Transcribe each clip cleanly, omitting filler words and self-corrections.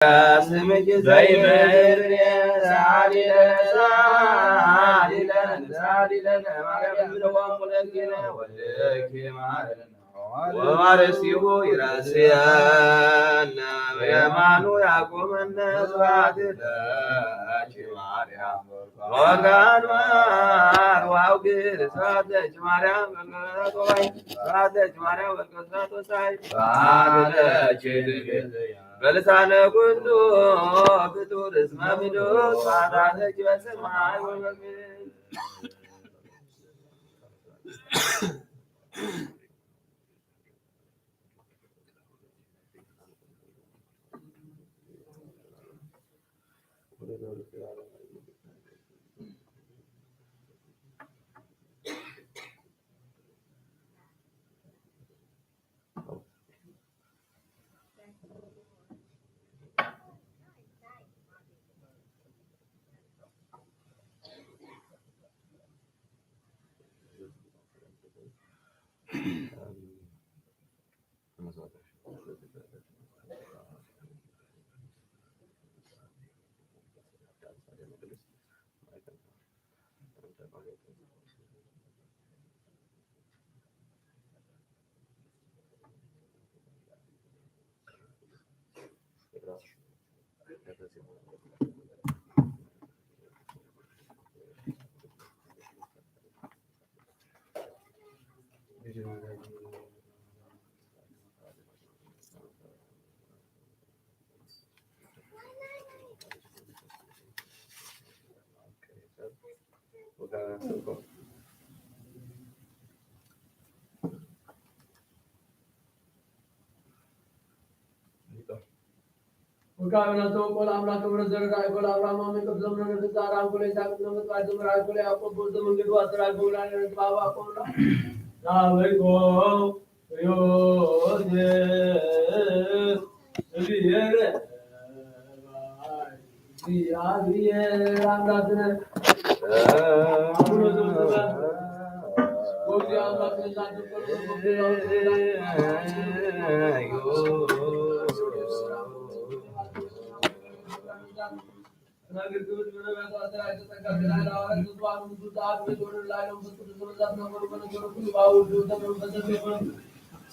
ስምኪ ዘይምር ሳሊለነ ማርያም ለዋሙ ለኪነ ወልኪ ማረነ ወማርሲሁ ይራስያነ የማኑ ያቆመነ ስብሐት ለኪ ማርያም ወጋን ማር ዋውግር ሳተች ማርያም ሳተች ማርያም ወልከሳቶ ሳይ ባለች በልሳነ ኩሉ ፍጡር እስመ ምሉእ ሳታተች በሰማይ ወበምድር وكان توقل أملاك ورزق رايقل أبراهام من قبل من الزار أقول إسحاق من مطلع زمر أقول يعقوب بوز من قد واسر أقول أنا نتباوى أقول لا ويكو يوزي بير بير أملاكنا أقول زمر وقت أملاك نزاد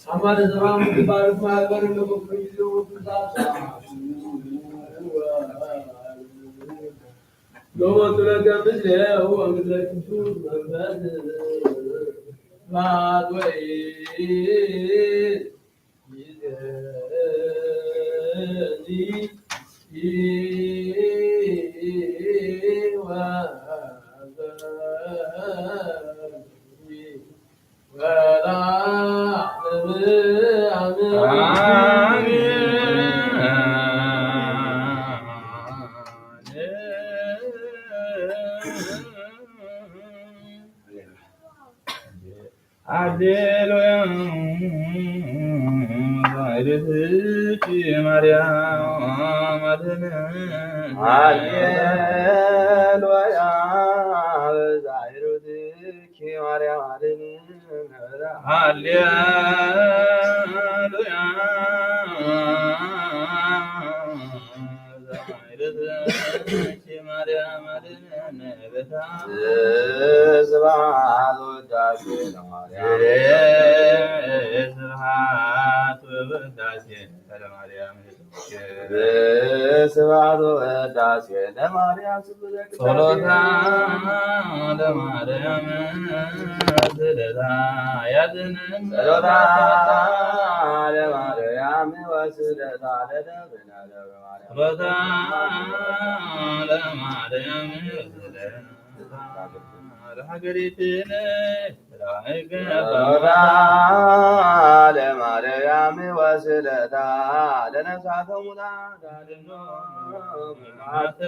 हमारे जवान की बात में अगर लोगों को लोगों के साथ लोगों तो लगे मिले वो अंग्रेज़ कुछ बात ለማርያም ወስለታ ለነሳተ ሙላ ዳድኖ ማተ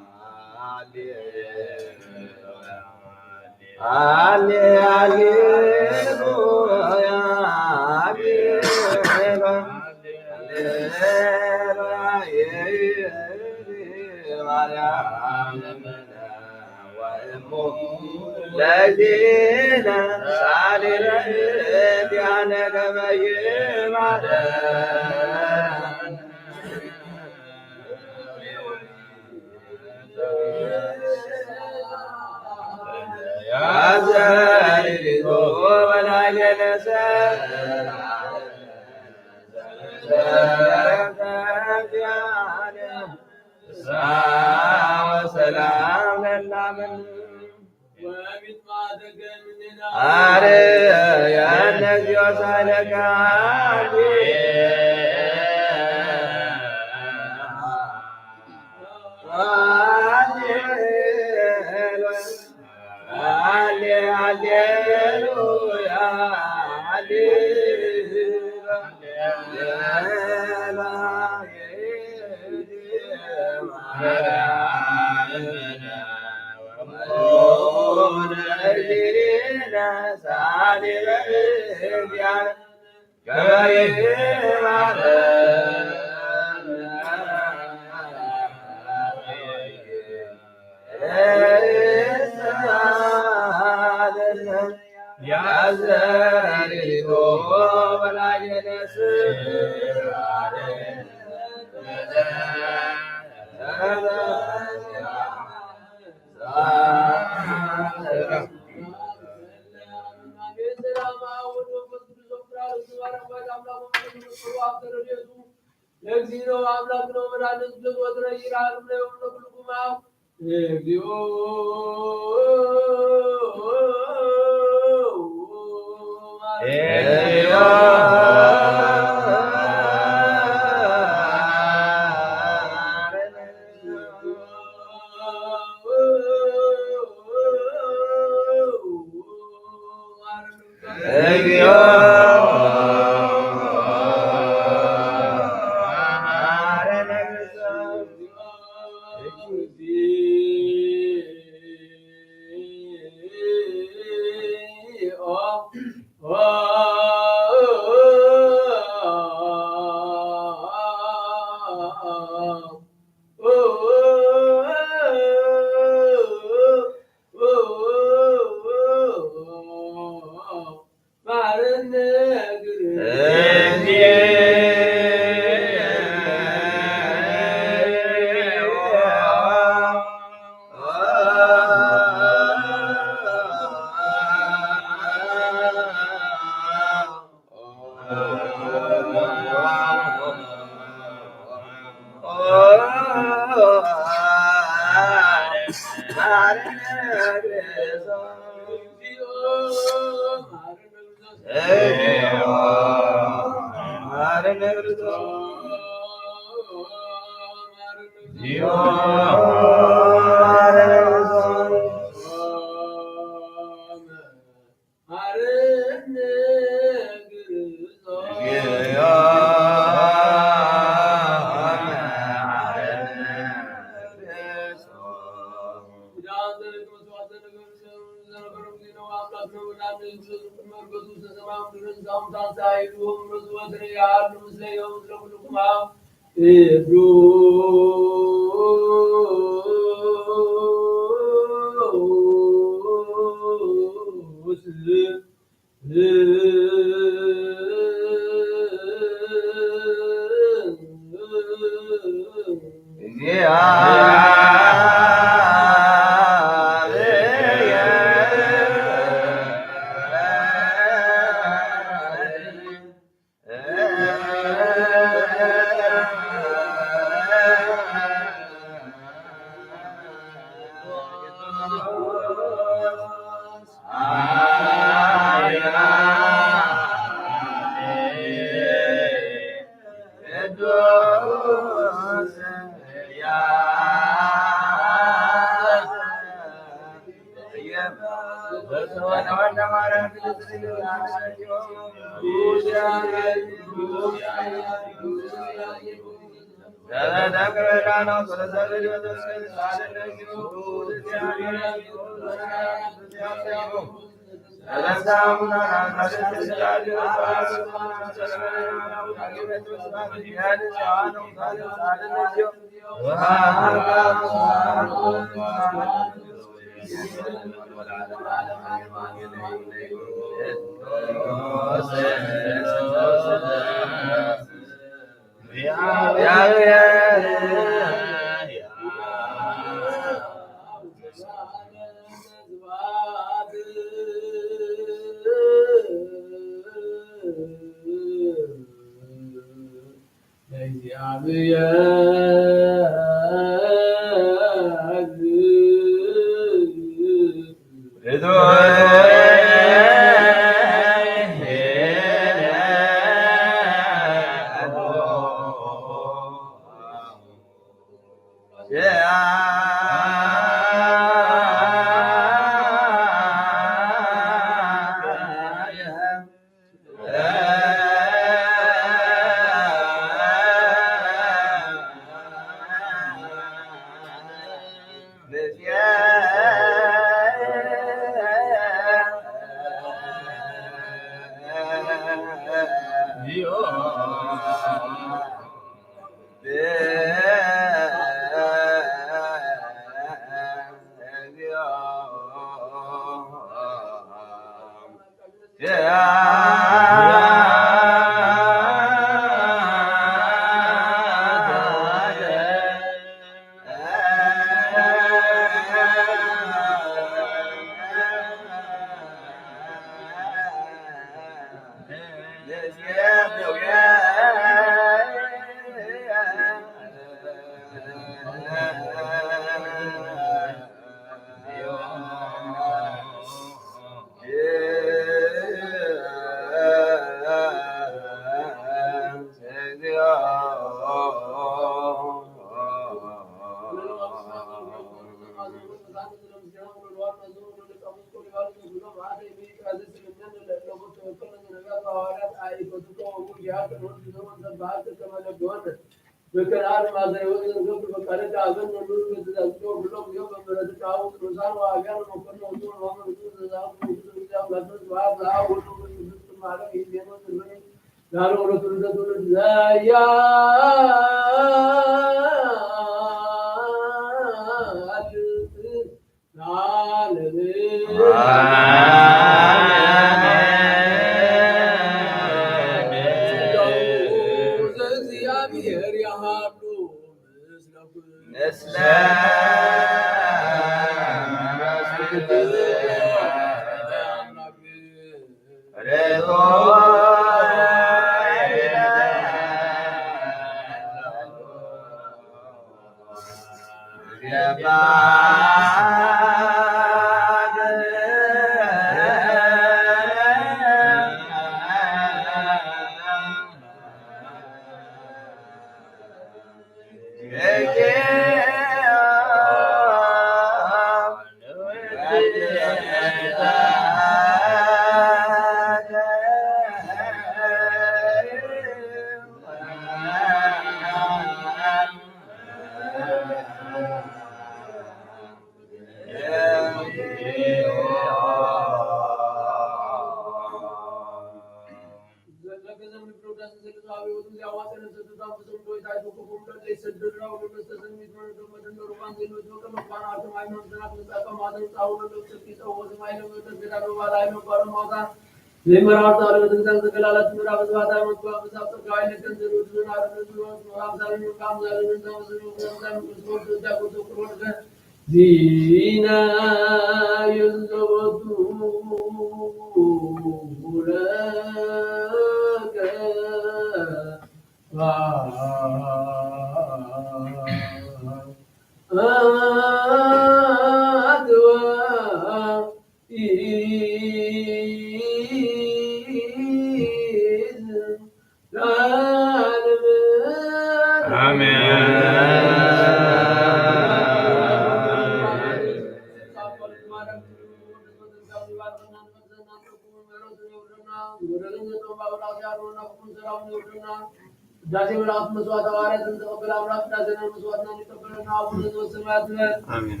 ዳሴ መላእክት መስዋዕት ሐዋርያትን ተቀበለ አምላክ ዳሴና መስዋዕትና ሊቀበለና አቡነ ዘበሰማያት ነህ። አሜን።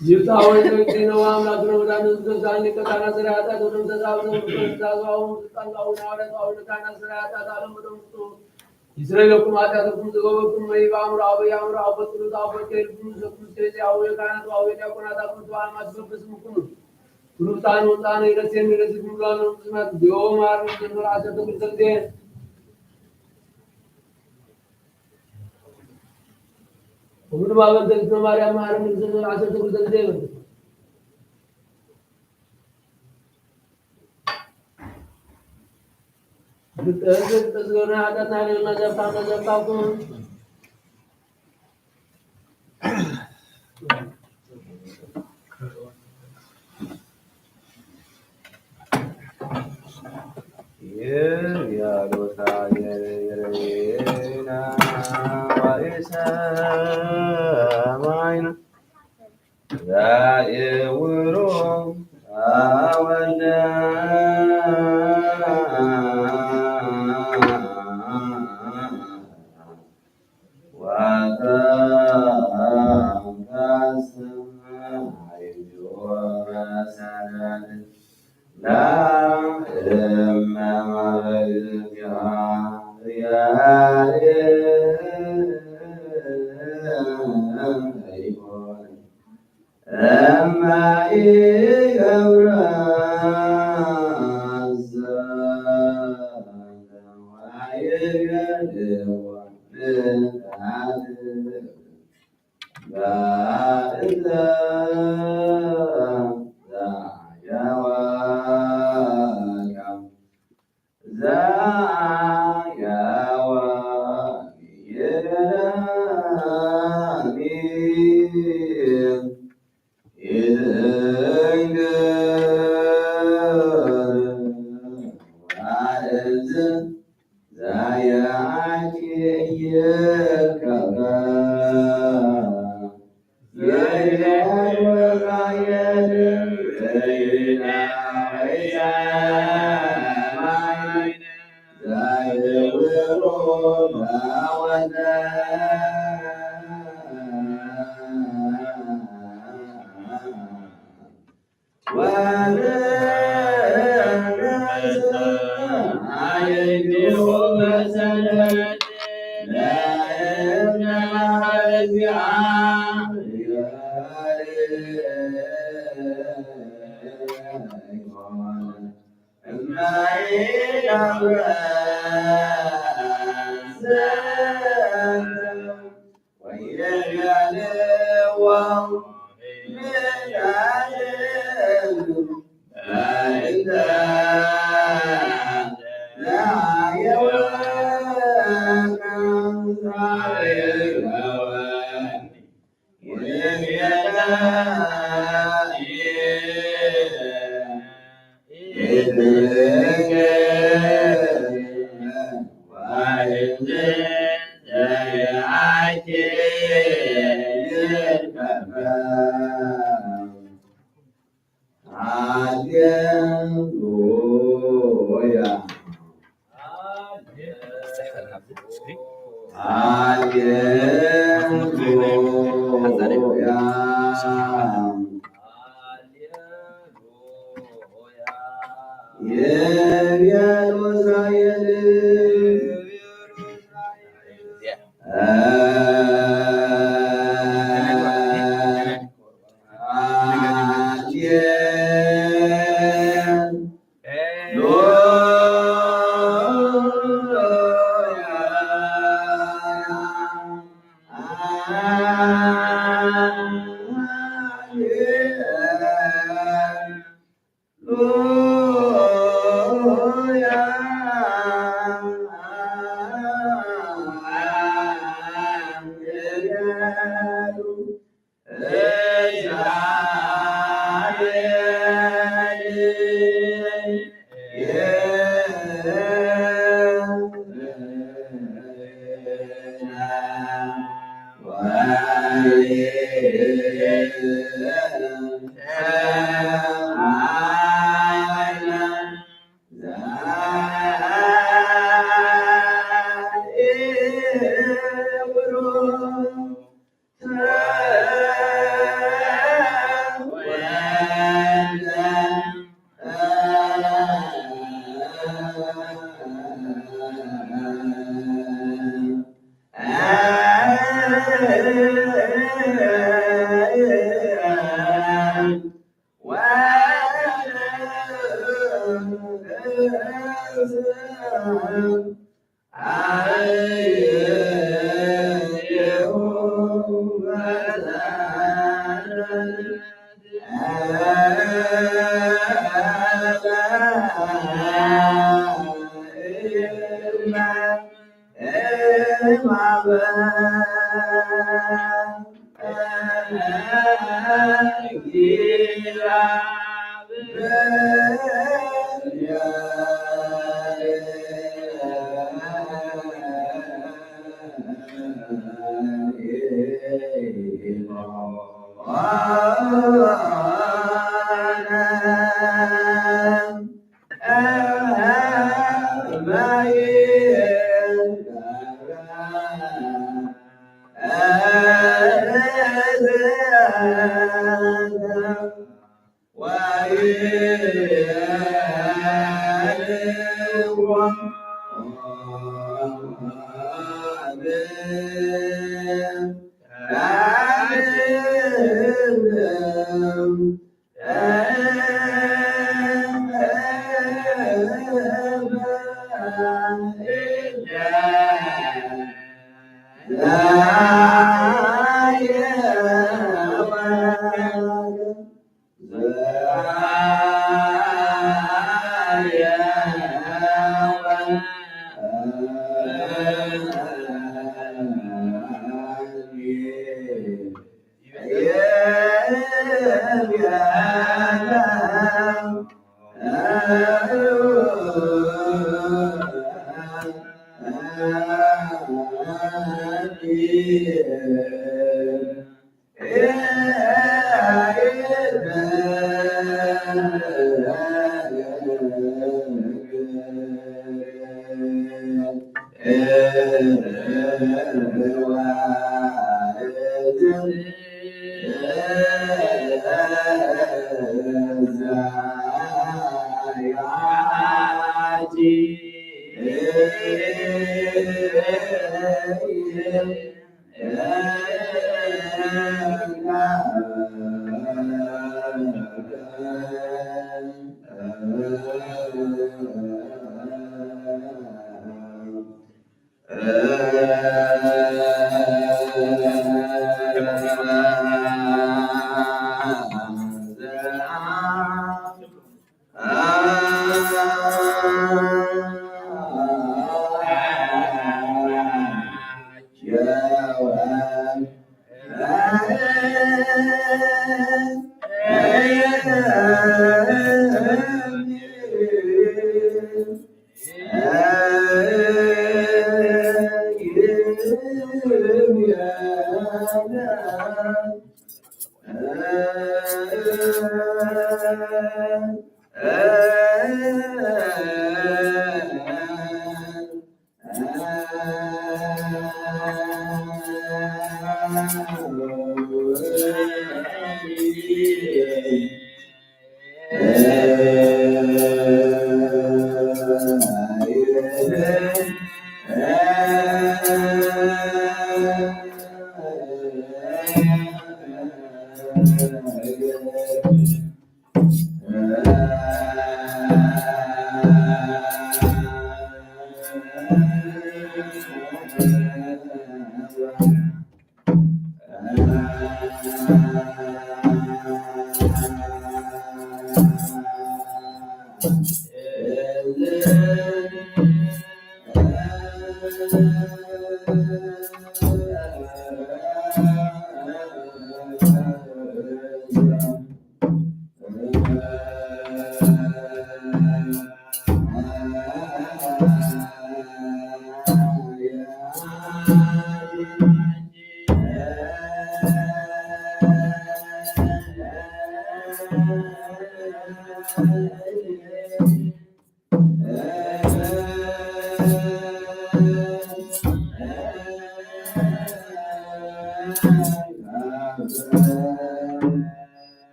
ይፍታ ወይ ነው አምላክ ነው ዳን ዘዛን ከታና ስራታ ወደም ተዛው ነው ተዛው ተጣላው ነው ካና ስራታ አለም ወደም ይስራኤልኩም አጣተኩም ዘጎበኩም ማይባምራ አበያምራ አበጥሩ ታበከልኩም ዘኩስቴ ያው የካና ታው የካና ታው ማስበስሙኩም ሩታን ወጣን ይረሴን ይረስኩም ብላኑ ስማት ዲዮማር ዘመራተ ተብተልደ ሁሉ ባበደል ነው ማርያም ማርያም ዘመን አሰተ ተብተልደ ተዝገና አጣና ለና ዘፋቁ ያሎታ የረየና ዋይሰማይና ዛየውሮ አወነ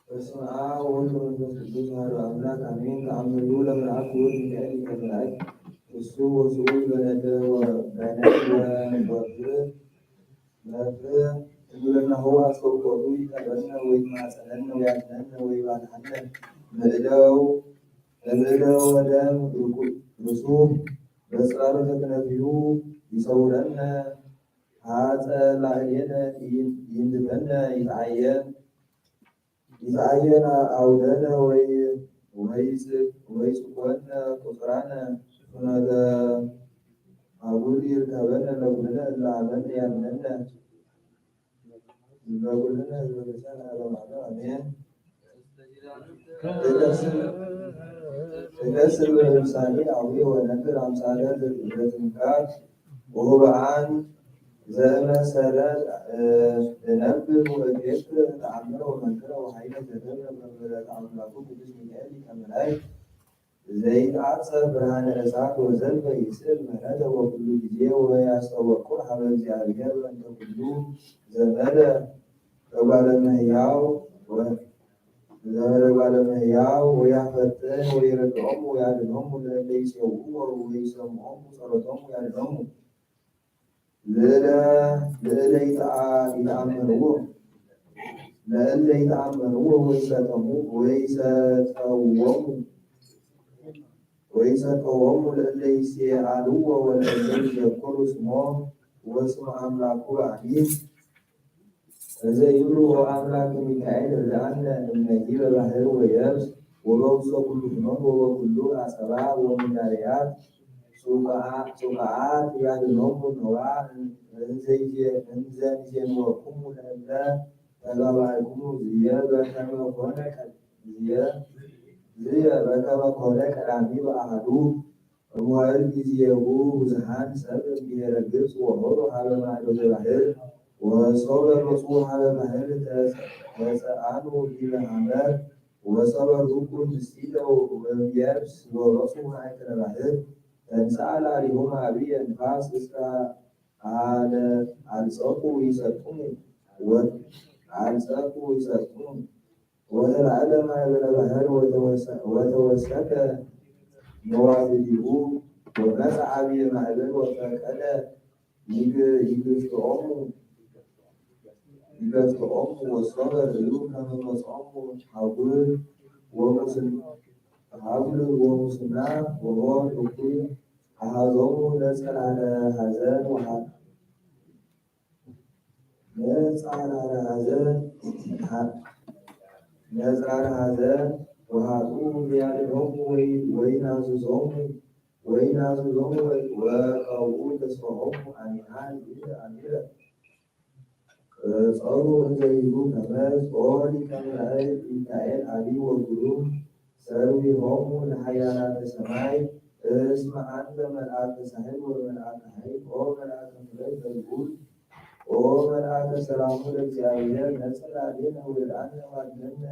በስመ አብ ወወልድ ወመንፈስ ቅዱስ አሐዱ አምላክ አሜን። ተአምሩ ለመልአኩ ሚካኤል ከመላእክት እሱ ወስዑድ በነደብ ወፍር እግብርናሁ አስወቆቱ ይቀበልነ ወይማፀነነ ወያድኅነነ ወይባልሐነ ለምዕደው ወደም ርሱም በጽራሮተ ክነፊሁ ይሰውረነ ሀፀ ላዕሌነ ይንድበነ ይትዓየን አውደነ ወይጽቆነ ቁጽራነ ሱነተ አጉል ይርከበነ ለኩልነ እለ አመነ ያምነነ ለኩልነ ህዝበ ክርስቲያን አለማለ አሜን። ትገስር በምሳሌ አዊ ወነግር አምሳለ ለትንካት ወሁበአን ዘመሰረት ነብብ ወጌት ተአምረ ወመንክረ ወኃይለ ዘደብረ በምሕረት አምላኩ ቅዱስ ሚካኤል ከመላእክት ዘይትዓጸፍ ብርሃነ እሳት ወዘልፈ ይስዕብ ምህረተ ወኩሉ ጊዜ ወያስተወቁዕ ሀበ እግዚአብሔር በእንተ ኩሉ ዘመደ በጓለ እመሕያው ወያፈጥን ወይረድዖሙ ወያድኅኖሙ ለእለ ይፄውኡ ወይሰምዖሙ ጸሎቶሙ ያድኅኖሙ ለእለ ይተአመንዎ ወይሰጠዎሙ ለእለ ይሴአልዎ ወለእለ ይዘክሩ ስሞ ወስመ አምላኩ አሚን። እንዘ ይብሉ አምላክ ሚካኤል ርድአነ እምኔሂ በባሕር ወየብስ ወበውስተ ኩሉ ፍኖት ወበኩሉ አጸባ ወመንዳርያት ሱቃዓት ያድኅኖሙ ነዋዕ እንዘንዜንወክሙ ለእለ ተጋባእክሙ ዝየ በከመ ኮነ ቀዳሚ በአሐዱ እምወልድ ጊዜሁ ብዙኃን ሰብእ እምብሔረ ግብፅ ወሖሩ ሀበ ማእዶተ ባሕር ወሶበ በጽሑ ሀበ ባሕር ተጸአኑ ዲበ ሐመር ወሶበ ርቁ ንስቲተ ወእምየብስ ወበጽሑ ማእከለ ባሕር ተንሥአ ላዕሌሆሙ ዐቢየ ንፋስ እስከ አልጸቁ ይሰጥሙ ወተላዕለ ማእበለ ባሕር ወተወሰከ ነዋፊሊሁ ወመጽአ ዐቢየ ማእበል ወፈቀደ ይግፍቶሙ ወሶበ ርእዩ ከመ መጽኦሙ ሀጉል ወሙስና ወሞት እኩይ አኀዞሙ ለጸላለ ሐዘን ወኃጥኡ ሊያድኅኖሙ ወይናዝዞሙ ወቀውዑ ተስፋሆሙ አሚሃ አሚረ ጸሩ እንዘ ይብሉ ከመዝ ኦ ሊቀ መላእክት ሚካኤል ዐቢይ ወግሩም ሠርዊሆሙ ለኃያላነ ሰማይ እስመ አንተ መልአከ ሳህል ወመልአከ ኃይል ኦ መልአከ ምሕረት ዘልዑል ኦ መልአከ ሰላሙ ለእግዚአብሔር ነጽር ላዕሌነ ወልድአነ ዋድኅነነ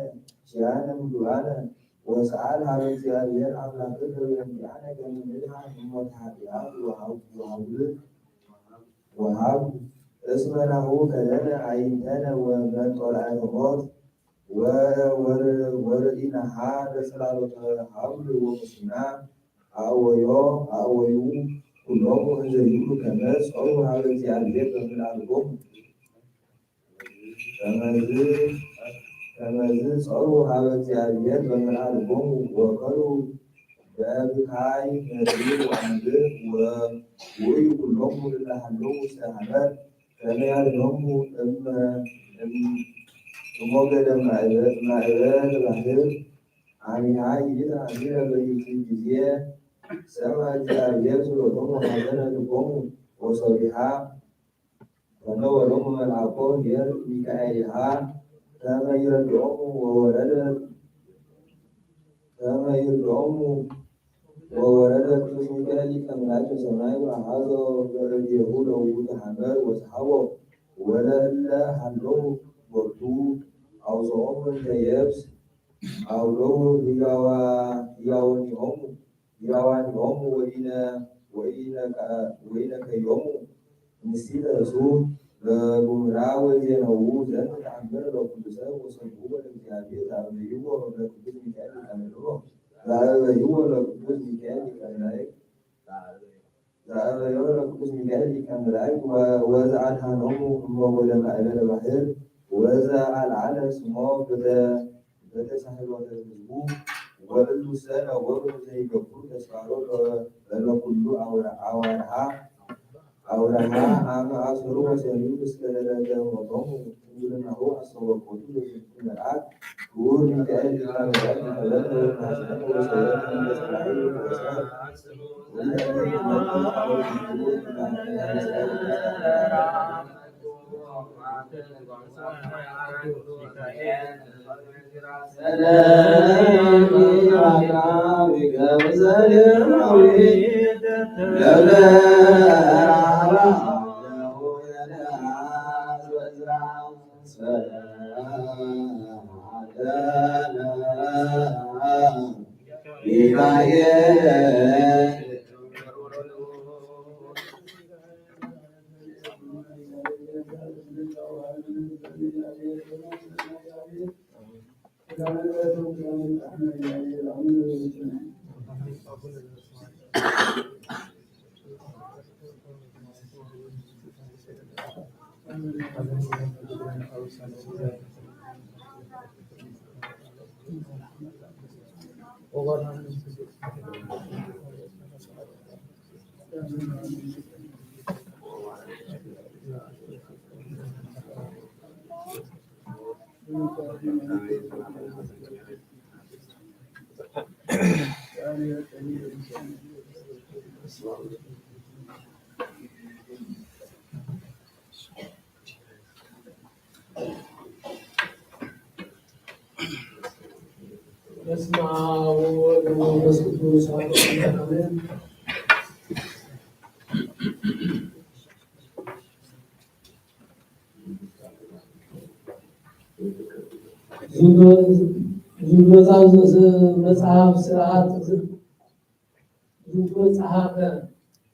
ኪያነ ምሉዓነ ወሰአል ሀበ እግዚአብሔር አምላክነ በእንቲአነ ከመ ንድኃን እሞተ ኃጢአት ወሀብ እስመ ናሁ ከለነ ዐይንተነ ወመንጦላዕተ ሞት ወርኢናሃ ለጽላሎተ ሀብል ወሙስና አወዩ ኩሎሙ እንዘ ይብሉ ከመዝ ጸሩ ሀበ እግዚአብሔር በምልአልቦሙ ከመዝ ጸሩ ሀበ እግዚአብሔር በምልአልቦሙ ወከሉ በብካይ ነድር ወአንብር ወውእዩ ኩሎሙ እለ ሀለው ውስተ ሐመር ከመ ያድኅኖሙ እሞገደ ማእበል ባሕር አሚሃ ይእተ አሚረ በይእቲ ጊዜ ሰምዐ እግዚአብሔር ጸሎቶሙ ወሐዘነ ልቦሙ ወሰቢሐ ወነበሮሙ መልአኮ ኄር ሚካኤልሃ ከመ ይረድኦሙ ወወረደ ቅዱስ ሚካኤል ሊቀ መላእክት ሰማይ ወአኀዞ በእዴሁ ለውእቱ ሐመር ወሰሐቦ ወለእለ ሀሎሙ ቦቱ አውፅኦሙ እንተ የብስ አውሎሙ ሕያዋኒሆሙ ወኢነከዮሙ ንስቲተ እሱር በጉምራ ወዜነው ዘንድ ተአምረ ለኩሉ ሰብ ወሰብሕዎ ለእግዚአብሔር ዘአበይዎ ለቅዱስ ሚካኤል ሊቀ መላእክት ወዘአድኀኖሙ እምወደ ማእበለ ባሕር ወዘአልዓለ ስሞ በተሳህሎተ ሕዝቡ ወእሉሰ ነበሩ ዘይገብሩ ተስፋሮ ለኩሉ አዋርሃ አመ አስሩ ወሰኑይ እስከ ዕለተ ሞቶሙ እምድኅናሁ አስተወክፉ ለዝንቱ መልአክ ክቡር ሚካኤል ሊቀ መላእክት ተበልዐ ወተሐሰነ ወሰረቀ እንደ ጸላኢ ወሰብ በስመ አብ ወወልድ ወመንፈስ ቅዱስ አሐዱ አምላክ አሜን። መጽሐፍ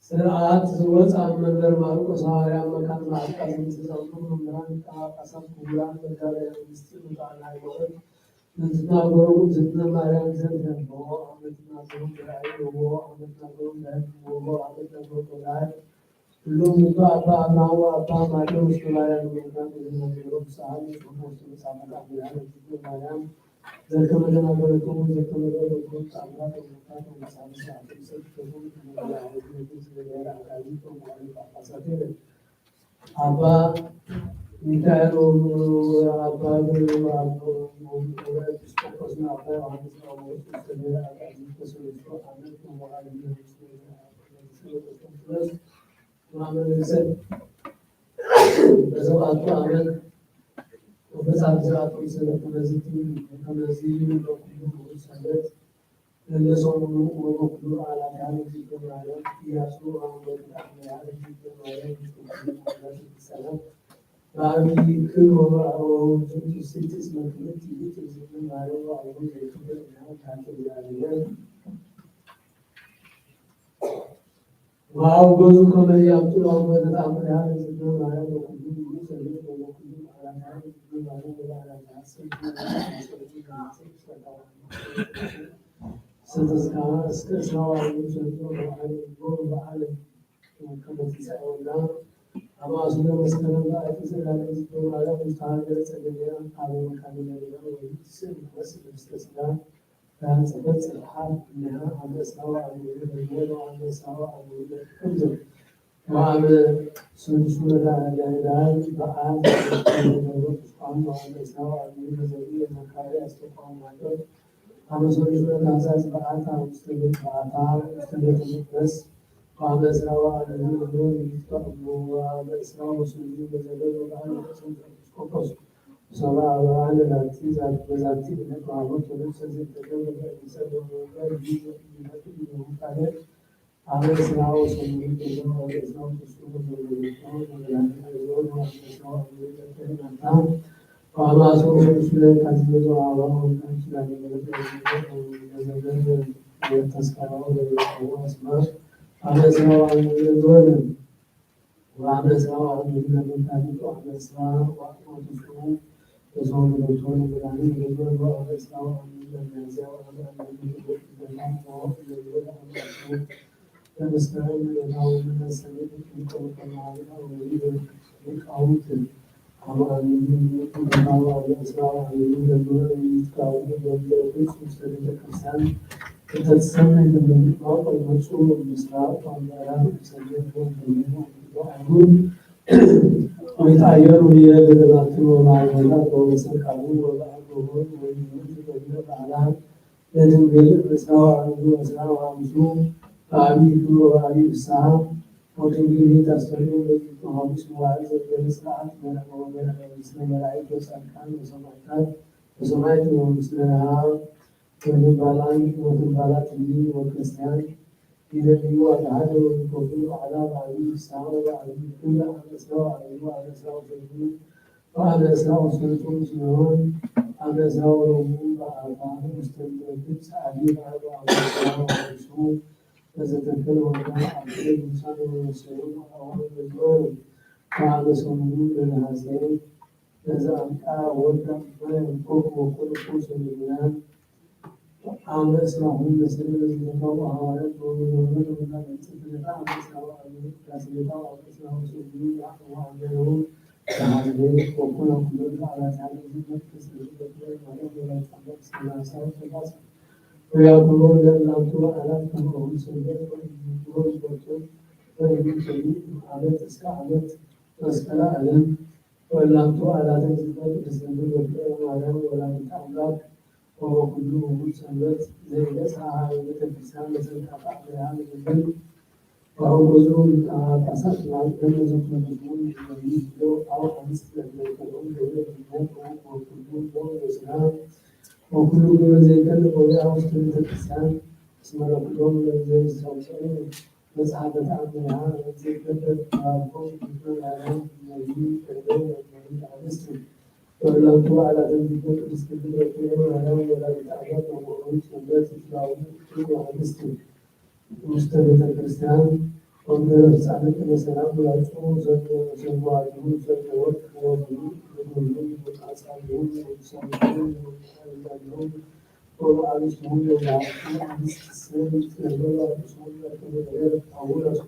ስርዓት ወፃ መንበር ማርቆስ ሐዋርያ መካነ ማዕቃ ዘንተዛውቱ መምህራን ጳጳሳት ክቡራን መጋቢያን ምስጢር ጣና ሃይማኖት ምትናገሩ ዝነ ማርያም ዘንድ ነው አመትና ዘመን ራእይ ነው አመትና ዘመን ነው አመትና ዘመን ራእይ ሁሉም አባ አብርሃም አባ ማርቆስ ማርያም መካነ ዘንተዛውቱ ሰዓሊ ሶስት ሳመጣ ማርያም ዘከመደና በረከሙ ዘከመደና ታምራት ወጣት ወሳንሳ አጥሰት ተቆም አባ ሚካኤል አባ በዛት ዘራቱ ስለተነዚህ ከነዚህ ሁሉ ሰለት ለሰው ሁሉ አላዳን ይገባል ያሱ አሁን ያለ ይገባል ሰላም ባሪ ከወራው ሲቲስ ማለት ይሄ ማለት አሁን የኢትዮጵያ ታሪክ ያለ ዋው ጎዙ ከመያምጡ ነው በጣም ያለ ይገባል وعلى سلسلة الهلال بعد أن سواء المزيد مكاري استقام معه على سلسلة الأساس بعد مستند بعد مستند بس وعلى سواء الهلال يستقبل وعلى سواء سلسلة الهلال بعد سقوط سواء على الأساس بذاتي من قامت ونفس التجربة بسبب المكاري على سواء سلسلة وعلى سورة سورة كذبت وعلى سورة تذكر واسماء على سواء الدول وعلى سواء المنتهى وعلى سواء وتشكرون وصوم الدكتور بالعلم الدول وعلى سواء النازع وعلى فنستعين بالله من السبيل في كل معرفة ونريد بالقوت على أن الله يسرع عليهم الدور يتكاون بالجوز مستند الإنسان تتسمى بالمنطق المشهور بالإسراء والمعراج يسجلون ويعلمون ويتعين هي بدلات ومعلومات ومسكعون وبعضهم ويجوز على لازم بالإسراء والإسراء وعمسون تعبيد وعبيد الساعة وتنبيه تستمر بحديث مواعظ الإسراء من المؤمن المسلم العيد وسألكان وسمعتان وسمعت ومسلمها وتنبالات لي وكريستيان إذا لي وأتعاد ويكفر على عبيد الساعة وعبيد كل أهل إسراء وعلى إسراء وسلمون وعلى إسراء وسلمون مسلمون على إسراء ورمون وعلى مستمدين سعدين على إسراء وسلمون فستكلم عن عبد الإنسان والمسلمين وأول الجوال وعلى صمود الحسين نزعت أولك ما ينفوق وكل قوس الإيمان وعلى إسراهم نسلم الزكاة وعلى المؤمنين من الاتفاق على إسراء كاسبتا وعلى إسراء سبيل وعليهم تعالى وكل على تعالى ذكر كسبتا وعلى تعالى سلاسل ويقولون لم ترى على كم سنة ويقولون ويقولون على تسكعلت تسكلا علم ولم ترى على تسكعلت ولا ولا تعلق وهو كله سنة زي يسعى على الإنسان مثل أفعال هذا الجبل وأوزون تصدع لمزة مجنون يجيبه أو أمس للميتون دولة الناس وكلهم دولة الإسلام وكل دولة زي كذا ولا أوصل الإسلام اسم ربهم زي السلطان مسحبة عبدها زي كذا وقوم بكل العالم الذي كذبوا وكذبوا على مسلم ولو تو على ذنب كل استدلال كل العالم ولا يتعجب وقوم سنبات الفرعون كل على مسلم مستند الكريستيان ومن سعادة السلام والعفو وعلمون والوقت والمؤمنين والأصحابون والصالحون والمؤمنين والعالمون والعافية عن السلام والبلاء والرسول والغير الطاولة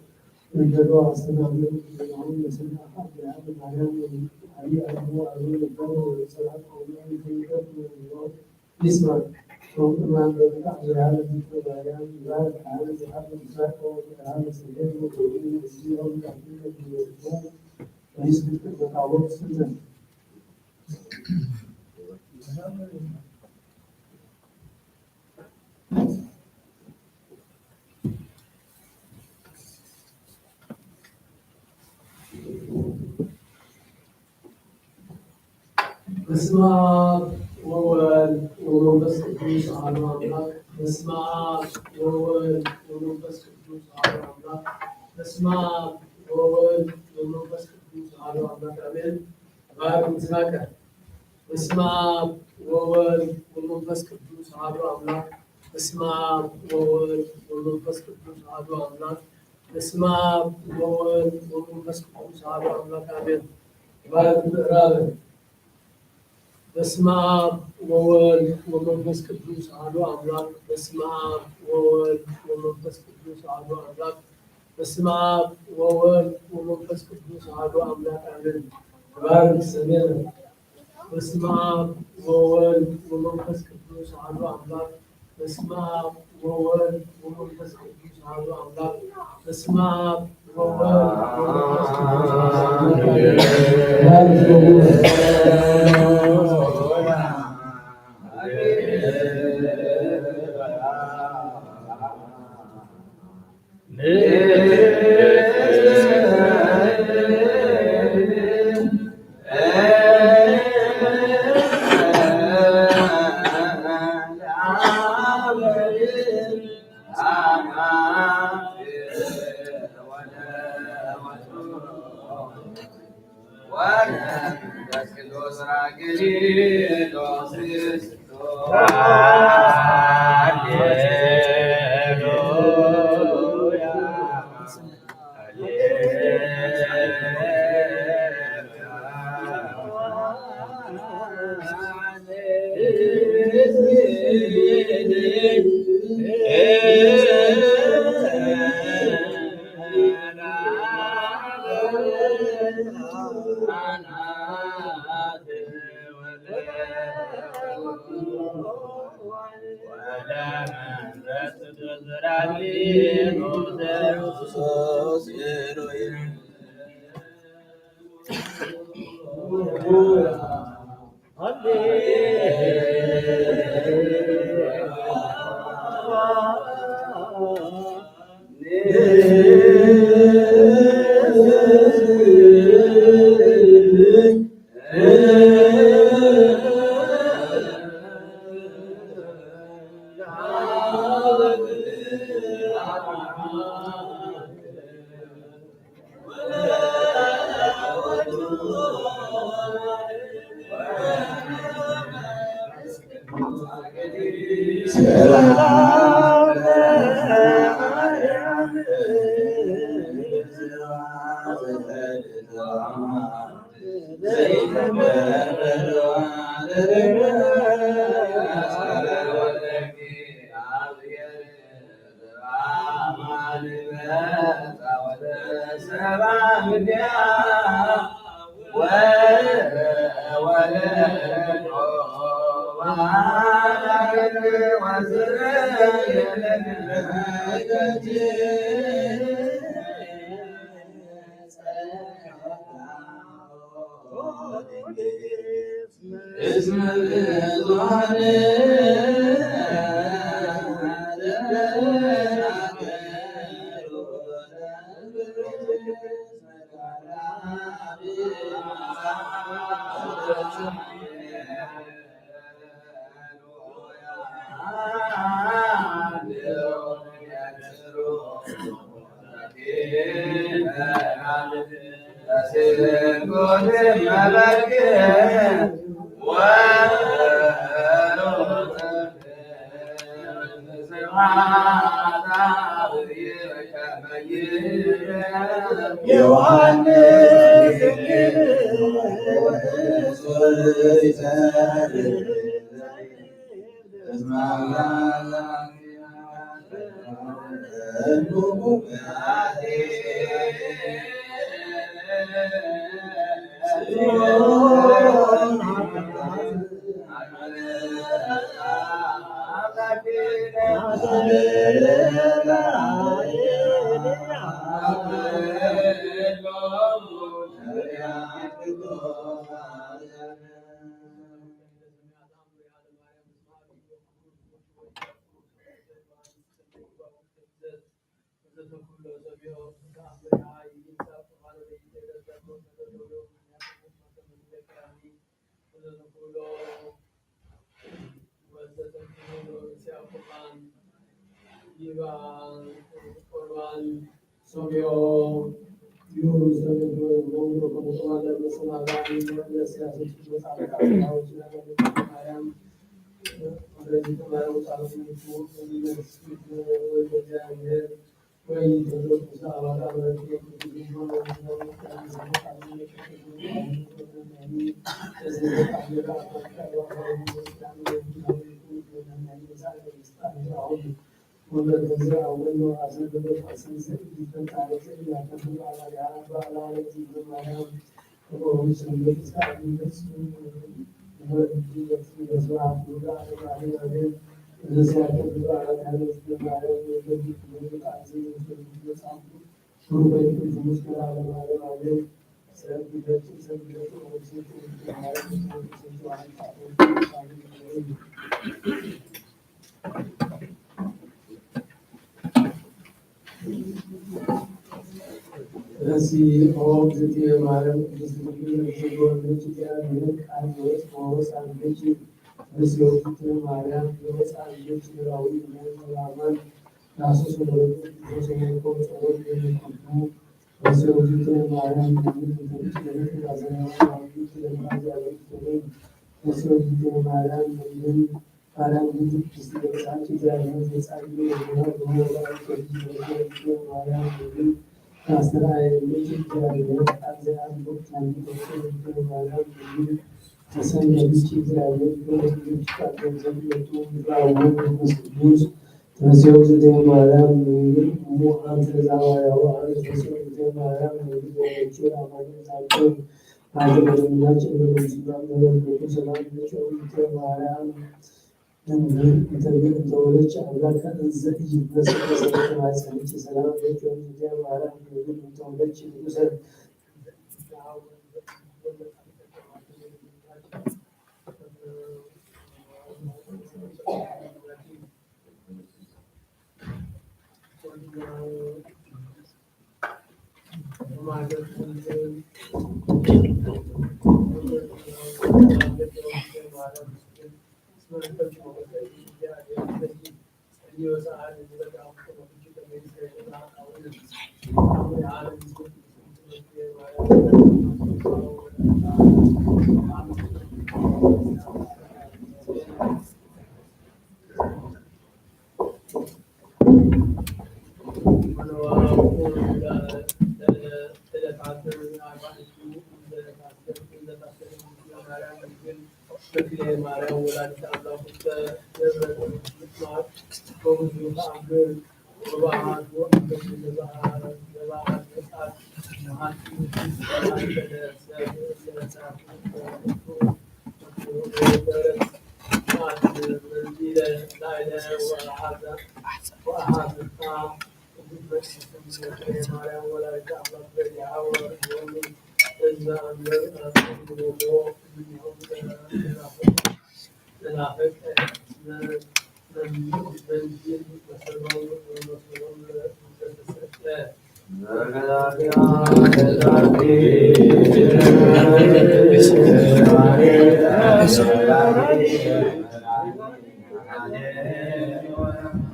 والجدوى السلام والعون وسلم أحد هذا العالم والحريق الأمور أمين الدولة والسلام والله في الله يسمع وما بفتح هذا الذكر بيان ذلك هذا هذا الزكاة وهذا السجاد وتوحيد السيرة والعقيدة والإسلام ويثبت التعوض السنة. اسمع ومنبس قدوس على أملاك اسمع ومنبس قدوس على أملاك اسمع ومنبس قدوس على أملاك آمين. بارك مساك اسمع ومنبس قدوس على أملاك اسمع ومنبس قدوس على أملاك اسمع ومنبس قدوس على أملاك آمين. بارك الرابع بسم آب وولد ومنفس قدوس أحد أملاك بسم آب وولد ومنفس قدوس أحد أملاك بسم آب وولد ومنفس قدوس أحد أملاك آمين. بارك السمير بسم آب وولد ومنفس قدوس أحد أملاك بسم آب وولد ومنفس قدوس أحد أملاك بسم آب وولد ومنفس قدوس أحد أملاك.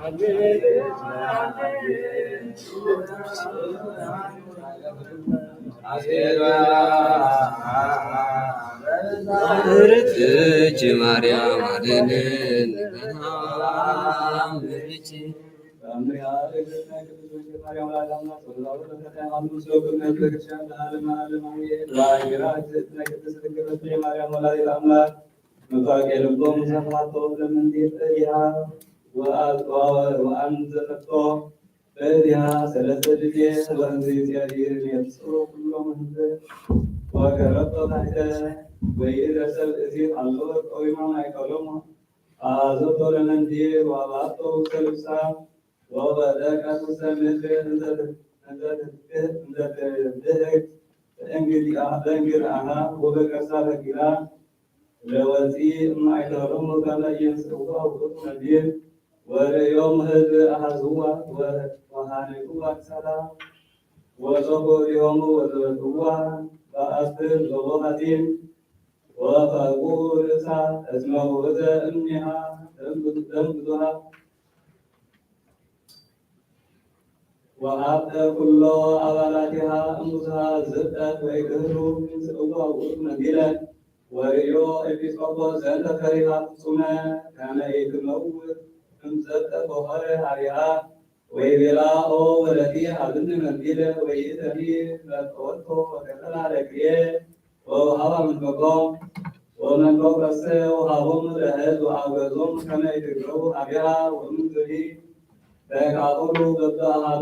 Amen. እጅ ማርያም አድነን ويوم هذا أحزوا وهانئوا أكثر وصبوا اليوم وذبتوا فأصل ضوءاتهم وفقوا لسا اسمه ذا أمنها تنبذها وأبدى كل أولادها أنفسها زبدت ويكهروا من سؤال ومدينة وريو إبسقوا زاد فريها سنة كان يتموت من زبدت بخار عليها ويبلا أو ولدي حدن مدينة ويتني لتوتو وكتلا لكيه وهذا من فقام ومن فوق السيء وهابهم لهز وعبدهم كما يتقروا عليها ومن ذلك فيقعدوا ضدها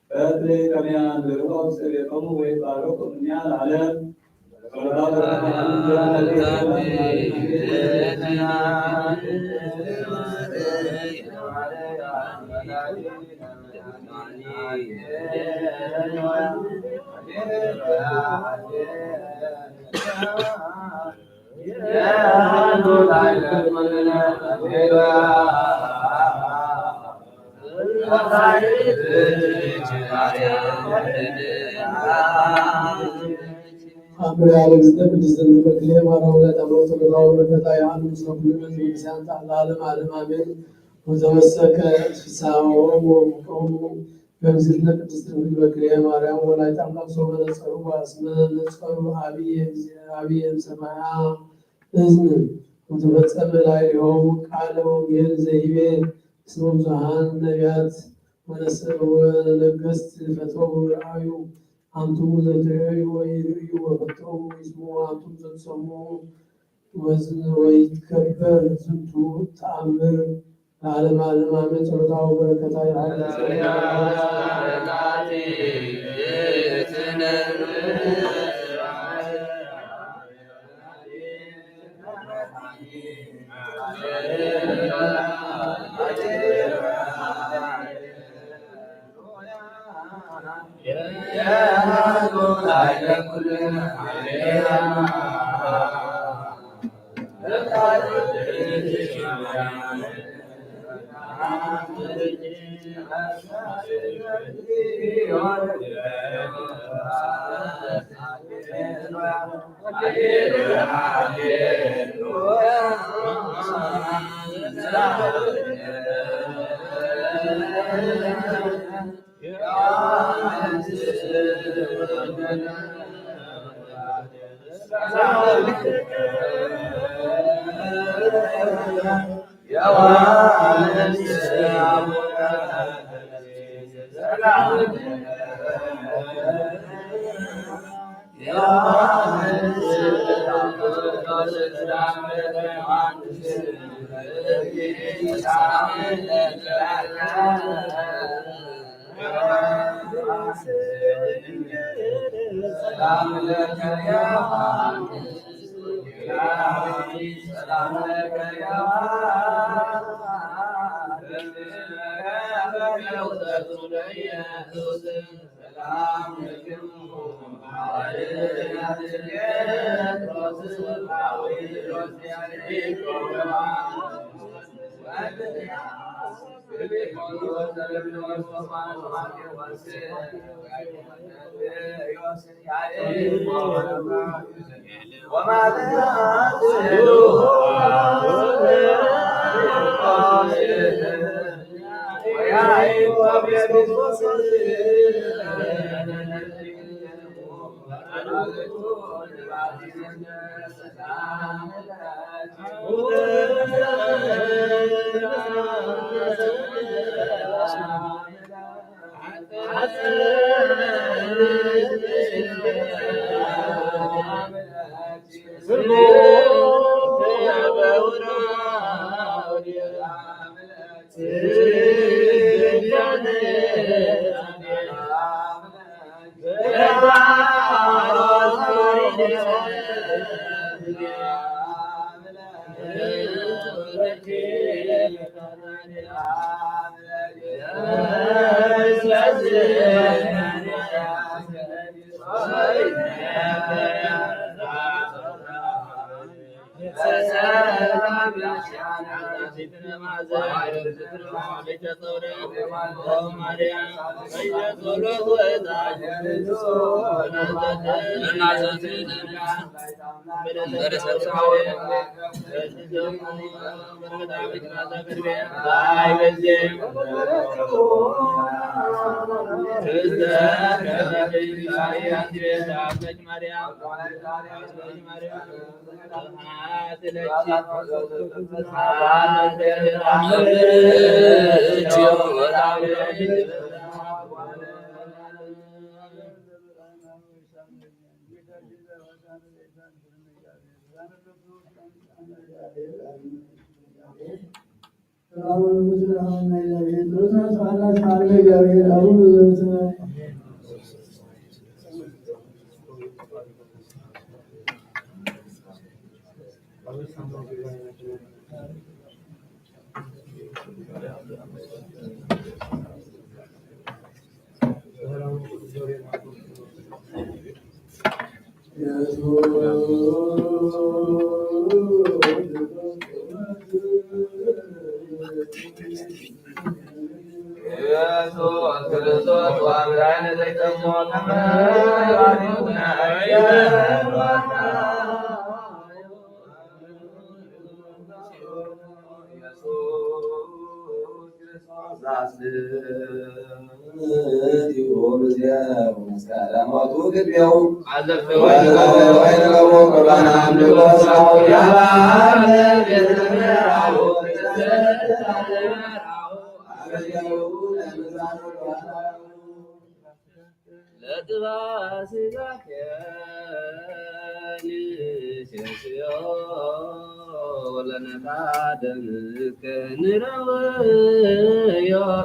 فأدري كم ينبغوا سبيلهم ويطارقوا من العالم أبرار الزبد الزبد بكلام ولا تموت الله ولا يعلم سبب من إنسان تعلم على ما بين وتمسك سامهم وقومهم بمزلنا بالزبد بكلام ولا تعلم سبب نصره واسمه نصره عبيه سماعا إذن وتفتم لا يوم قالوا بين زيبين اسمهم زهان نبيات ونسر ونقست فتوه رعايو أنتم تدعوا ويريوا وفتروا اسموا أنتم تسموا وزن ويتكبر زنتو تأمر العالم من ترضعوا بركة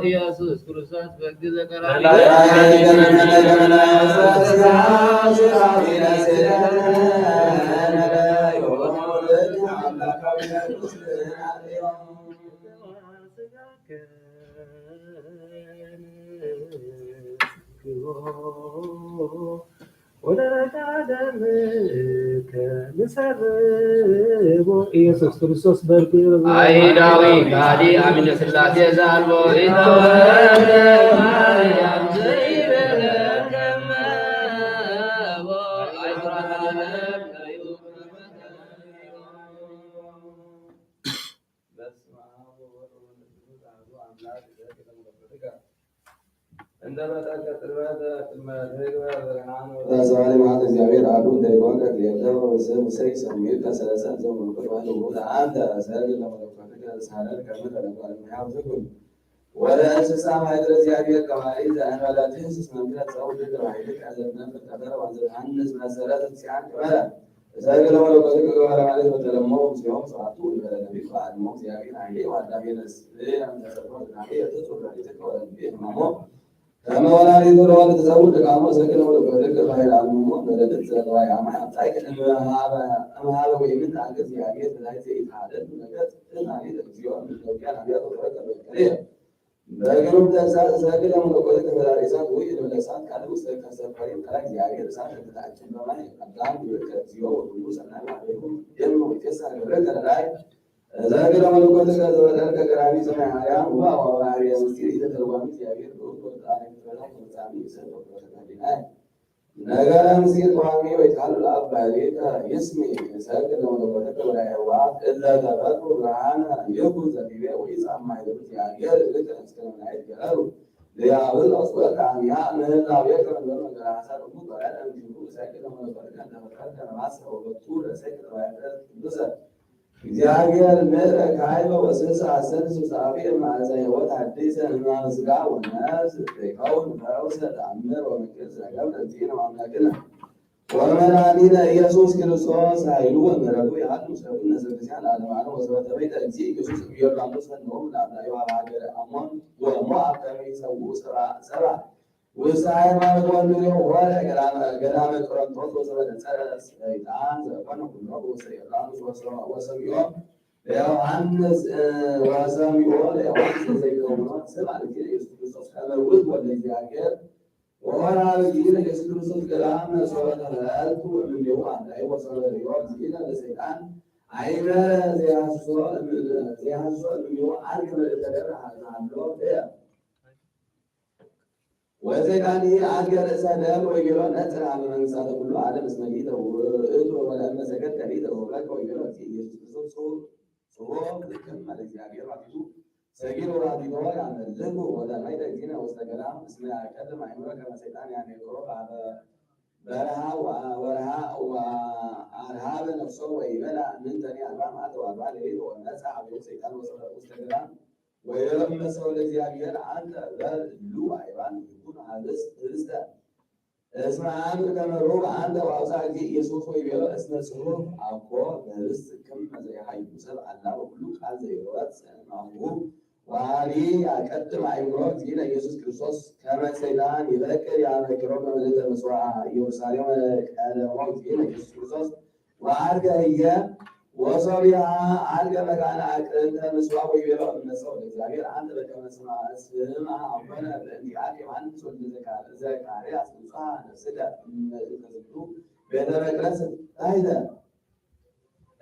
ኢየሱስ ክርስቶስ በግዘ ቀራኒ ኢየሱስ ክርስቶስ በርግር አይዳዊ ጋዲ አሚነ ስላሴ ዛልቦ ኢተወለ ማርያም ዘይበለ ከመ ወአይራለም ዛሬ ማለት እግዚአብሔር አሉ እንደሆነ ለየተው ዘም ሰይ ሰሚት ተሰለሰን ዘም ወደ ወደ አንተ ሰለ ለመለኮት ሳላል ከመረ ለባል ማያው ዝኩን ወደ እንስሳ ማይድረ እግዚአብሔር ከማይ ዘአንባላትን እንስሳ ማለት ሰው ድግራ አይልቅ አዘና ተቀበረ ወደ አንስ መሰረት ሲያን ከመረ ዛሬ ለመለኮት ከገባለ ማለት በተለሞ ሲሆን ሰዓቱ ለነቢ ቃል ነው እግዚአብሔር አይሌ ዋዳቤነስ ለአንተ ተሰጥቶ ናቄ ተጽፎ ለተቀበለ ቢማሞ ከመወላዲ ተወላዲ ተዛውድ ቃሞ ሰከነ ወደ ወደ ባይል አሙሞ ወደ ተዘራ ያማ አጣይ ከማሃለ ወይምን አንገት ያጌት ላይ ዘይታደ ነገር እናኔ ለግዚዮ ለውቂያ ናቢያ ተወረቀ ከሪያ በግሩም ተሳሰ ሰከነ ወደ ተፈራሪሳ ወይ ለለሳን ካለ ውስጥ ከሰፈሪ ከላይ ያጌት ሳን ተታችን በማይ አዳም ለግዚዮ ሁሉ ሰናና ነው የሞ ይተሳ ነገር ላይ ዛገረ መለኮት ከዘወደር ከቀራቢ ሰማያ ወዋ ወራሪ ምስጢር የተተርጓሚ እግዚአብሔር ወጣ ነገረም ሲል ቋሚ ወይታሉ ለአባቤተ ይስሚ ሰግ ለመለኮተከ ወላይዋት እለ ተፈጥሩ ብርሃነ ይኩን ዘቢቤ ወይጻማ ይሉት ያገር ልክ እስከናይት ገረሩ ሊያብል አስወጣ ያ ምህላው የከረም ለመገራሳ ደግሞ ቀራን እንዲሁ ሰግ ለመለኮተከ ተፈቀደ ማሰው ወጡ ለሰግ ለማይደር ብዙ እግዚአብሔር ምድረ ካይበ ወስልሳ አሰልስ ጻፊ ማዕዘ ሕይወት አዲስ ስጋ ወነፍስ ከውን ፈውሰ ተአምር ወመንክር ዘገብረ እግዚእነ አምላክነ ወመድኃኒነ ኢየሱስ ክርስቶስ ኃይሉ ወምሕረቱ ያህሉ ሰብነ ዘክርስቲያን ለዓለመ ዓለም ወስብሐት ለቤተ እግዚእ ኢየሱስ ኢየሩሳሌም ፈኖሙ ለአምላዩ ሀገረ አሞን ወሞዓብ ከመ ይሠውዑ ሰብአ ውስተ ሃይማኖት ወንድዮ ወረ ገዳመ ቆሮንቶስ ወሰበነጸረ ሰይጣን ዘኮነ ኩሎ ውስተ ዮርዳኖስ ወሰሚዖ ለዮሐንስ ዘይከውኖ ስብሐ ለኢየሱስ ክርስቶስ ከመ ውእቱ ወልደ እግዚአብሔር ወወርኃዊ እግዚእነ ኢየሱስ ክርስቶስ ገዳመ ሶበ ተመልአልኩ እምኔሁ አምላኬ ወሰበርዮ እግዚእነ ለሰይጣን አይበ ዘያሐስሶ እምኔሁ አርገ በእንተ ሀሎ ወዘይጣኒ አገረ ሰለም ወይገሎ ነጽራ በመንግሥተ ኩሉ ዓለም እስመ ሊተ ውእቱ ወለእመ ሰገድከ ሊተ ወበከ ወይገሎ ኢየሱስ ክርስቶስ ጽሖፍ ልክም ለእግዚአብሔር ባቲቱ ሰጊር ወራቲቶ ያመልኩ ወለማይተ እግዚእነ ውስተ ገዳም እስመ ያቀድም አእምሮ ከመ ሰይጣን ያነግሮ በረሃ ወአርሃበ ነፍሶ ወይበላ ምንተኒ አርባ መዓልተ ወአርባ ሌሊት ወነጻ አብዮ ሰይጣን ውስተ ገዳም ወየለመሰው ለእግዚአብሔር አንተ በሉ አይባን ይኩን ርስተ እስመ አምር ከመ ሮብ አንተ ወአውፅአ እግዚእ ኢየሱስ ወይቤሎ እስመ ጽሑፍ አኮ በርስት ክመ ዘይሃዩ ሰብእ አላ በኩሉ ቃል ዘይወፅእ ናሁ ወኀቤ ያቀድም አእምሮ እግዚእነ ኢየሱስ ክርስቶስ ከመ ሰይጣን ይበቅል ያመክሮ ከመ ምልዕተ ምጽዋዕ ኢየሩሳሌም ቀደሞ እግዚእነ ኢየሱስ ክርስቶስ ወዐርገ ህየ ወሶቢያ አልገ መካነ አቅርንተ ምስዋዕ ወይቤሎ እምነሰው ለእግዚአብሔር አንተ በከመ ስማ አቡነ በእንቲአከ ዮሐንስ ወልደ ዘካርያስ ንጹሐ ነፍስከ እምእንተ ቤተ መቅደስ ታሕተ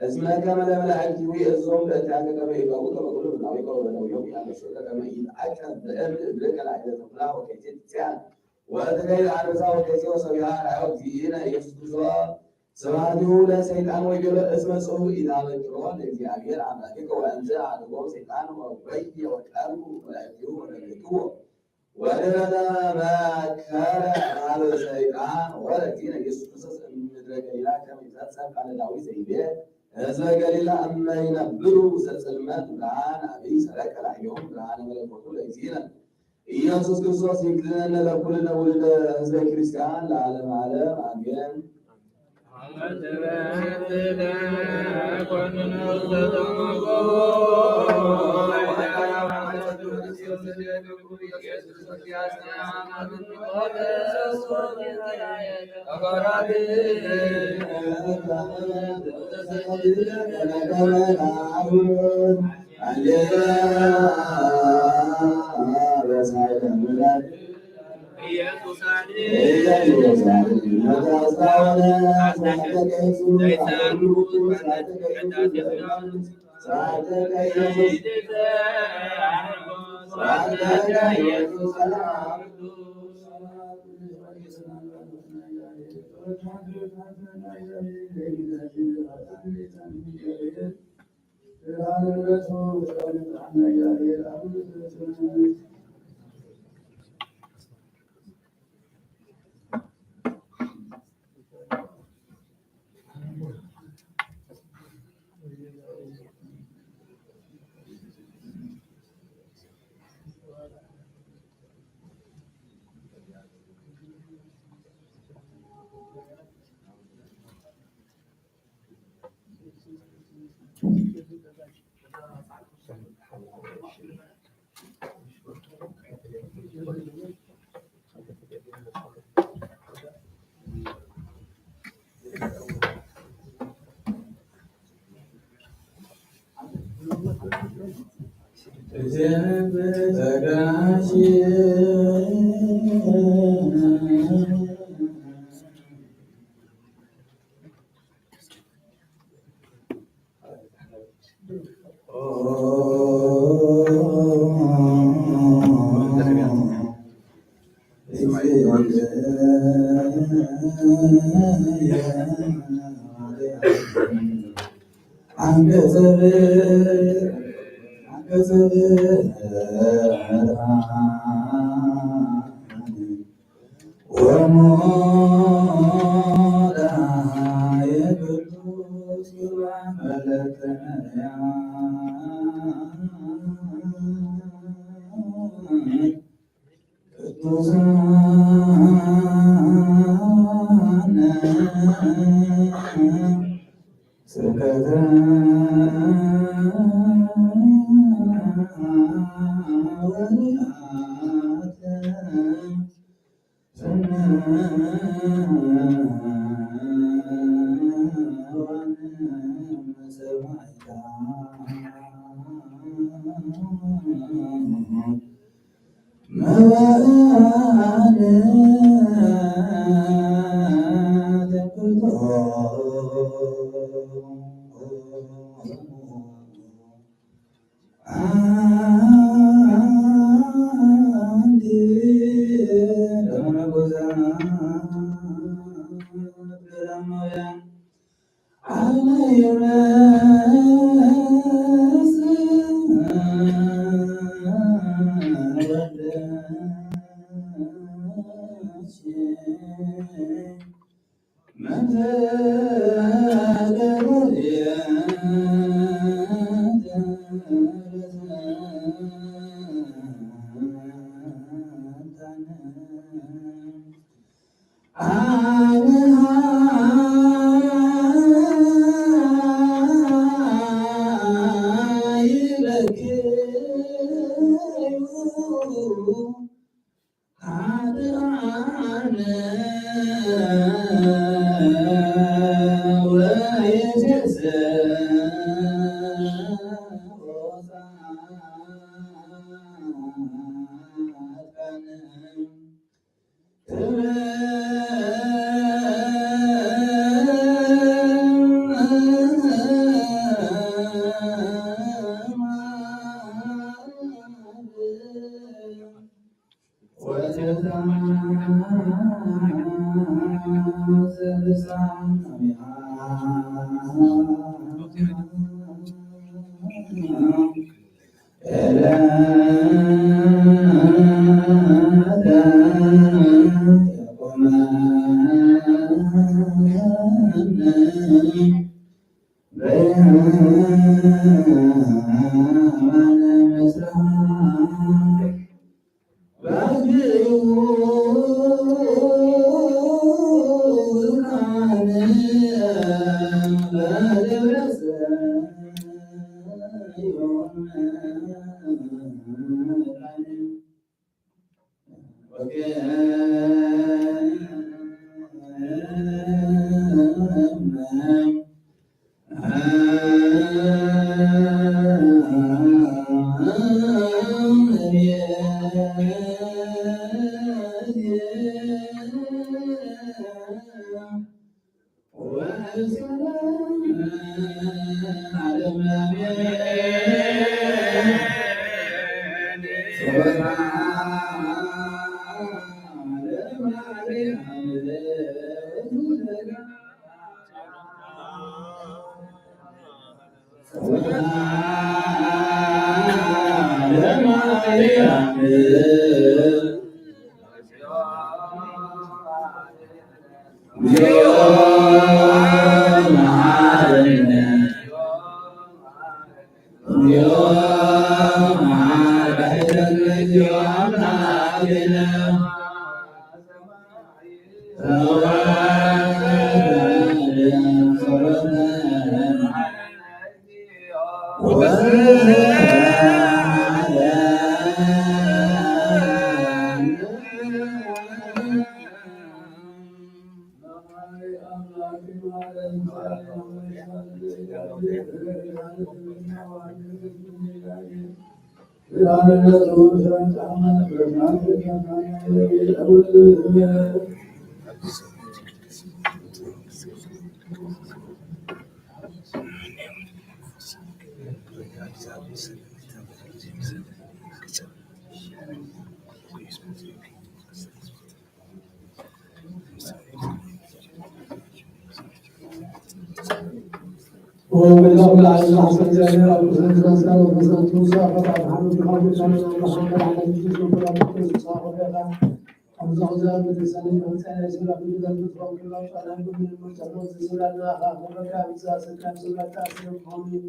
እስመ ከመ ለመላእክቲሁ ይእዝዞሙ በእንቲአከ ከመ ይቀውሙ ከመ ኩሉ ብእናዊከ ወበነቢዮሙ ያነሱከ ከመ ይትዐቀብ በእብን እግርከ ላዕለ ተኩላ ወከይሴ ትጽያን ወእትከይድ አንበሳ ወከይሴ ወሶቢያ ራእዮ እግዚእነ ኢየሱስ ክርስቶስ ስብሐቲሁ ለሰይጣን ወይቤሎ እስመ ጽሑፍ ኢታበክሮ ለእግዚአብሔር አምላክከ ወእንዘ አድኅቦ ሰይጣን ወወየ ወቀርቡ መላእክቲሁ ወነገሥትዎ ወድኅረ ተመከረ ኀበ ሰይጣን ወለእግዚእነ ኢየሱስ ክርስቶስ እምድረ ገሊላ ከመ ይትፈጸም ቃለ ዳዊት ዘይቤ ሕዝበ ገሊላ እመ ይነብሩ ውስተ ጽልመት ብርሃን አብይ ሰረቀ ላዕሌሆሙ ብርሃነ መለኮቱ ለእግዚእነ ኢየሱስ ክርስቶስ ይክልነነ ለኵልነ ውልደ ሕዝበ ክርስቲያን ለዓለመ ዓለም አሜን። وبالله العزيز حسن جابر أبو سعيد الأنصاري وحسن توسى فتح محمد بن خالد بن محمد على الجزء وكل صاحب أبو زوجة بلسان وسائل سورة بلد المتفق الله تعالى من المتفق سورة الناحة وبكى بساسة كان سورة تأثير القومي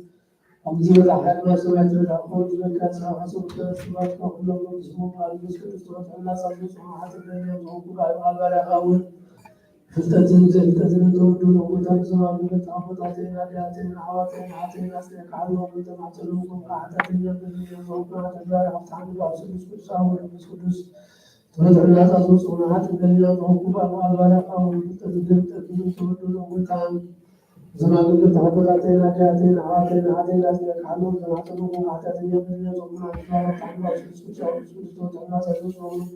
أمزور الحياة سورة الأخوة بكى سورة سورة وكل من اسمه على المسكت سورة الناس المسمى حتى الذين يضعون على الأخوة فلتزن تردون وتنزل من تعبطاتين آلهتين عواتين عاتين أسلك علوم وتمعتلوكم قاعدتين يبني يضعون تبارع وتعمل وعسلس كرساه ولبس قدس تردع الناس أصوص ونعات الذين يضعون كبار وألبارا وتزن تردون وتعمل زمان تعبطاتين آلهتين عواتين أسلك علوم وتمعتلوكم قاعدتين يبني يضعون تبارع وتعمل وعسلس كرساه ولبس قدس تردع الناس أصوص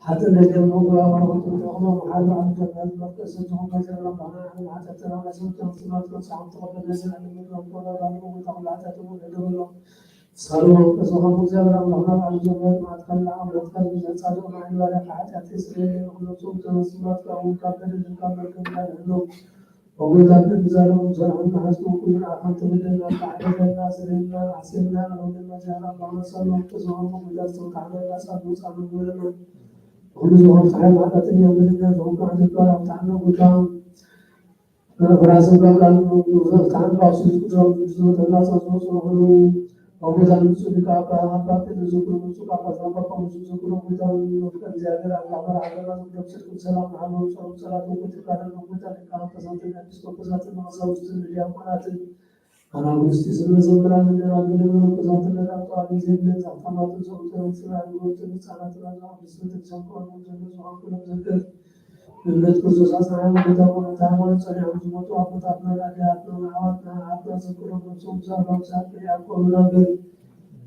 حتى الذي يملك ورغبت الأخضر وحال عن كذا المركز سجهم كثيرا ربنا عن عتت لنا سمت وصلات وسعم تقبل نزل عن المكرم ولا ظالم وتقل عتت وعدو الله صاروا كسوهم مزابرا الله على الجبال ما تخلى أمر تخلى من صادق مع الورق حتى تسرين وخلصوا تنصمات كأو كابل الكامل كمال النوم وإذا كنت زارهم زرعوا حسبوا كل عقل تبدلنا فعلنا ناصرنا حسنا لهم المجال الله صلوا كسوهم وإذا استطعنا لا صلوا صلوا ولنا ونزوهم صحيح على اليوم الذي توقع ذكر تعالى وكان فراسم قبل تعالى باصص كتاب جزء الناس أصوصوا وكذا نسوي كأبا تنزل نسوي كأبا سبب نسوي كل كتاب نسوي زيادة الله على نسوي سلام على نسوي صلاة وكتاب نسوي كأبا كسانتنا نسوي كسانتنا نسوي اليوم مناتل أنا مستسلم زمرا من الأجنبي كسانتنا نسوي زين زعفان نسوي نسوي نسوي صلاة نسوي تسامح نسوي كل من خصوص أسرع وكتاب تعامل سريع وجمعت وأقطعنا الأجيال وعواتنا عبد سكر ونصوم سهل وسهل يعقوب نبي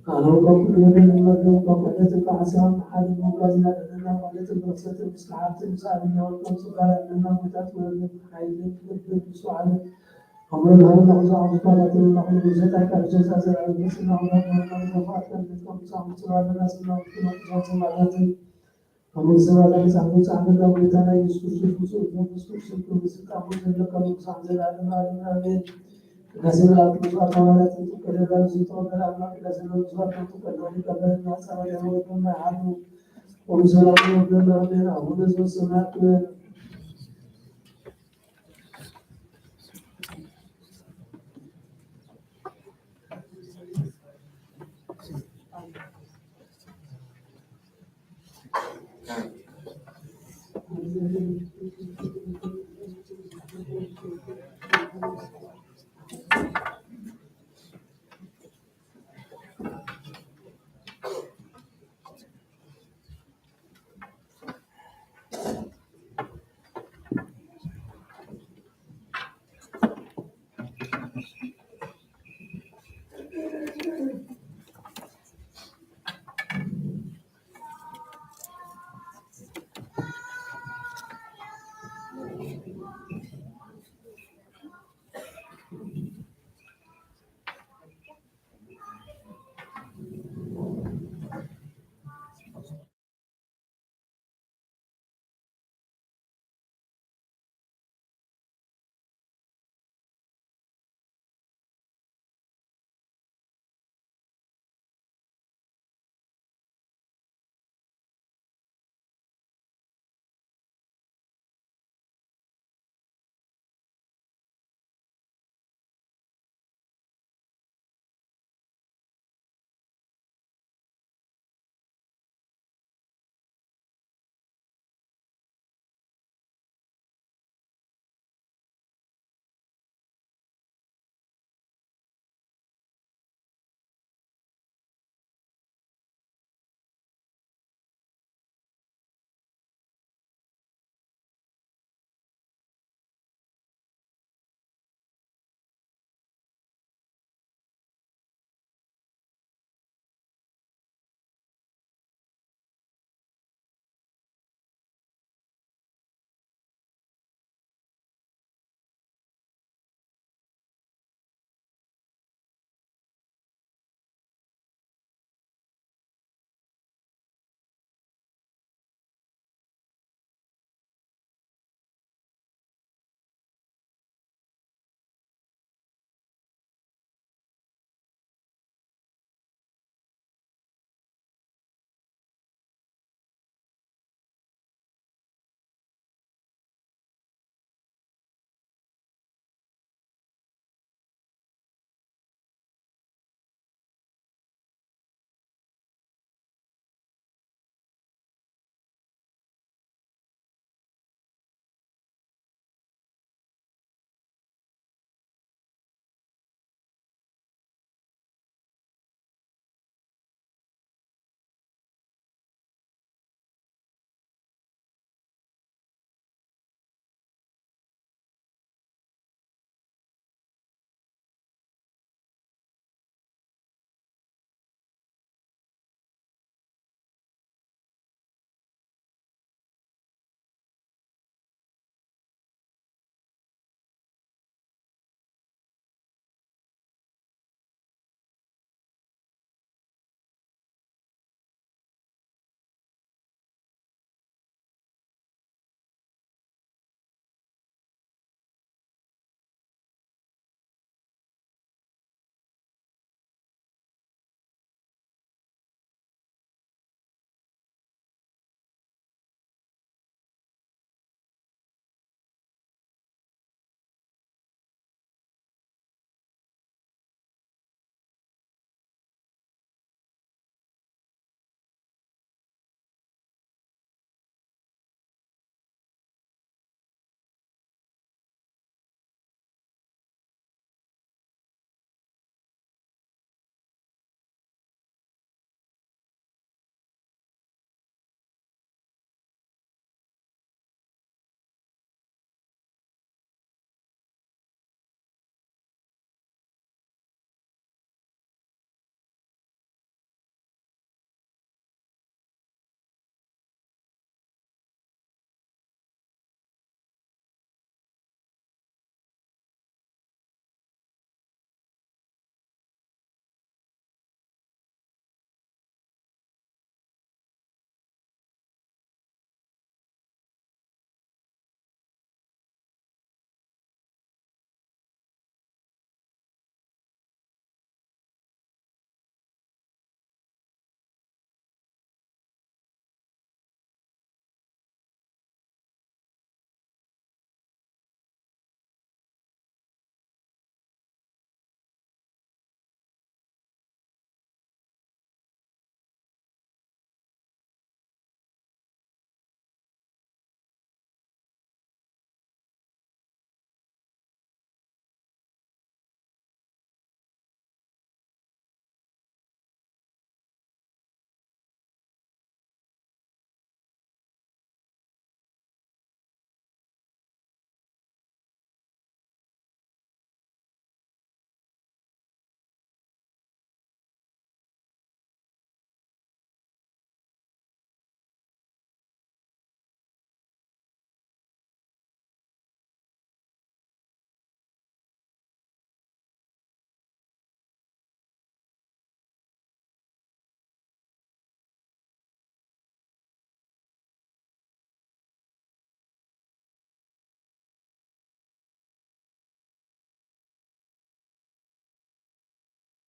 أنا وقف اليمين المرء وقف حسن حال المقازنة لنا وقفت بركسة المصلحات مساعدنا والقوم سكارا لنا وقفت ولم حيث بسعادة أمر الهرم وزع وقالت الله بزيتك الجزء زرع المسلم ونحن وفاة بكم سعود سؤال الناس الله وكما تزعزعت Kamu sebagai satu sahabat yang kita diskusi kamu juga kalau sampai ada kasih lalu suatu orang itu kerja situ ada anak kasih lalu suatu itu kerja masa yang mau ada urusan yang ada urusan sunat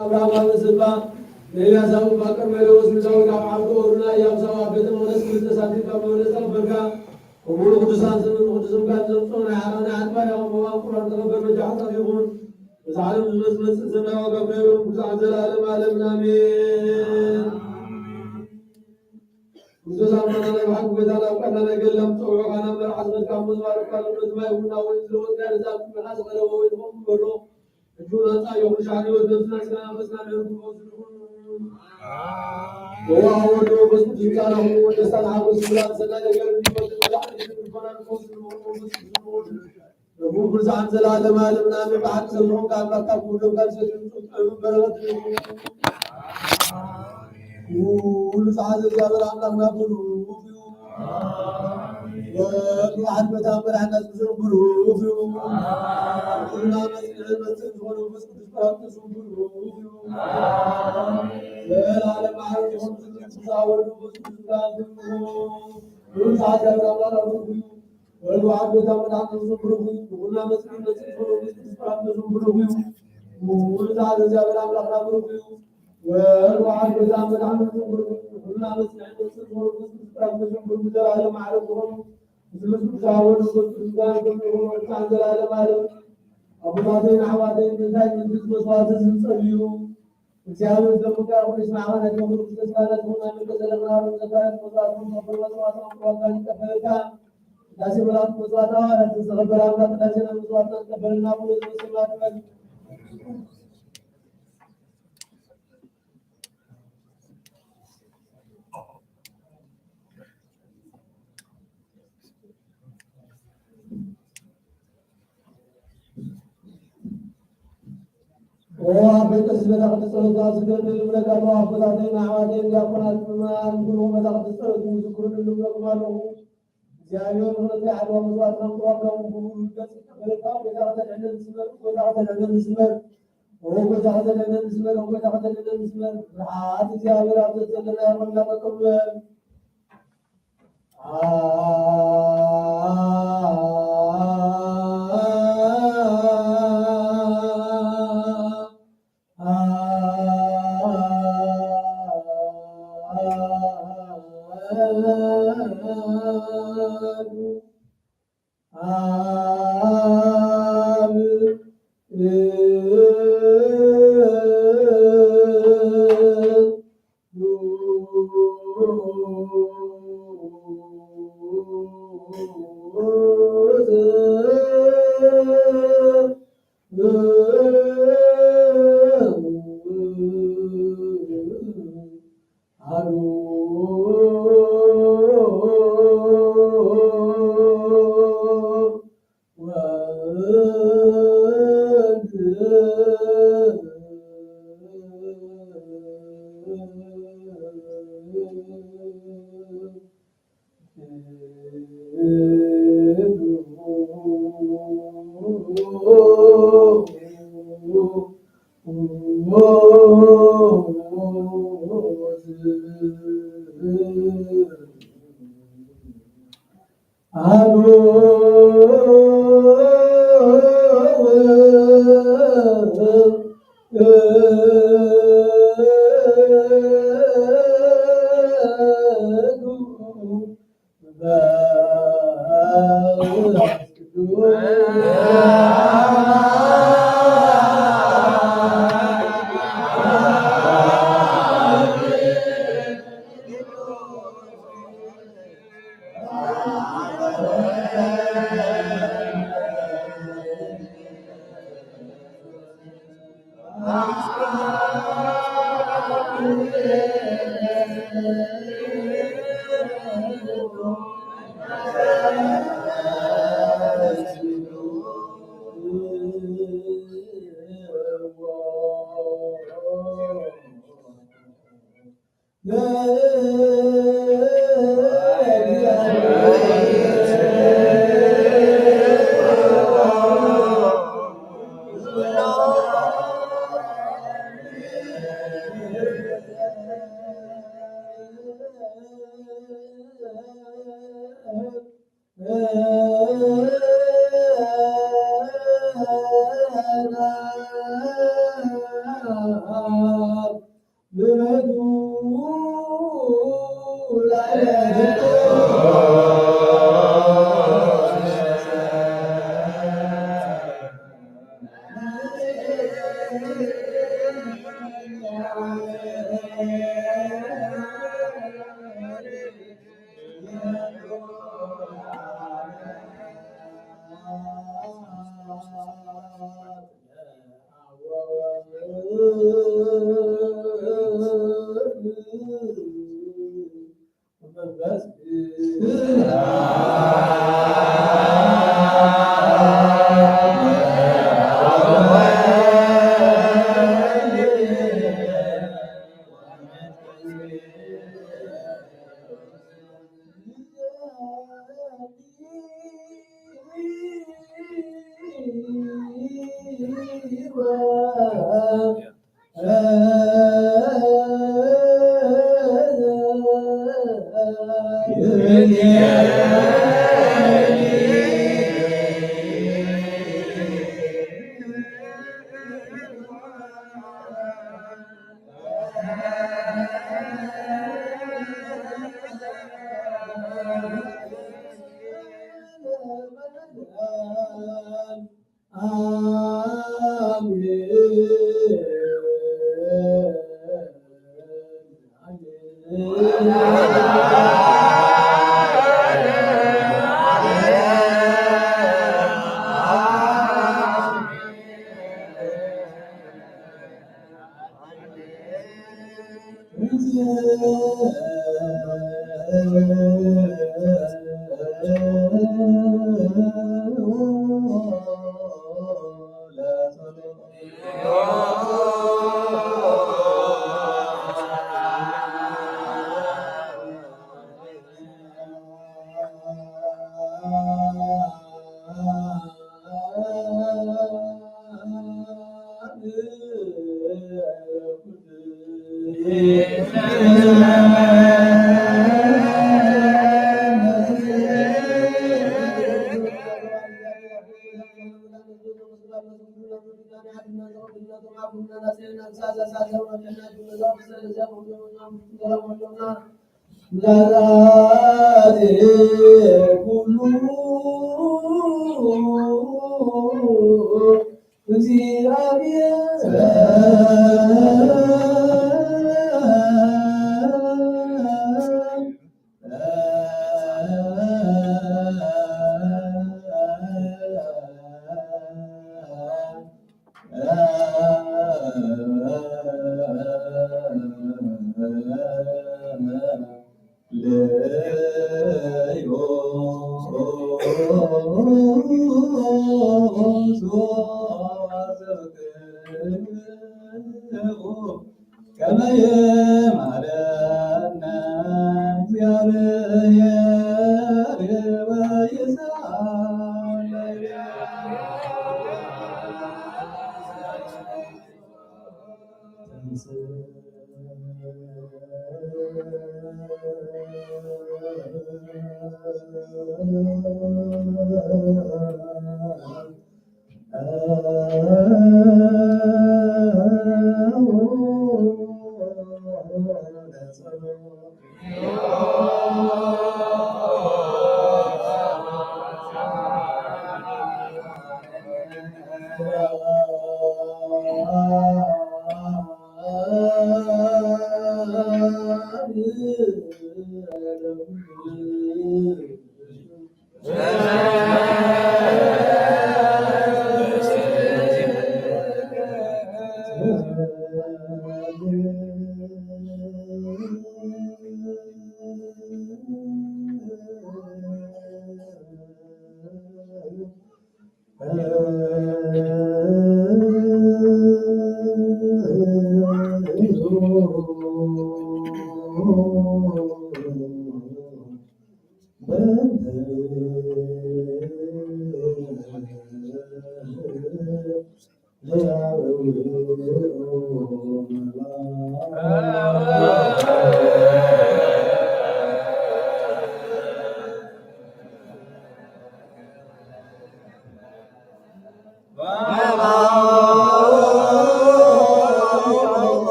أبراهام السبا ليا سامو باكر ميلوس مساو كام عبد أورنا يام سامو عبد المولس كل تساتي كام مولس تلبركا ومولو قدسان سنن قدسان كان زمصون عارنا عتبا يوم بوام قرآن تلبر بجحة يقول وزعلم زمس سمع وقبلهم وزعل زلالم عالم آمين وزعل من الله يحب بدانا وكنا نقلم طوع أنا من حسب كام مزمار قالوا نزما يقولنا وينزلون كان زاب من حسب لو وينهم برو الجونا يوم شعري ودمسنا سنا بسنا لهم وهو أول بس كان هو ودستان عبد الله سنا يقول لي بس ولا حد يقول أنا كوس ربو برز عن زلالة ما لم نام بعد سلهم كان بكاب ولو كان سلهم برغت ولو سعاد الجابر عم لنا بروف وقعد بتامر عن الناس بزر بروف قلنا مسجد المسجد ولو بس تسبح تسوم بروف العالم عارفهم تساور بس تسبح ولو سعاد الجابر عم لنا بروف والوعد بتامر عن الناس بروف قلنا مسجد المسجد ولو بس تسبح تسوم بروف ولو سعاد الجابر عم لنا بروف والوعد بتامر عن الناس بروف قلنا مسجد المسجد ولو بس تسبح تسوم بروف العالم عارفهم تساور بس تسبح تسوم بروف العالم عارفهم أبو بعدين عوادين من ذاك من جسم صوت الصليو وجاءوا الزمكة ونسمعنا يوم القيامة هنا من كذا النار وزكاة مصاد مصبر وصوات وقال كفرتا لازم لا مصادا لا تصغر لا تنسى مصادا كفرنا ونسمعنا وأبيت السبت أخذ الصلاة سجد للملك الله فلاتين عوادين يقنا الإيمان كلهم أخذ الصلاة وذكر للملك ماله جايون من الحد ومصوات نقوكم وقبول الجسد فلتا وبتاخذ عند السمر وبتاخذ عند السمر وبتاخذ عند السمر وبتاخذ عند السمر رعاة جابر عبد الجلال من لا تقبل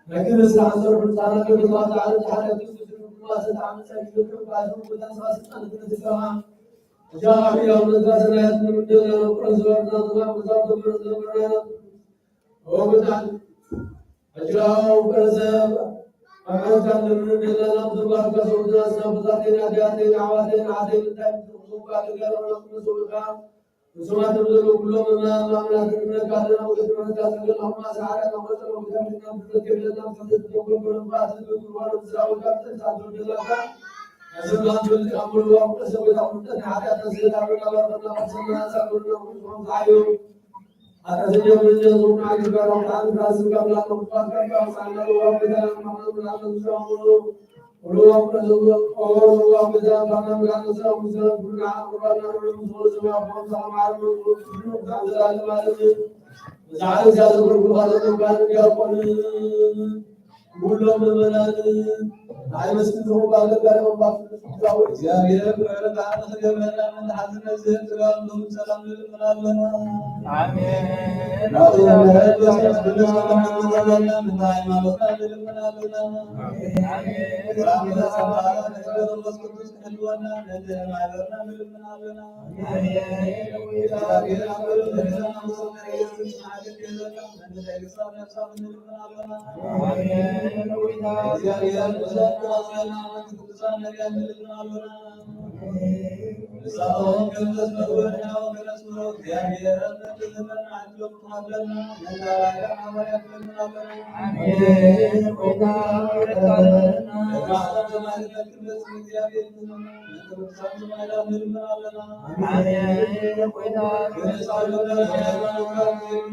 لكن الساعة صار بالساعة كل الله تعالى تعالى يكتب الله تعالى سيكتب بعضهم وتنسى سنة السماء جاء في يوم الدرس لا يتم من دون القرآن والنظام وزارة القرآن وبدأ أجراه وكذب فمن كان من دون الأمر الله كسر الناس وبذاتنا بياتنا عواتنا عادين تنسوك على غير نسوك وسمعت بذلك كلهم من أمامنا من كاتنا وكتبنا كاتنا اللهم سعادة ومسلم وكتبنا بذلك لنا فضلت وكل فاتت وكل ونساء وكتبت سعادة لك أسمع بالأمر وأسوي الأمر حتى تسير أمرنا وأمرنا وأسمع سأقولنا وأسمع سعيو أتسجل من جزء عن الكرم عن راسك قبل أن نقطع كرم وسعنا وأبدا محمد بن عبد الله ولو أبدا ولو أبدا فأنا من أنصار مسلم بن عبد الله بن مسلم وأبدا مع المسلمين عبد الله المالك وسعد زاد بن خالد كان يقول كل من هاي مسجد هو بعد الكلام بعد يا يا تعالى خدمنا من حسن الزهد لهم سلام للمنابنا آمين لا إله إلا الله من دائما وخير للمنابنا آمين رحمة الله نسبة المسكوت حلونا ندينا معذرنا للمنابنا آمين يا يا عبد الله مصطفى سعد كذا من الإسلام نفسه للمنابنا آمين يا يا المسلم وصلنا وكتبنا نجاح للمنابنا سلام كنز مرورنا وكنسمر يا يا رب تزمن عدل قبلنا من دارك عمرك للمنابنا آمين وإذا رسالنا بعد ما ذكرت يا يا سلام للمنابنا آمين وإذا رسالنا يا رب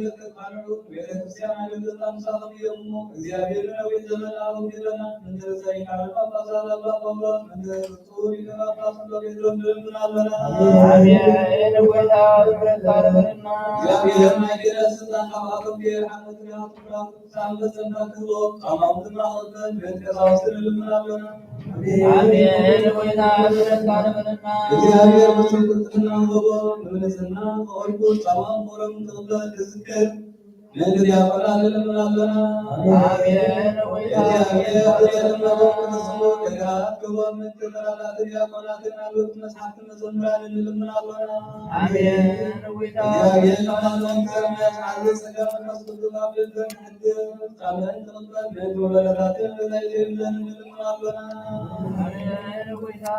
मेरे से आने के नाम साथ में हम ज़ियाबिर में भी जलन आऊँ गिरना मंदिर से ही खाना पापा साला पापा मंदिर सूरी का पापा लोग इधर मिलना लना आमीन वैदा प्रकार करना ज़ियाबिर में गिरा सदा हम के हमद में हम सामने सदा को तमाम दुनिया होकर भेद के साथ मिलना लना आमीन वैदा प्रकार करना ज़ियाबिर मुसलमान ना हो मिलना और को तमाम मुरम तोला जिसके من يقرأ للمنابنا آمين ويا يا المنابنا نسمو كذا كوا من كذا لا تريا ولا تنالو نسحت نسمع للمنابنا آمين ويا يا المنابنا كما حال سجى نسجد قبل الحد آمين تنبأ من ولا تنالو للمنابنا آمين ويا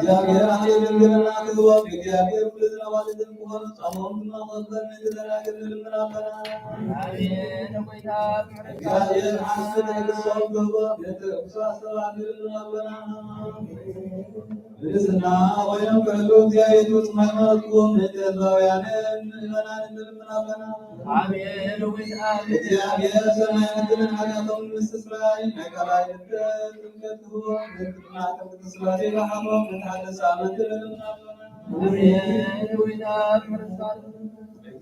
يا يا للمنابنا كوا يا يا كل الوالد المهر تمام ما قدر من ذلك للمنابنا آمين ويا يا حسن الصوت يتقصى صلاة للمنابنا لسنا ويوم كلو زيادة وسمعنا لكم نتزاويان المنان للمنابنا آمين ويا يا سمعنا من حياتهم الاستسراء نكراء التنكته نتبنا تبتسراء رحمه من حد سامة للمنابنا آمين ويا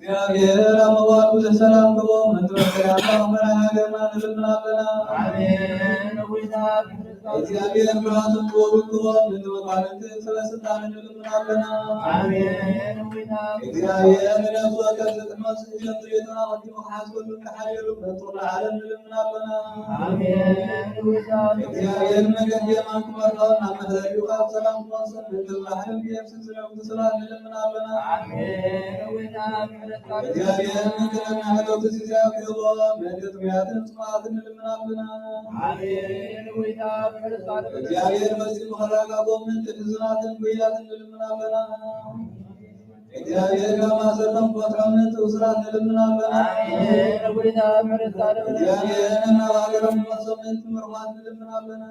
እግዚአብሔር አመዋሉ ለሰላም ግቦ መንተወከራታ መራሃገና ለልምናበና አሜን ወይዳ እግዚአብሔር ብርሃኑ ወሩ ግቦ መንተወካለንተ ስለስልጣን ለልምናበና አሜን ወይዳ እግዚአብሔር ለነፍሱ ከዘጥማስ ጀምሬታ ወዲሞ ሐስበሉ ከሐየሉ በጦር ዓለም ለልምናበና አሜን ወይዳ እግዚአብሔር ነገር የማንኩማታው አመዳዩ ሰላም ወሰን ለልማህም የፍስስለው ተሰላም ለልምናበና አሜን ወይዳ እግዚአብሔር ምክርን ያመጣው እግዚአብሔር ምድር ሚያትን ጽማትን ልምናብና አሜን ወይታ እግዚአብሔር በዚህ መራጋ ጎምን ትዝናትን ጉያትን ልምናብና እግዚአብሔር ከማሰለም ቆጥራነት ውስራት ልምናብና አሜን ወይታ እግዚአብሔር እናዋገረም መሰመንት ምርማት ልምናብና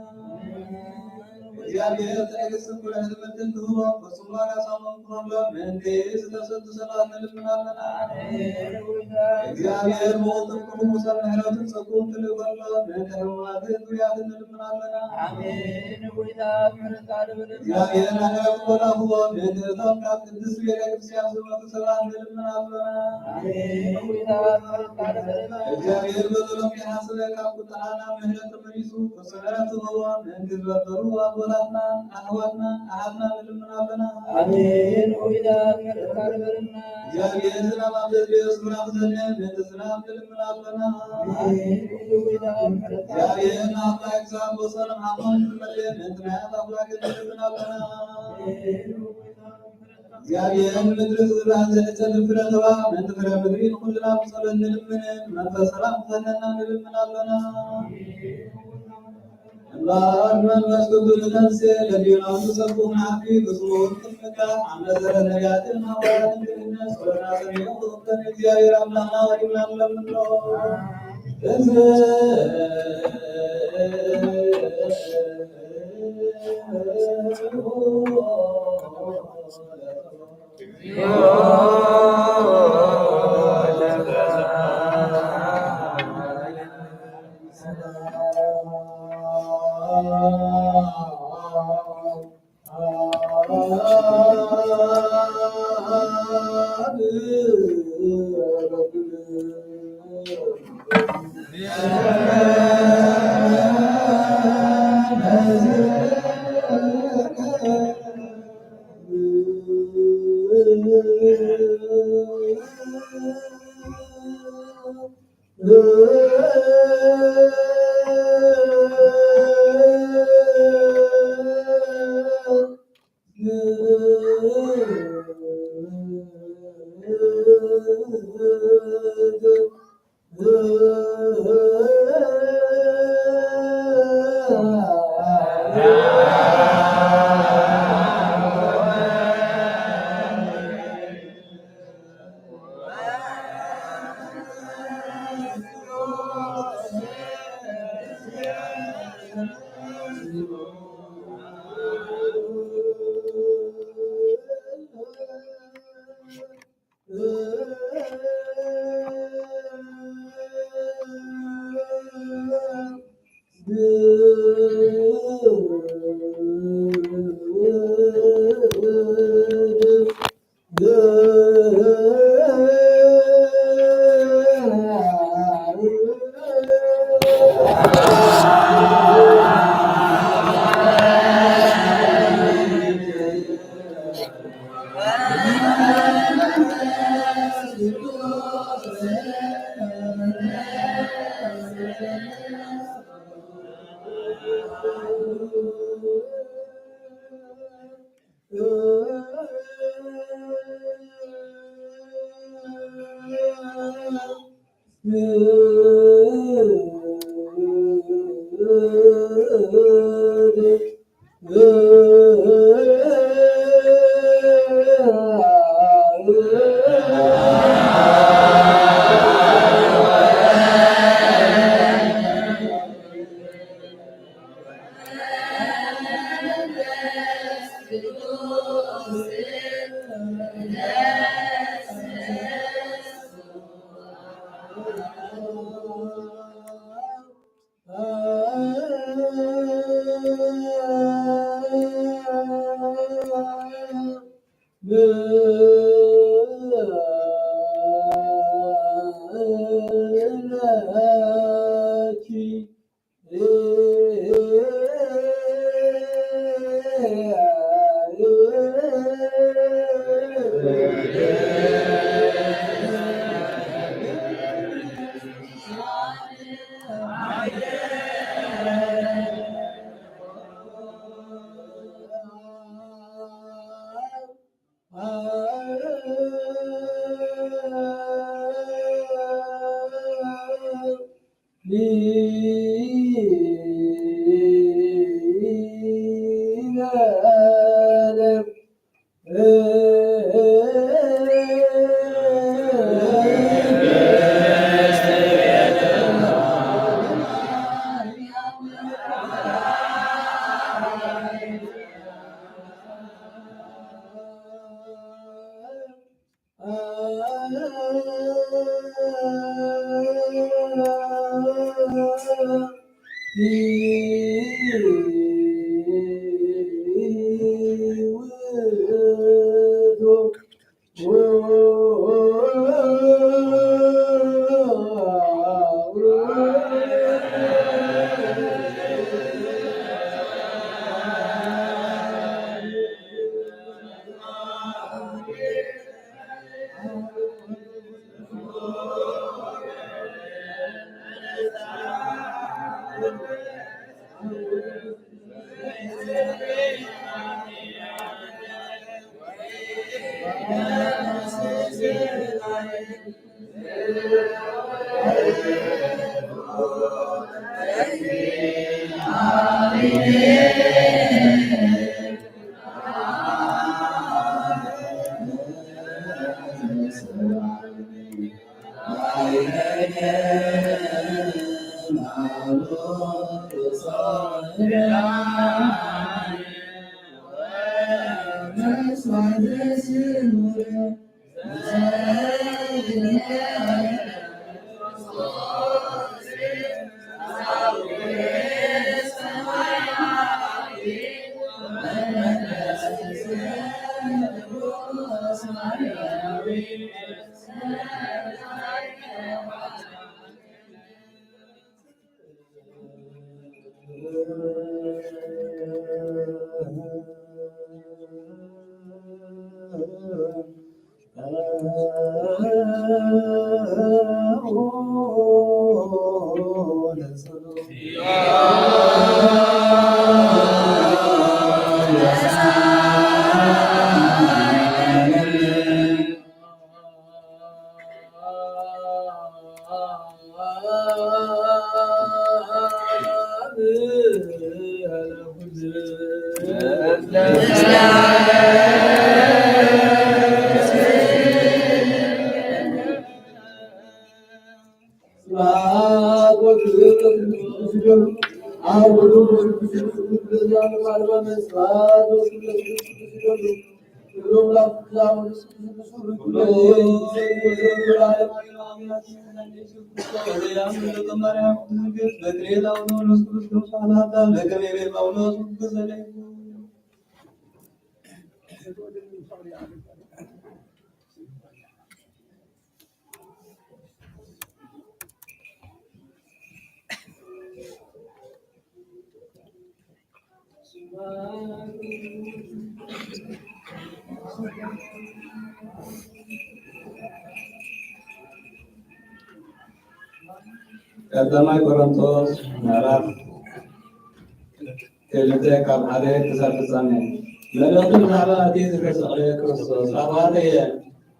እግዚአብሔር ተነግስም ብለህመትን ትሁባ በሱማራ ሳመን ፕሮብለም እንዴስ ተሰጥ ሰላም ልምናበና አሜን ወይታ እግዚአብሔር ሞትም ኩሙ ሰምህረትን ሰቁም ትልበላ በከማት ዱያትን ልምናበና አሜን ወይታ እግዚአብሔር አገር ወላ ሁዋ በተዛም ቅዱስ ቤተክርስቲያን ስመት ሰላም ልምናበና አሜን ወይታ እግዚአብሔር በዘሎም ያስለ ካቁጣና ምህረት መሪሱ በሰራት ሁዋ እንድበሩ ወላትና አህዋትና አህና ልምናበና አሜን ወይዳ ከርካርበርና እግዚአብሔር ሰላም አብዘ ስራ ዘነ بتسلام للملاقنا يا بينا أفلاك سام وسلم عمون المدين انتنا أفلاك للملاقنا يا بينا مدرس الرازة سلم فرنوا من تفرع مدرين كلنا وصلنا للمنين من فسلام فننا للملاقنا اللهم نسكت لنفسي الذين انتصروا عافي بصور اسمك عن نزل النجاة المواد للناس ولنا سميع ضبطا يا ربنا وإنا لم ቀዳማይ ቆሮንቶስ ምዕራፍ 2 ካብ 1 ክሳብ ፍጻሜ መልእኽቲ ብዛዕባ እቲ ዝተሰቕለ ክርስቶስ ኣሕዋተየ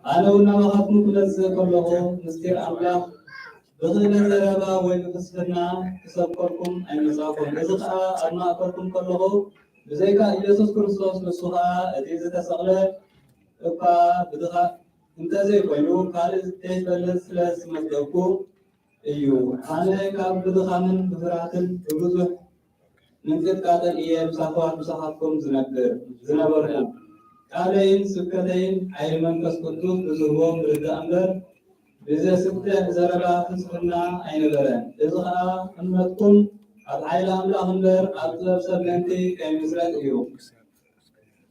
ኣነ እውን ናባኻትኩም ክመጽእ ከለኹ ምስጢር ኣምላኽ ብክእለት ዘረባ ወይ ብፍልስፍና ክሰብከልኩም ኣይመጻእኹም። እዚ ከዓ ኣብ ማእከልኩም ከለኹ ብዘይካ ኢየሱስ ክርስቶስ ንሱ ከዓ እቲ ዝተሰቕለ እኳ ብድኻ እንተዘይኮይኑ ካልእ ዘይፈልጥ ስለ ዝመስለኩ እዩ። ኣነ ካብ ብድኻምን ብፍርሃትን ብብዙሕ ምንቅጥቃጥን እየ ምሳኻትኩም ዝነበርኩ ቃለይን ስብከተይን ሓይሊ መንፈስ ቅዱስ ብዝህቦም ርዳእ እምበር ብዘስክዕ ዘረባ ፍልስፍና ኣይነበረን። እዚ ከዓ እምነትኩም ኣብ ሓይሊ ኣምላኽ እምበር ኣብ ጥበብ ሰብ ምእንቲ ከይምስረት እዩ።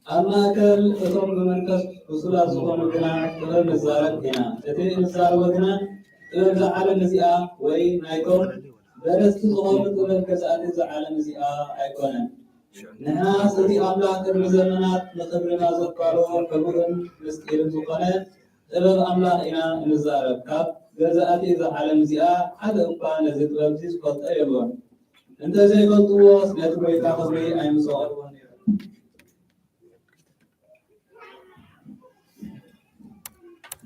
ኣብ ማእከል እቶም ብመንፈስ ብሱላት ዝኾኑ ግና ጥበብ ንዛረብ ኢና። እቲ ንዛረቦ ግና ጥበብ ዝዓለም እዚኣ ወይ ናይቶም በለስቲ ዝኾኑ ጥበብ ገዛእቲ ዝዓለም እዚኣ ኣይኮነን። ንሕናስ እቲ ኣምላኽ ቅድሚ ዘመናት ንኽብርና ዘቃልዎ ክቡርን ምስጢርን ዝኾነ ጥበብ ኣምላኽ ኢና እንዛረብ። ካብ ገዛእቲ ዝዓለም እዚኣ ሓደ እኳ ነዚ ጥበብ ዝፈልጦ የብሎን። እንተዘይፈልጥዎስ ነቲ ጎይታ ክብሪ ኣይምስቀልዎን ነይሮም።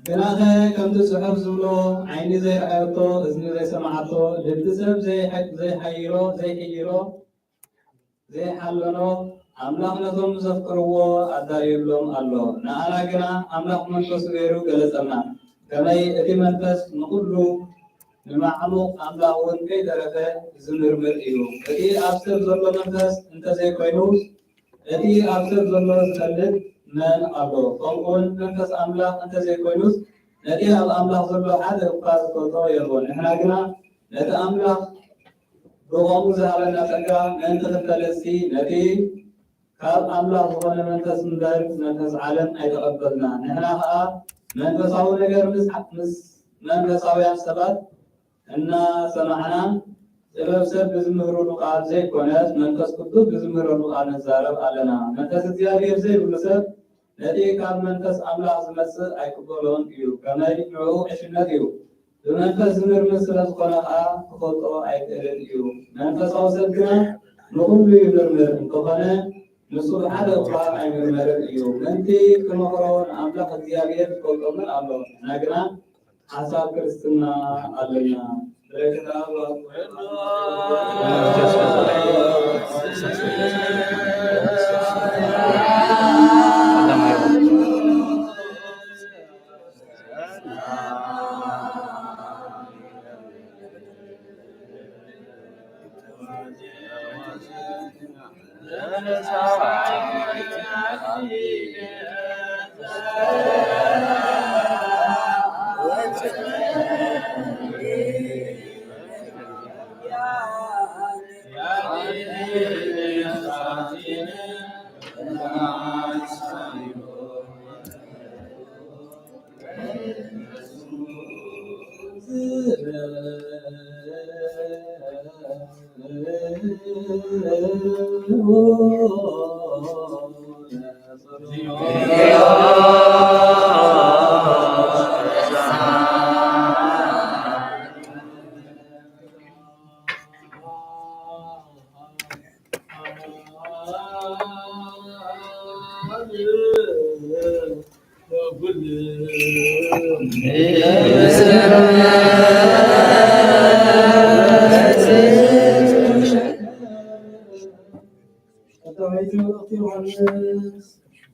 ግናኸ ከምቲ ጽሑፍ ዝብሎ ዓይኒ ዘይረኣየቶ እዝኒ ዘይሰማዓቶ ልቢ ሰብ ዘይሓለኖ ኣምላኽ ነቶም ዘፍቅርዎ ኣዳልየሎም ኣሎ። ንኣና ግና ኣምላኽ መንፈሱ ገይሩ ገለጸልና ከመይ እቲ መንፈስ ንኩሉ ንማዕሙቕ ኣምላኽ እውን ከይደረፈ ዝምርምር እዩ። እቲ ኣብ ሰብ ዘሎ መንፈስ እንተዘይኮይኑ እቲ ኣብ ሰብ ዘሎ ዝፈልጥ መን ኣሎ? ከምኡውን መንፈስ ኣምላኽ እንተዘይኮይኑስ ነቲ ኣብ ኣምላኽ ዘሎ ሓደ እኳ ዝፈልጦ የብሎን። ንሕና ግና ነቲ ኣምላኽ ብኸምኡ ዝሃበና ጸጋ ምእንቲ ክንፈልጥሲ ነቲ ካብ ኣምላኽ ዝኾነ መንፈስ እምበር መንፈስ ዓለም ኣይተቐበልና። ንሕና ከዓ መንፈሳዊ ነገር ምስ መንፈሳውያን ሰባት እናሰማዕና ጥበብ ሰብ ብዝምህረሉ ቃል ዘይኮነስ መንፈስ ቅዱስ ብዝምህረሉ ቃል ነዛረብ ኣለና። መንፈስ እግዚአብሔር ዘይብሉ ሰብ ነቲ ካብ መንፈስ ኣምላኽ ዝመጽእ ኣይቅበሎን እዩ። ከመይ ንዕኡ ዕሽነት እዩ። ብመንፈስ ዝምርምር ስለ ዝኾነ ከዓ ክፈልጦ ኣይክእልን እዩ። መንፈሳዊ ሰብ ግና ንኩሉ ይምርምር እንተኾነ ንሱ ብሓደ እኳ ኣይምርመርን እዩ። ምንቲ ክመኽሮ ንኣምላኽ እግዚአብሔር ዝፈልጦምን ኣሎ። ንሕና ግና ሀሳብ ክርስትና አለና በረከት አብ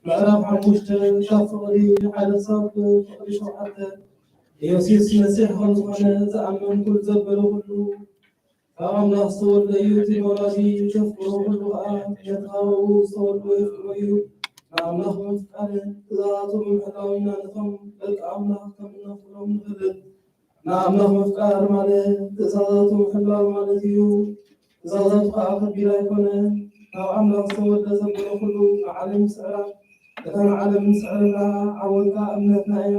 ምዕራፍ 5 ሻፍሪ ሓደ ሰብ ፍቅሪ 7 ኢየሱስ መሲሕ ከም ዝኾነ ዝኣምን ኩሉ ዘበለ ኩሉ ካብ ኣምላኽ ዝተወልደ እዩ እቲ ወላዲ ዘፍቅሮ ኩሉ ከዓ ነትኻብኡ ዝተወልዶ የፍቅሮ እዩ ንኣምላኽ ብምፍቃርን ትእዛዛቱ ብምሕላዊና ነቶም ደቂ ኣምላኽ ከም እነፍቅሮም ንኽእል ንኣምላኽ ምፍቃር ማለት ትእዛዛቱ ምሕላው ማለት እዩ ትእዛዛቱ ከዓ ከቢድ ኣይኮነን ካብ ኣምላኽ ዝተወልደ ዘበለ ኩሉ ንዓለም ስዕራ እተን ዓለም ስዕርና ዓወትካ እምነትና እያ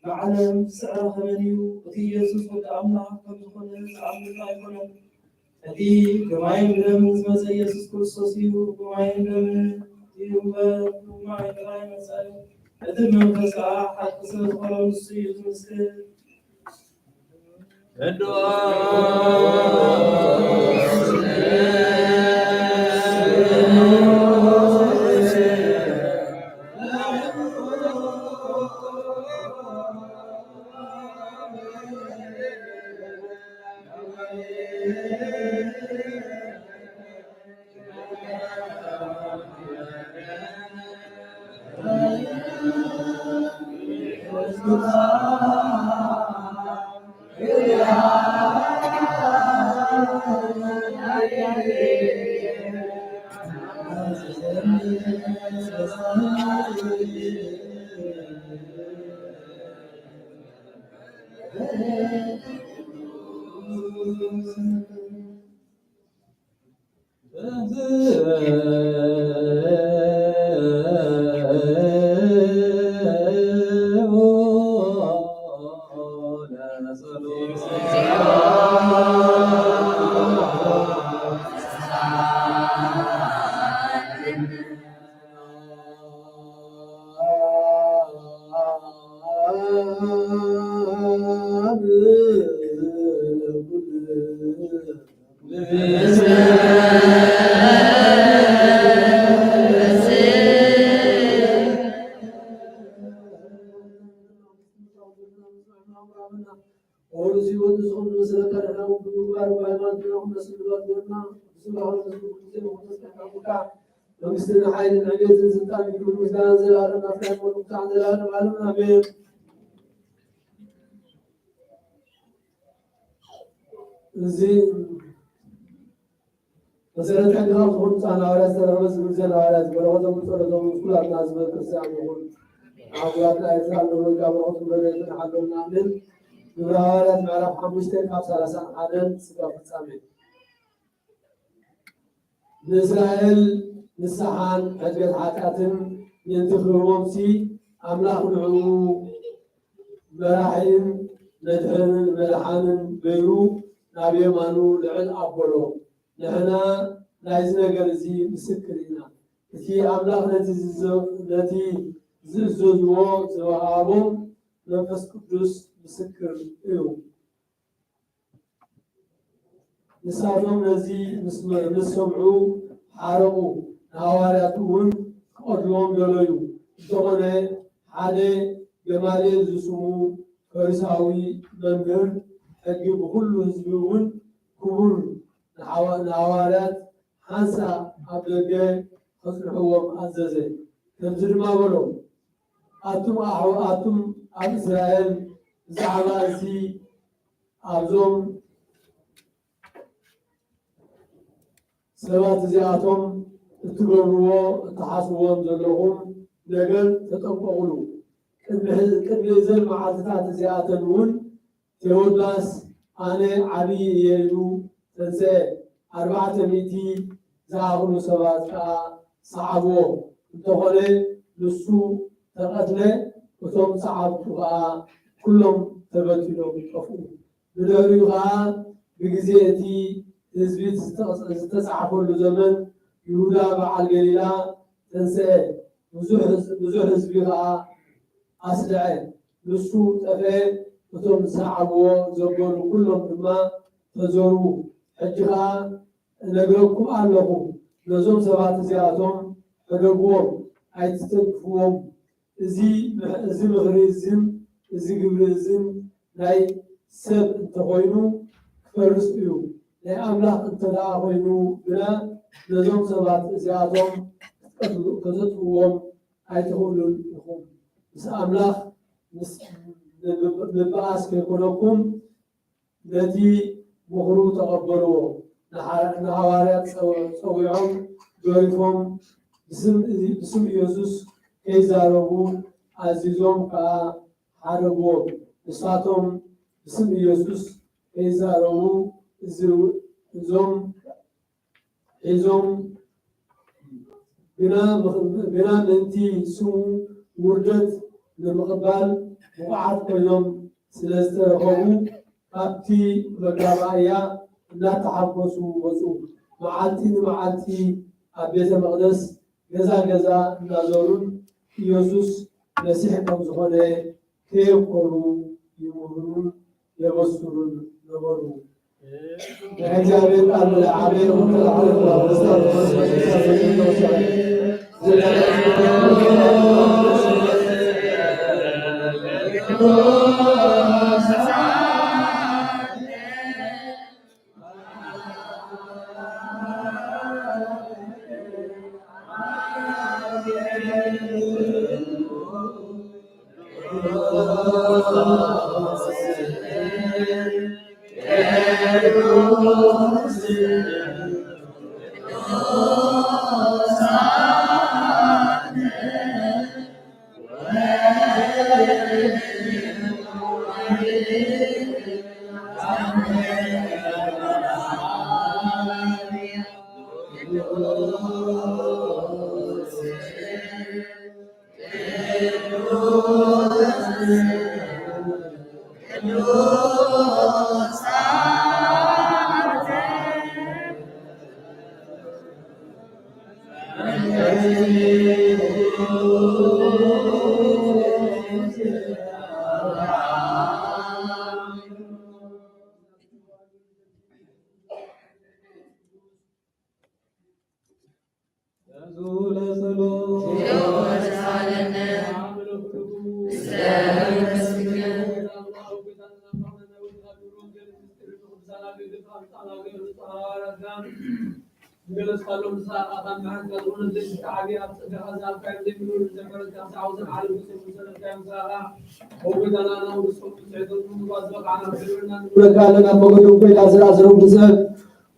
ንዓለም ስዕራ ከመን እዩ እቲ ኢየሱስ ወዲ ኣምላኽ ከም ዝኾነ ዝኣምን ኣይኮነን እቲ ብማይን ብደምን ዝመፀ ኢየሱስ ክርስቶስ እዩ ብማይን ደምን እዩ እምበር ብማይ ጥራይ መፅእ እቲ መንፈስ ከዓ ሓቂ ስለ ዝኾነ ንሱ እዩ ዝምስክር ومثل حال العجز السلطان يكون مزدان زلال الأفلام والمقطع زلال العالم آمين زين مثلا كان يغلط خلص عن عوالات سنغمس بلزان عوالات ولغضا مطولة من كل الناس بالكرسان يقول عوالات لا يزال نقول كابر عطل بريد حلو نعمل نقول عوالات معرف حمشتين كاب سالسان عدد سقاف السامين بإسرائيل نسحان أجل حاكاتهم ينتخبهم سي أملاك نعو مراحين ندهن ملحان بيرو نابي مانو لعن أبولو نحنا لازم نقرزي مسكرنا في أملاك التي زلزلوا زوابهم نفس قدس مسكر إيو نسافهم نزي نسمعوا حارقوا حوارياتهم قدلهم يلويو دغنى حادي جمالي زسمو ፈሪሳዊ መምህር ሕጊ ብኩሉ ህዝቢ እውን ክቡር ንሐዋርያት ሓንሳ ኣብ ደገ ከጽንሕዎም ኣዘዘ። ከምዚ ድማ በሎም ኣቱም ኣብ እስራኤል ብዛዕባ እዚ ኣብዞም ሰባት እዚኣቶም እትገብርዎ እትሓስብዎም ዘለኹም ነገር ተጠንቀቑሉ። ቅድሚ እዘን መዓልትታት እዚኣተን እውን ቴዎድላስ ኣነ ዓብዪ እየ ኢሉ ተንስአ 400 ዝኣኽሉ ሰባት ከዓ ሰዓብዎ እንተኾነ ንሱ ተቐትለ እቶም ሰዓብቱ ከዓ ኩሎም ተበቲኖም ጠፍኡ። ብድሕሪኡ ከዓ ብግዜ እቲ ህዝቢ ዝተፃሕፈሉ ዘመን ይሁዳ በዓል ገሊላ ተንስአ። ብዙሕ ህዝቢ ከዓ ኣስልዐ። ንሱ ጠፍአ። እቶም ዝሰዓብዎ ዘበሉ ኩሎም ድማ ተዘሩ። ሕጂ ከዓ እነግረኩም ኣለኹ ነዞም ሰባት እዚኣቶም ሕደግዎም፣ ኣይትተግፍዎም። እዚ ምኽሪ እዝን እዚ ግብሪ እዝን ናይ ሰብ እንተኾይኑ ክፈርስ እዩ። ናይ ኣምላኽ እንተደኣ ኮይኑ ግና ነዞም ሰባት እዚኣቶም ከተጥፍዎም ኣይትኽእሉን ኢኹም። ምስ ኣምላኽ ምብኣስ ከይኮነኩም ነቲ ምኽሩ ተቐበልዎ። ንሐዋርያት ፀዊዖም ገሪፎም ብስም ኢየሱስ ከይዛረቡ ኣዚዞም ከዓ ሓደግዎም። ንሳቶም ብስም ኢየሱስ ከይዛረቡ እዞም ሒዞም ግና ምእንቲ ስሙ ውርደት ንምቕባል ምቑዓት ኮይኖም ስለ ዝተረኸቡ ካብቲ መጋባእያ እናተሓጎሱ ወፁ። መዓልቲ ንመዓልቲ ኣብ ቤተ መቕደስ ገዛ ገዛ እናዞሩን ኢየሱስ መሲሕ ከም ዝኾነ ከየኮሩ ይምህሩን የበስሩን ነበሩ። እግዚአብሔር ቃል ዓበይ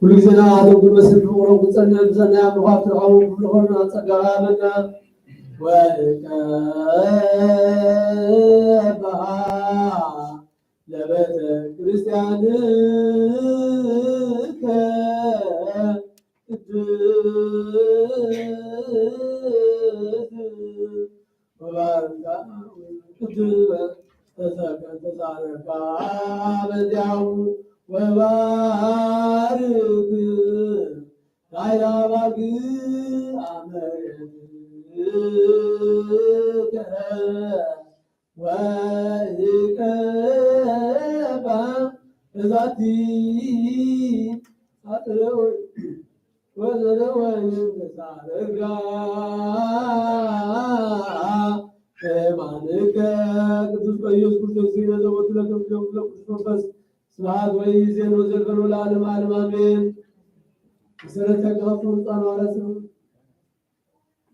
كل جنا هذا كل مسلم ورب صلى الله مخاطر أو كلنا تجاربنا وكبها لبت كريستيانك وبارك تزارك بديعو وبارك غير باقي أمرك وإكبا ذاتي أتروي وزروي تزارك ማንከ ቅዱስ ኢየሱስ ክርስቶስ ሲነዘወት ለከብጆም ለቅዱስ መንፈስ ስብሐት ወይዜን ወዘልፈን ለዓለም ዓለም አሜን። መሰረተ ከፍቶ ጻኑ አረስ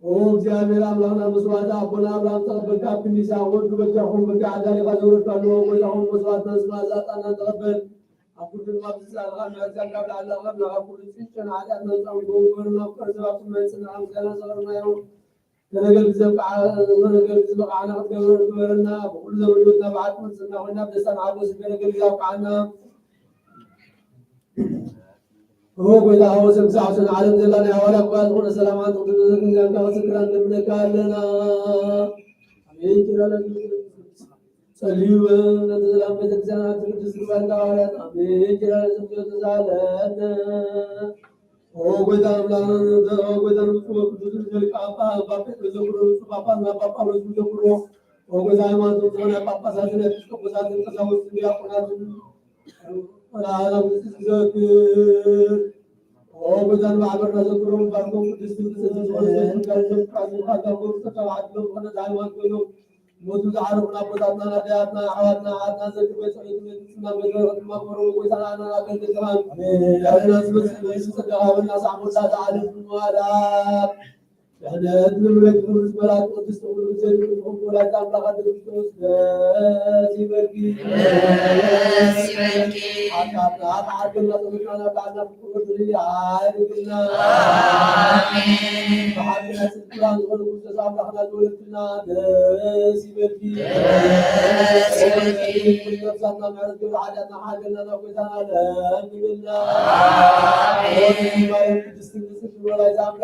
ኦ እግዚአብሔር አምላክና መስዋዕት አቦና አብርሃም ተቀበል ካብኒ ሳወድ በጃሁን በጋዳ ለባዘወር ካሉ ወዛሁን መስዋዕት ተስማዛ ጣና ተቀበል አኩል ማብዛ አልሃም ያዛን ካብላ አላህ qabla አኩል ጽጭና አዳት ነጻው ጎንጎርና ቀርዛቱ መንጽና አምሳላ ሰበርና ያው ተነገር ተነገር ዝብቃና ቀደረና በኩል ዘመኑና ባዓት መንጽና ወና በሰና አቦስ ተነገር ያውቃና هو قد هو سمسع سن عالم زلنا ولا قال قول سلامات وقدوس كان كان سكران منك لنا امين كلا صليوا نتسلام بتكسنا تقدس بالله امين كلا سمجو تزالنا هو قد املا هو قد قدوس ذلك ابا بابا زغرو بابا ما بابا زغرو هو قد ما تقولنا بابا ساتنا كوكو ساتنا كساوس يا قنا ولا على ذكر او بدن معبرنا ذكرهم باركم قدسوا تسجدوا كانوا قادوا تتعدوا ولا دعوات كانوا موتوا تعرفنا بدنا نادياتنا عواتنا عادنا ذكر بيتنا بيتنا مغفور وسانا لكن كمان يا ناس بس صدقوا الناس عمود تعالوا ولا احنا نملك المسبرات وتستقبل زيكم ولا تعمل قدر الفلوس سيبكي عقلنا طبقنا بعدنا بقدر عارفنا آمين وحبنا سكران ونقول تسامح احنا دولتنا سيبكي كل نفسنا نعرف عاداتنا حاجنا نقولنا الحمد لله آمين ما يمكن ولا يزعل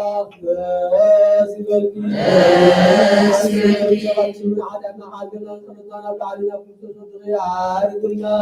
سيبكي من عاداتنا حاجنا نقولنا بعدنا بقدر عارفنا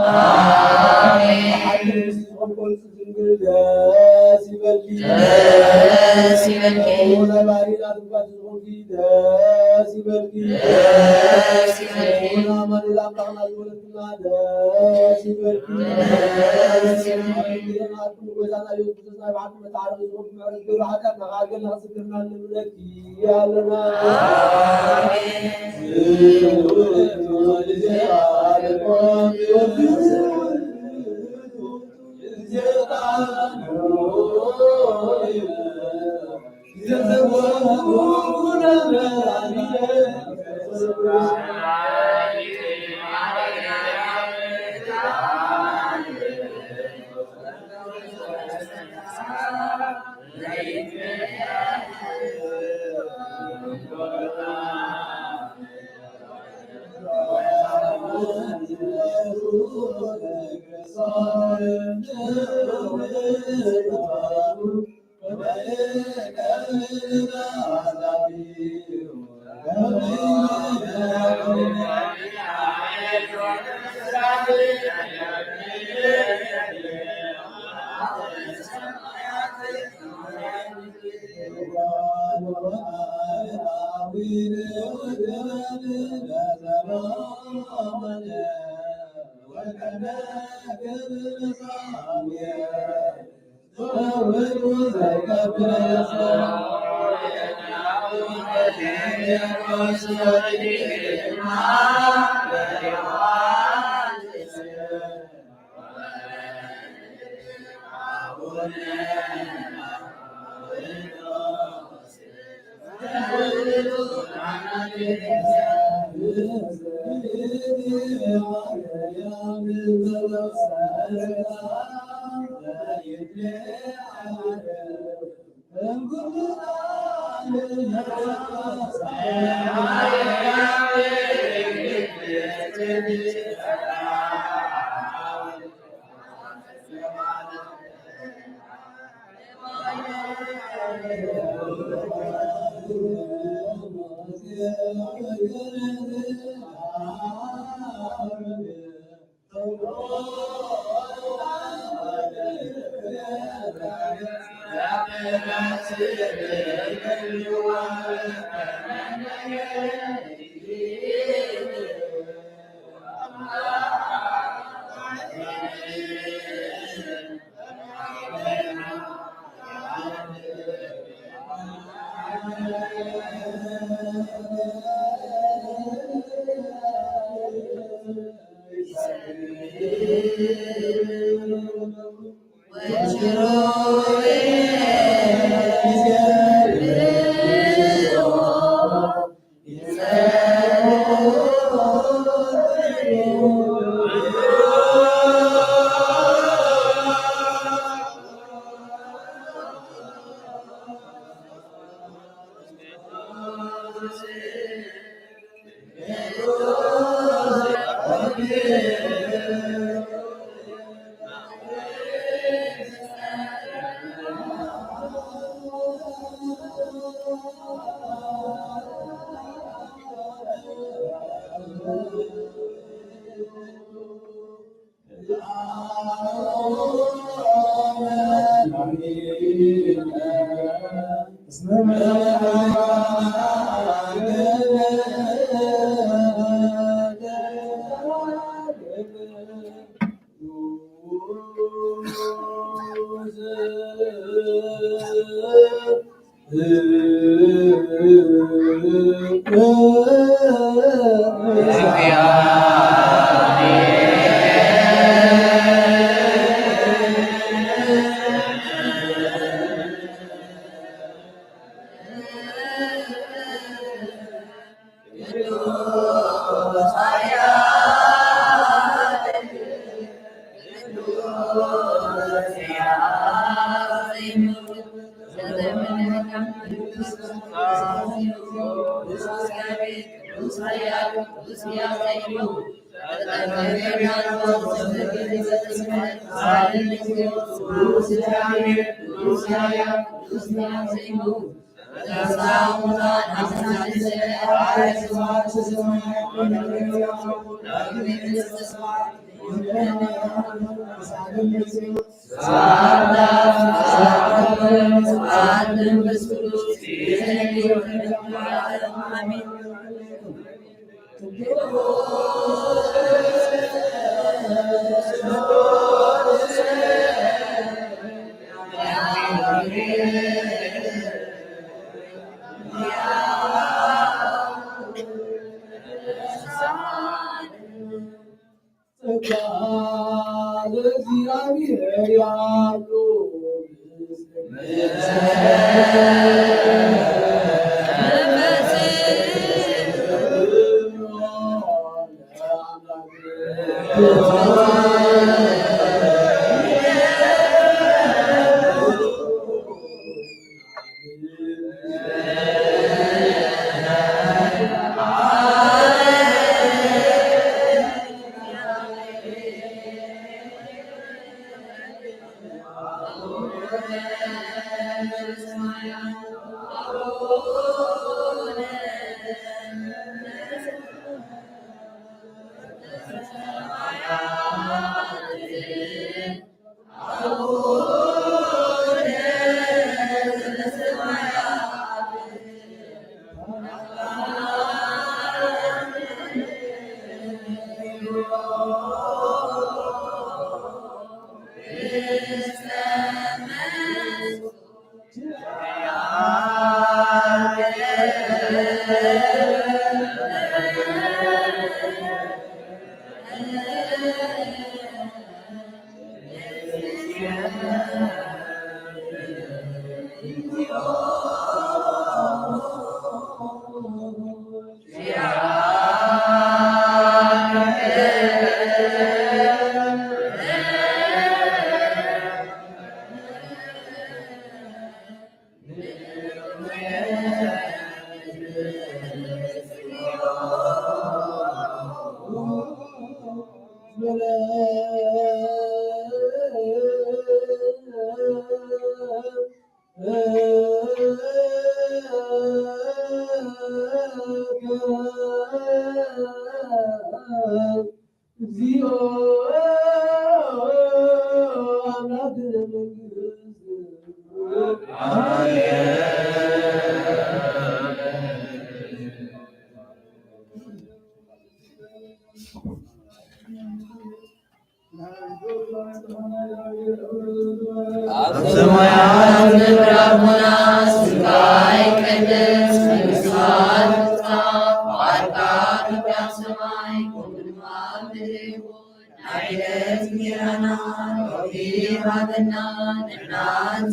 I وفيهاتنا نحن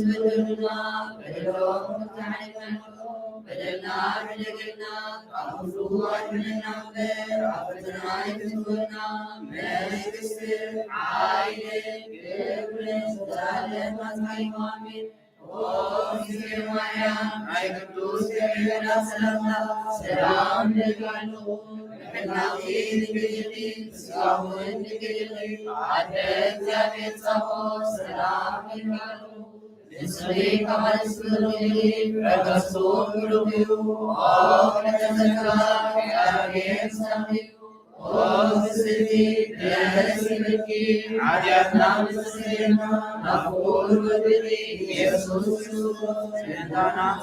بدلنا بدلهم تعلمنا بدلنا بدلنا أخذوا أجملنا غير عفتنا يكتبنا ملك السر عايل إبليس ظالم أزمي وفي مريم أي قدوس كبيرنا سلام للقلوب نحن في ذكرك سلام لذكرك عدد زابت صبور سلام للقلوب نسريك ونسرك ركسوا قلوبه ونتذكر في أرض سميه وفسرك لنسرك عجبنا بسرنا نقول بذلك يسوس سيدنا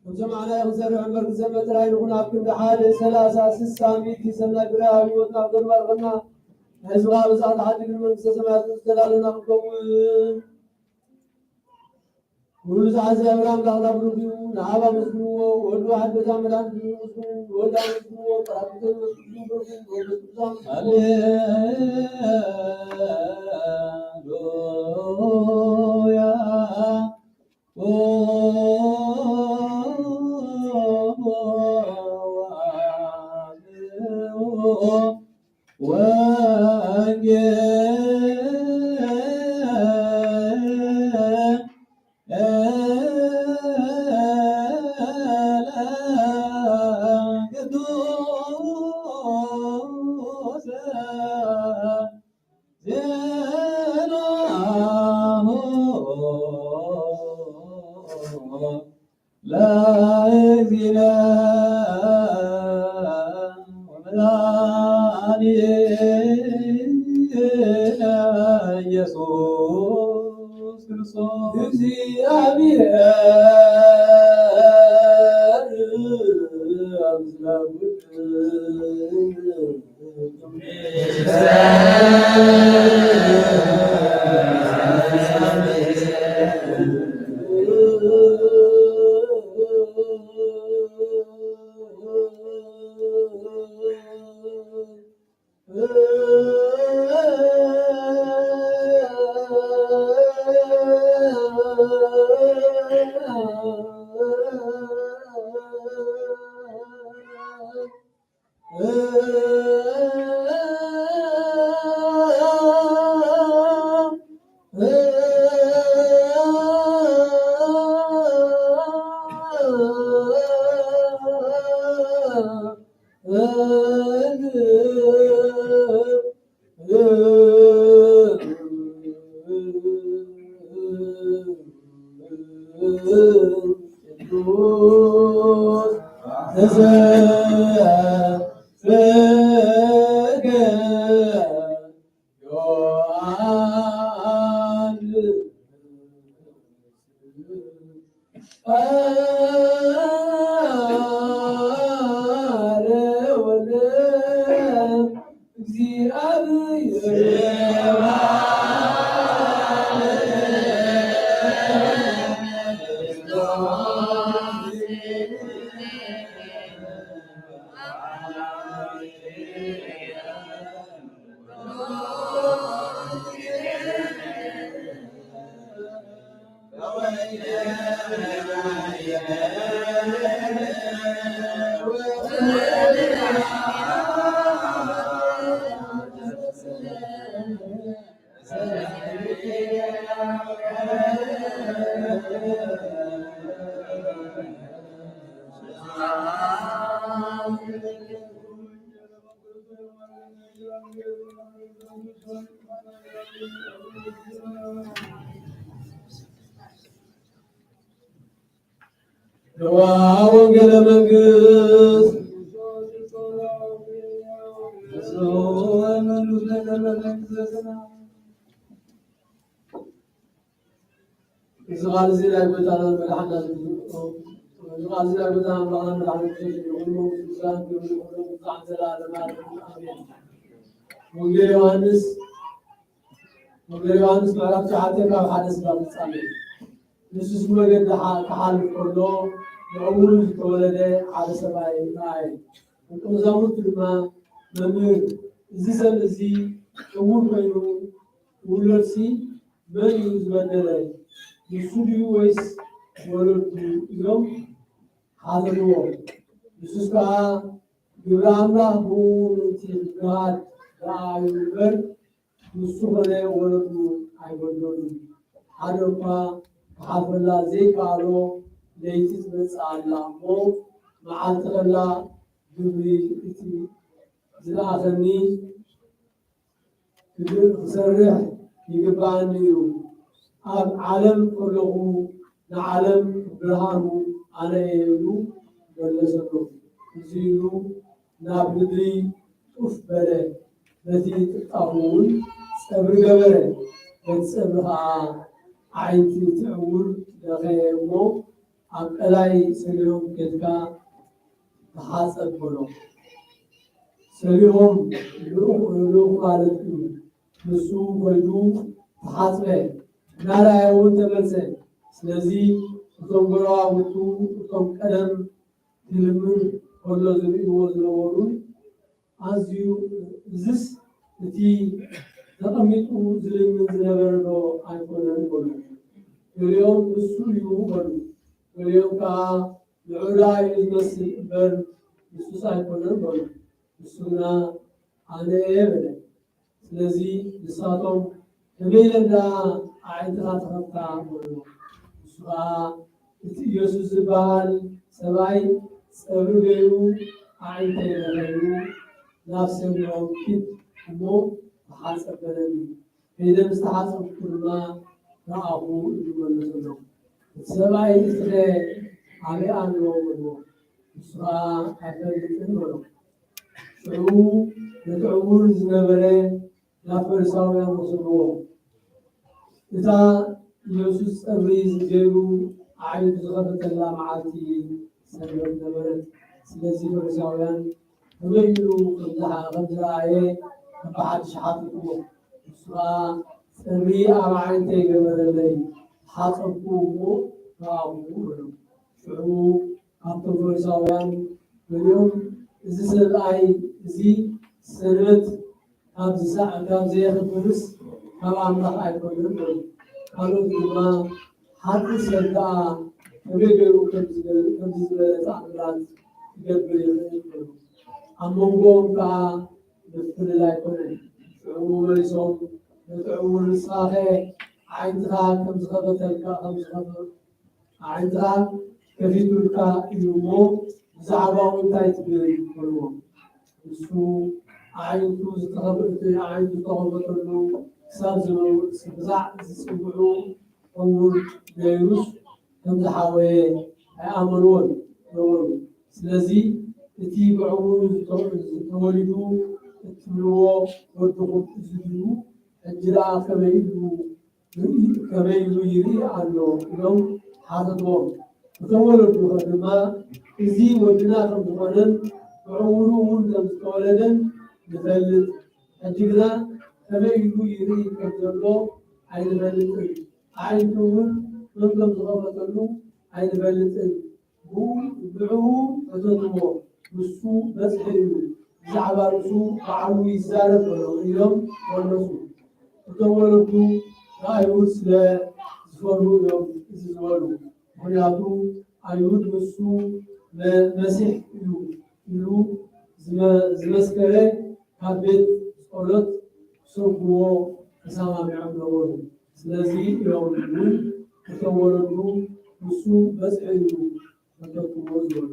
وجمعنا يغزر عمر زمت راي نكون عبد بحال ثلاثة سسة ميت سنة براوي وتنقل ورغنا حزبها وزعت حد من سماء استلالنا مكون ولز عزي أمرام لغنا بروفيون عابا مسلوه ولو واحد بزاملان مسلوه ودا مسلوه طرابة مسلوه ወንጌለ መንግሥት زغال زيلا بتاعنا ملحنا زغال زيلا بتاعنا ملحنا يقولون إنسان يقولون تعزل على ما وقال يوحنس ما عرفت حتى كم حدث بعد الصلاة نسوس ما قد كحال كله يقول تولده على سبعي معي وكم زمان لما نمر زيسل زي يقول كينو ولرسي ما يزمن له يسودي ويس ولد يوم هذا اليوم يسوع كا يبرامنا هو نتيجات دايبر يسوع له ولد أيبرلون هذا كا حافظ زي كارو ليتس بس على مو مع تغلا جبري إتي زلاخني كده سرح يقبعني عالم كله نعلم برهانه أنا يلو جلسته زيرو نابدري أفبره التي تقول صبر جبره صبرها عينتي تعول دغيمو أقلاي سليهم كذا تحاسب بلو سليهم لو قالت نسو ويدو تحاسبه نارا يوم تملسه سلزي تطوروا وتو تقدم تلمن كل زمي وزلورون أزيو زس تي تقميتو زلمن زلبرلو أيقونن بلو اليوم بسوليو بلو اليوم كا العلاي المسل بر بسوس أيقونن بلو بسونا أنا إبره سلزي لساتهم كبيرنا عندها تغطى منه سواء يسوع زبال سواء سبرجيو عينه غيرو نفس اليوم كت مو حاسب بني إذا مستحسن كل ما رأوا المنزل سواء إسرع على أنه منه سواء أكل منه شو نتعور زنبره لا فرساوي مصروف إذا يسوس أبريز جيرو عيد زغبة الله معاتي سنوات نبرت سلسي فرساويان تبينوا خمزة عيه بعد شحاتكم سواء سري أرعين تيجمر الليل حاطبكم راوه شعو أبطل فرساويان اليوم إذا سلعي زي سنوات هذا ساعة كان زي الفلوس طبعا راح يكون قالوا لما حد سلطة يبيعوا كم تعملات يقبل أممكم كا نفعل لا يكون عموما يسوم نتعول صاحي عندها كم زخبة الكا كم زخبة عندها كفيت الكا يومو زعبوا تايت بيري كلهم بسو عينتو زخبة عينتو طغبة له سازلو سبزع سبعو أمور ديروس كم زحوي أمرون سلزي تي بعمر تولدو تبلو وردو تزدو الجراء كميلو يري عنو يوم هذا دور تولدو خدما إزي ودنا خمسوانا بعمرو ملتم تولدا مثلت الجراء كميلو يري كمزلو عين ملتو عين تول ملتم تغفتلو عين بلتن بعو فتنمو نسو مسحيلو زعبا نسو بعلو يزارب اليوم والنسو تولدو አይሁድ ስለ ዝፈሩ ነው ዝወሉ ምክንያቱ አይሁድ እሱ ለመሲሕ እዩ ይሉ ዝመስከረ ካብ ቤት ጸሎት ሰብዎ ተሰማሚዖም ነበሩ። ስለዚህ እዮም ተወለዱ እሱ በጽሑ ተከትሞ ዝወሉ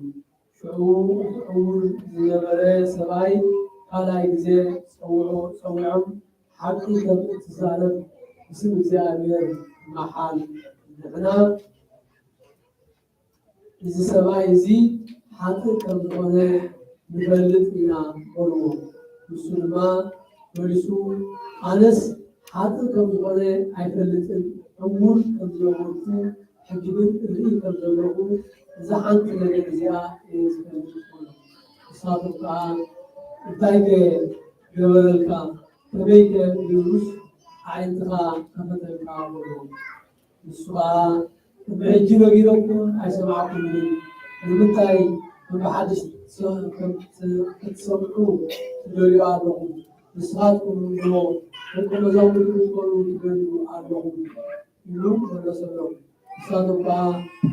ሽዑ ዕውር ዝነበረ ሰብኣይ ካልኣይ ግዜ ፀዊዖም حق تزارب اسم እግዚአብሔር محل نحن إذا سماء يزي حق كمزونه نبلد إلى قلوه مسلمان ولسو أنس حق كمزونه عيفلد أمور كمزونه حجبين الرئي كمزونه إذا حنك لنجزياء يزفلد قلوه إصابة الآن إبتايك جبرلك تبيك يوش عينتها كفتك عمره السؤال بعجي بقيلكم أسمعكم مني المتاي ما حدش تسمعوا تقولوا عادهم نسخاتكم من جوا لكم زوجكم تقولوا عادهم يوم ولا سلام صادق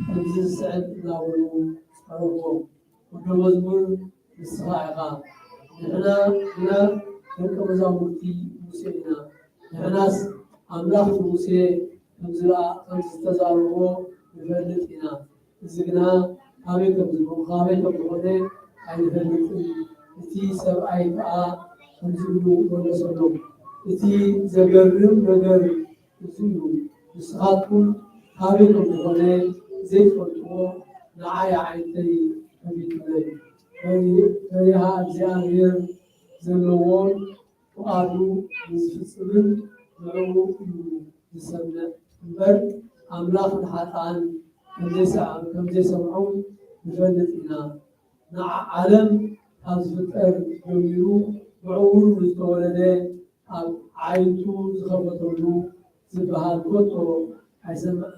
عزيز السعد ناولوا سبحانه وجوزمون الصاعقة هنا لكم زوجتي مسلمنا ناس أملاك موسى كمزلا كمزتزارو بفرلتنا زغنا هاوي كمزلو خاوي كمزلو أي فرلتنا إتي سبعي بقى كمزلو ولا سلو إتي زغرم نغر كمزلو نسخاتكم هاوي كمزلو زيت فرلتو نعايا عينتي كمزلو فريها أجزاء زلوون وقالوا يسفسرن معه يسمى بر أملاك الحطان كم يسمعون بفلتنا عالم أزفتر يميرو بعور مستولده عينتو زخفترلو زبهان كتو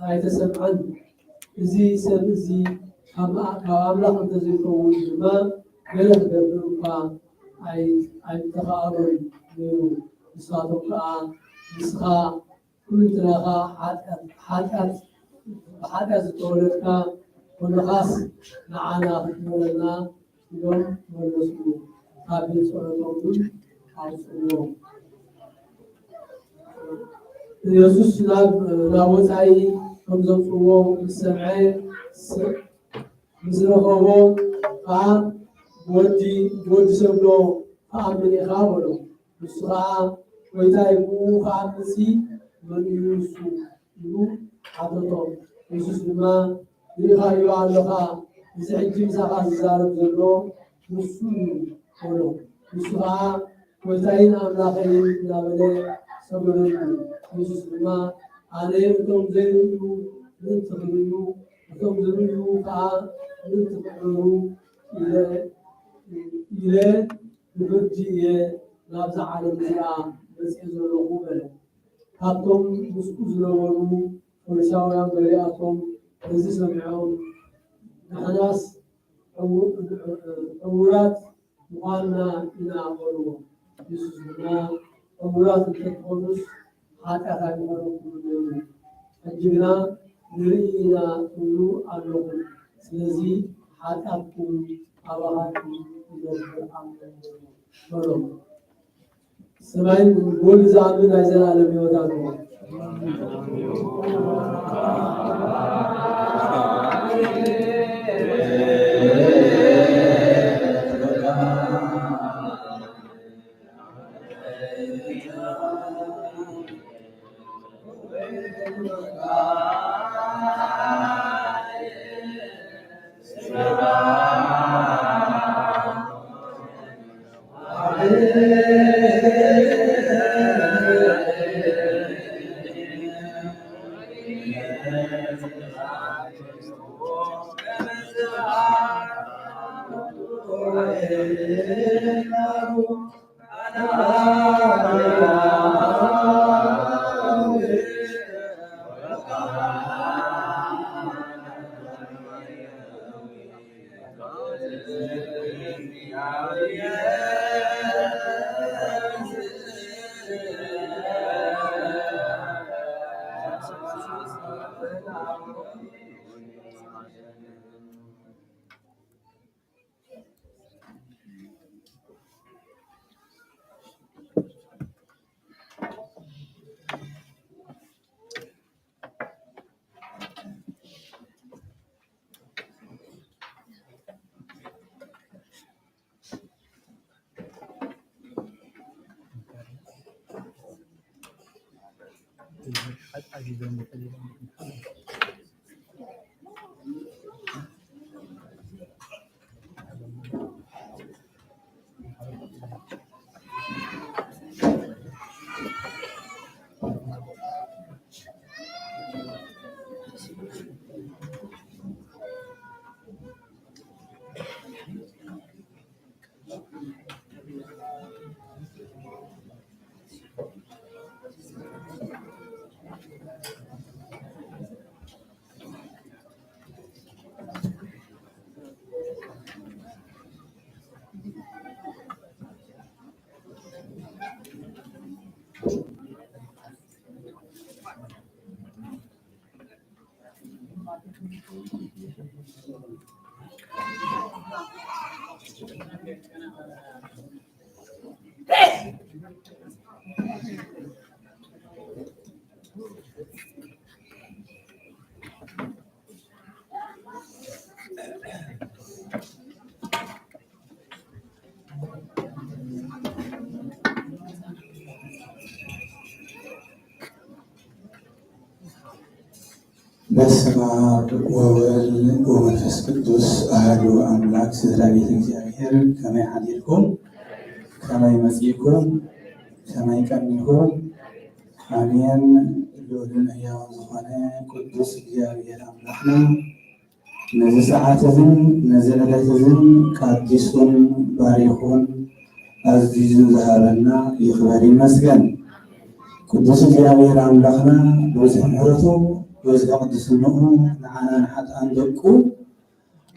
عيتسمعن إزي سم إزي كأملاك تزيكون جماع يلف ببروكا أي تخارج بصادق بسخا كل تلاقى حتى تولدك كل خاص معنا ولنا يوم والرسول قابل صلاتهم أو صلوهم يسوس لا وسعي كم زفوا السمعي مزرعهم بودي سبلو فأمني خابلو بسرعة ويتايبو فأمسي من يوسو يو حضرتهم يسوس لما يخايو عاللقاء يسعجي مساقا زارب زلو نسو يولو بسرعة ويتاين أملاقين لابلي سبلو يسوس لما عليه أتوم زينيو ننتظريو أتوم زينيو ننتظريو إلى نبرجي نابزع على المزرعة بس يزولوا قبله هاتهم مسكوز لورو ورشاويان بريئاتهم إذا سمعون نحناس أمورات مقالنا إلى أولوه يسوسنا أمورات التدخلس حتى أخذوا كلهم أجبنا نرينا كلو أنهم سلزي حتى أكون أبغاكم ولو سمعين قول زعمنا إذا على ميودانه በስመ አብ ወወልድ ወመንፈስ ቅዱስ አሐዱ አምላክ ስድራቤት እግዚአብሔር ከመይ ሓዲርኩም ከመይ መጺእኩም ከመይ ቀኒኩም አሜን። ልዑልን ሕያውን ዝኾነ ቅዱስ እግዚአብሔር አምላኽና ነዚ ሰዓት እዝን ነዚ ዕለት እዝን ቀዲሱን ባሪኹን ኣዝዩ ዝሃበና ይኽበር ይመስገን። ቅዱስ እግዚአብሔር አምላኽና ብብዝሒ ምሕረቱ በዚ ቅዱስንኡ ንዓና ንሓጥኣን ደቁ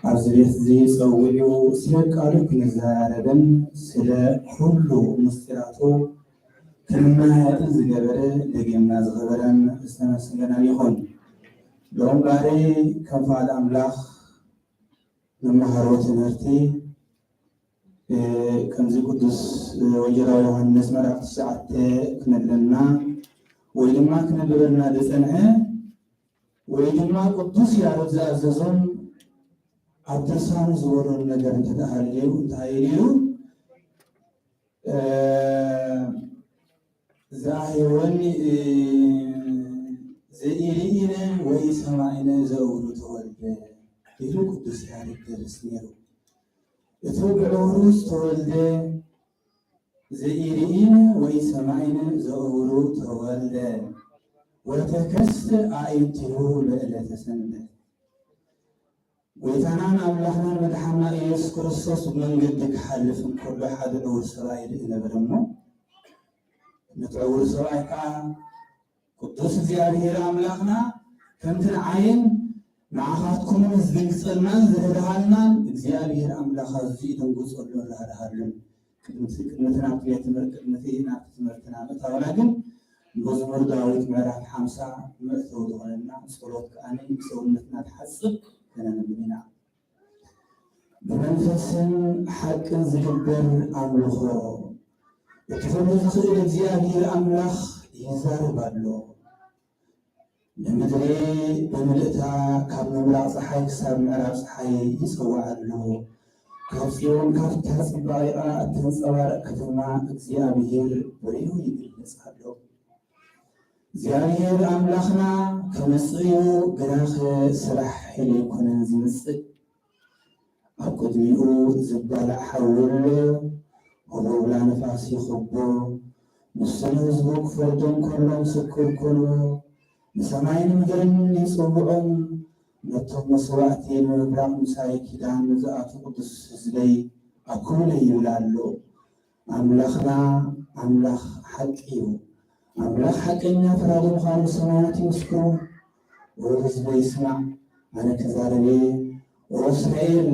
ኣብዚ ቤት እዚ ፀዊዑ ስለ ቃሉ ክንዛረብን ስለ ኩሉ ምስጢራቱ ክንመያየጥን ዝገበረ ደጊምና ዝኸበረን ዝተመስገና ይኹን። ሎም ባሪ ከም ፋል ኣምላኽ ንመሃሮ ትምህርቲ ከምዚ ቅዱስ ወንጌላዊ ዮሃንስ ምዕራፍ 9 ክነብለና ወይ ድማ ክነብበልና ዝፀንዐ ወይ ድማ ቅዱስ ያሬድ ዝኣዘዞም ኣብ ድርሳኑ ዝበሎን ነገር እንተተሃልዩ እንተሃይልዩ ዘአይወኒ ዘኢልኢነ ወይ ሰማዒነ ዘእውሩ ተወልደ ኢሉ ቅዱስ ያሬድ ደርስ ነይሩ። እቲ ብዕውሩስ ተወልደ ዘኢልኢነ ወይ ሰማዒነ ዘእውሩ ተወልደ ወተከስተ አእይንቲሁ ለዕለተ ሰንበት ጎይታናን አምላኽናን መድሓና ኢየሱስ ክርስቶስ መንገዲ ክሓልፍ እንከሎ ሓደ ዕውር ሰብኣይ ይርኢ ነበር እሞ ነቲ ዕውር ሰብኣይ ከዓ ቅዱስ እግዚአብሔር አምላኽና ከምቲ ንዓይን ንዓኻትኩምን ዝድንግፀልናን ዝህድሃልናን እግዚአብሔር አምላኽ ኣዝዩ ደንጉፀሎ ዝሃድሃሉን ቅድሚትና ቅድሚቲ ናብቲ ትምህርትና ምእታውና ግን መዝሙር ዳዊት ምዕራፍ 50 ምእተው ዝኾነና ጸሎት ከኣነ ሰውነትና ትሓፅብ ከነንብና ብመንፈስን ሓቅን ዝግበር ኣምልኾ እቲ ኩሉ ዝኽእል እግዚአብሔር ኣምላኽ ይዛረብ ኣሎ። ንምድሪ ብምልእታ ካብ ምብራቕ ፀሓይ ክሳብ ምዕራብ ፀሓይ ይፅዋዕ ኣሎ። ካብ ጽዮን ካብታ ጽባቐኣ እትንፀባረቕ ከተማ እግዚአብሔር በሪሁ ይግለጽ ኣሎ። እግዚአብሔር አምላኽና ከመጽኡ ገናኸ ስራሕ ሒሉ ይኮነን ዝምጽእ ኣብ ቅድሚኡ ዝባላዕ ሓውሎ ወበብላ ነፋስ ይኽቦ ምስሉ ህዝቡ ክፈርዶም ከሎ ምስክር ኮንዎ ንሰማይን ምድርን ይፅውዖም ነቶም መስዋዕቲ ንምብራቕ ምሳሌ ኪዳን ዝኣቱ ቅዱስ ህዝበይ ኣኩለ ይብላ ኣሎ። ኣምላኽና ኣምላኽ ሓቂ እዩ። አምላክ ሐቀኛ ፈራዱ ምዃኑ ሰማያት ይመስክሩ። ወህዝበ ይስማዕ ኣነ ከዛረቤ ወእስራኤል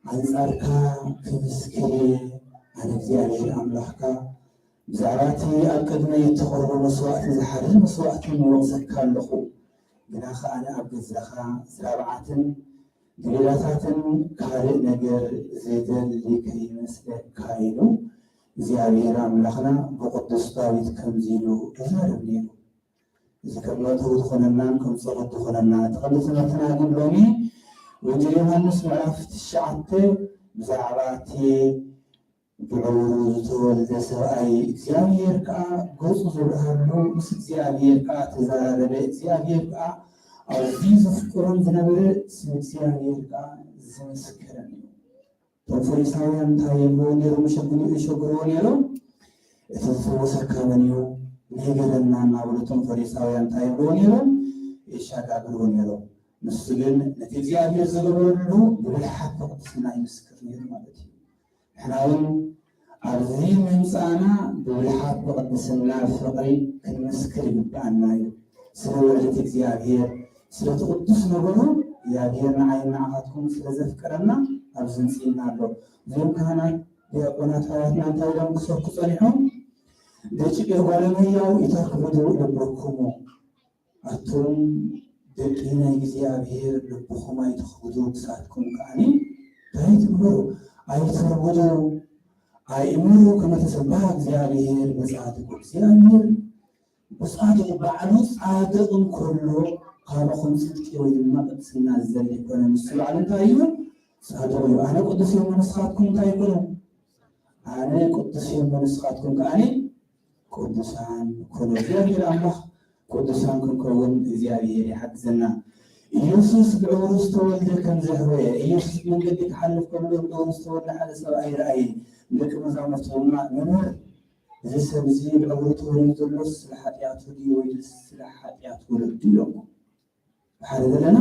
አንጻርካ ክምስክር አነ እግዚአብሔር አምላኽካ ብዛዕባቲ ኣብ ቅድመይ እትቐርቦ መስዋዕቲ ዝሓደ መስዋዕቲ ንወቕሰካ ኣለኹ ግና ከኣነ ኣብ ገዛኻ ዝራብዓትን ግልጋሎታትን ካልእ ነገር ዘይደሊ ከይመስለካ ኢሉ እግዚአብሔር አምላኽና ብቅዱስ ዳዊት ከምዚ ኢሉ ተዛረብ ነይሩ። እዚ ከም መእተዊ ዝኾነናን ከም ፀሎት ዝኾነና ተቐዲ ትምህርትና ግን ሎሚ ወንጌል ዮሃንስ ምዕራፍ 9 ብዛዕባ እቲ ብዕውሩ ዝተወልደ ሰብኣይ እግዚአብሔር ከዓ ገፁ ዝርአሉ ምስ እግዚአብሔር ከዓ ተዘራረበ እግዚአብሔር ከዓ ኣብዚ ዘፍቅሮም ዝነበረ ስም እግዚአብሔር ከዓ ዝምስክረን እዩ። እቶም ፈሪሳውያን እንታይ ይብልዎ ነይሮም? ይሸግርዎ ነይሮም እቲ ዝፈወሰካ መን እዩ ንገረና እናበሉ እቶም ፈሪሳውያን እንታይ ይብልዎ ነይሮም? የሻጋግርዎ ነይሮም። ንሱ ግን ነቲ እግዚአብሔር ዝገበረሉ ብብልሓት ብቅድስና ይምስክር ነይሩ ማለት እዩ። ንሕና እውን ኣብዚ ምምፃእና ብብልሓት ብቅድስና ፍቅሪ ክንምስክር ይግባአና እዩ። ስለ ውዕለት እግዚአብሔር ስለቲ ቅዱስ ነገሩ እግዚአብሔር ንዓይን ንዓኻትኩም ስለዘፍቅረና ኣብዚ ምፅኢና ኣሎ። እዞም ካህናት ዲያቆናት ሓዋትና እንታይ ኢሎም ክሰብኩ ፀኒሖም? ደቂቀ ጓለ እመሕያው ኢተርክብዱ ልበክሙ ኣቶም ደቂ ናይ እግዚአብሔር ልብኹም ኣይትኽብዱ ክሳትኩም ከዓኒ እንታይ ትግበሩ? ኣይትርግዱ ኣይእምሩ ከመ ተሰብሐ እግዚአብሔር በጻድቁ እግዚአብሔር በጻድቁ ባዕሉ ጻድቅ እንከሎ ካብኹም ጽድቂ ወይ ድማ ቅድስና ዝዘል ይኮነ ንሱ ባዕሉ እንታይ እዩ? ጻድቅ እዩ። ኣነ ቅዱስ እየ ንስኻትኩም እንታይ ይኮኑ? ኣነ ቅዱስ እየ ንስኻትኩም ከዓኒ ቅዱሳን ኮኑ። እግዚአብሔር ኣምላኽ ቅዱሳን ክንከውን እግዚአብሔር ይሓግዘና። ኢየሱስ ብዕውሩ ዝተወልደ ከም ዘህበየ ኢየሱስ መንገዲ ክሓልፍ ከሎ ብዕውሩ ዝተወልደ ሓደ ሰብኣይ ረአየ። ደቂ መዛሙርቱ ድማ መምህር እዚ ሰብ እዚ ብዕውሩ ተወሊዱ ዘሎ ስለ ሓጢኣቱ ድዩ ወይ ስለ ሓጢኣት ወለዱ ኢሎሞ ብሓደ ዘለና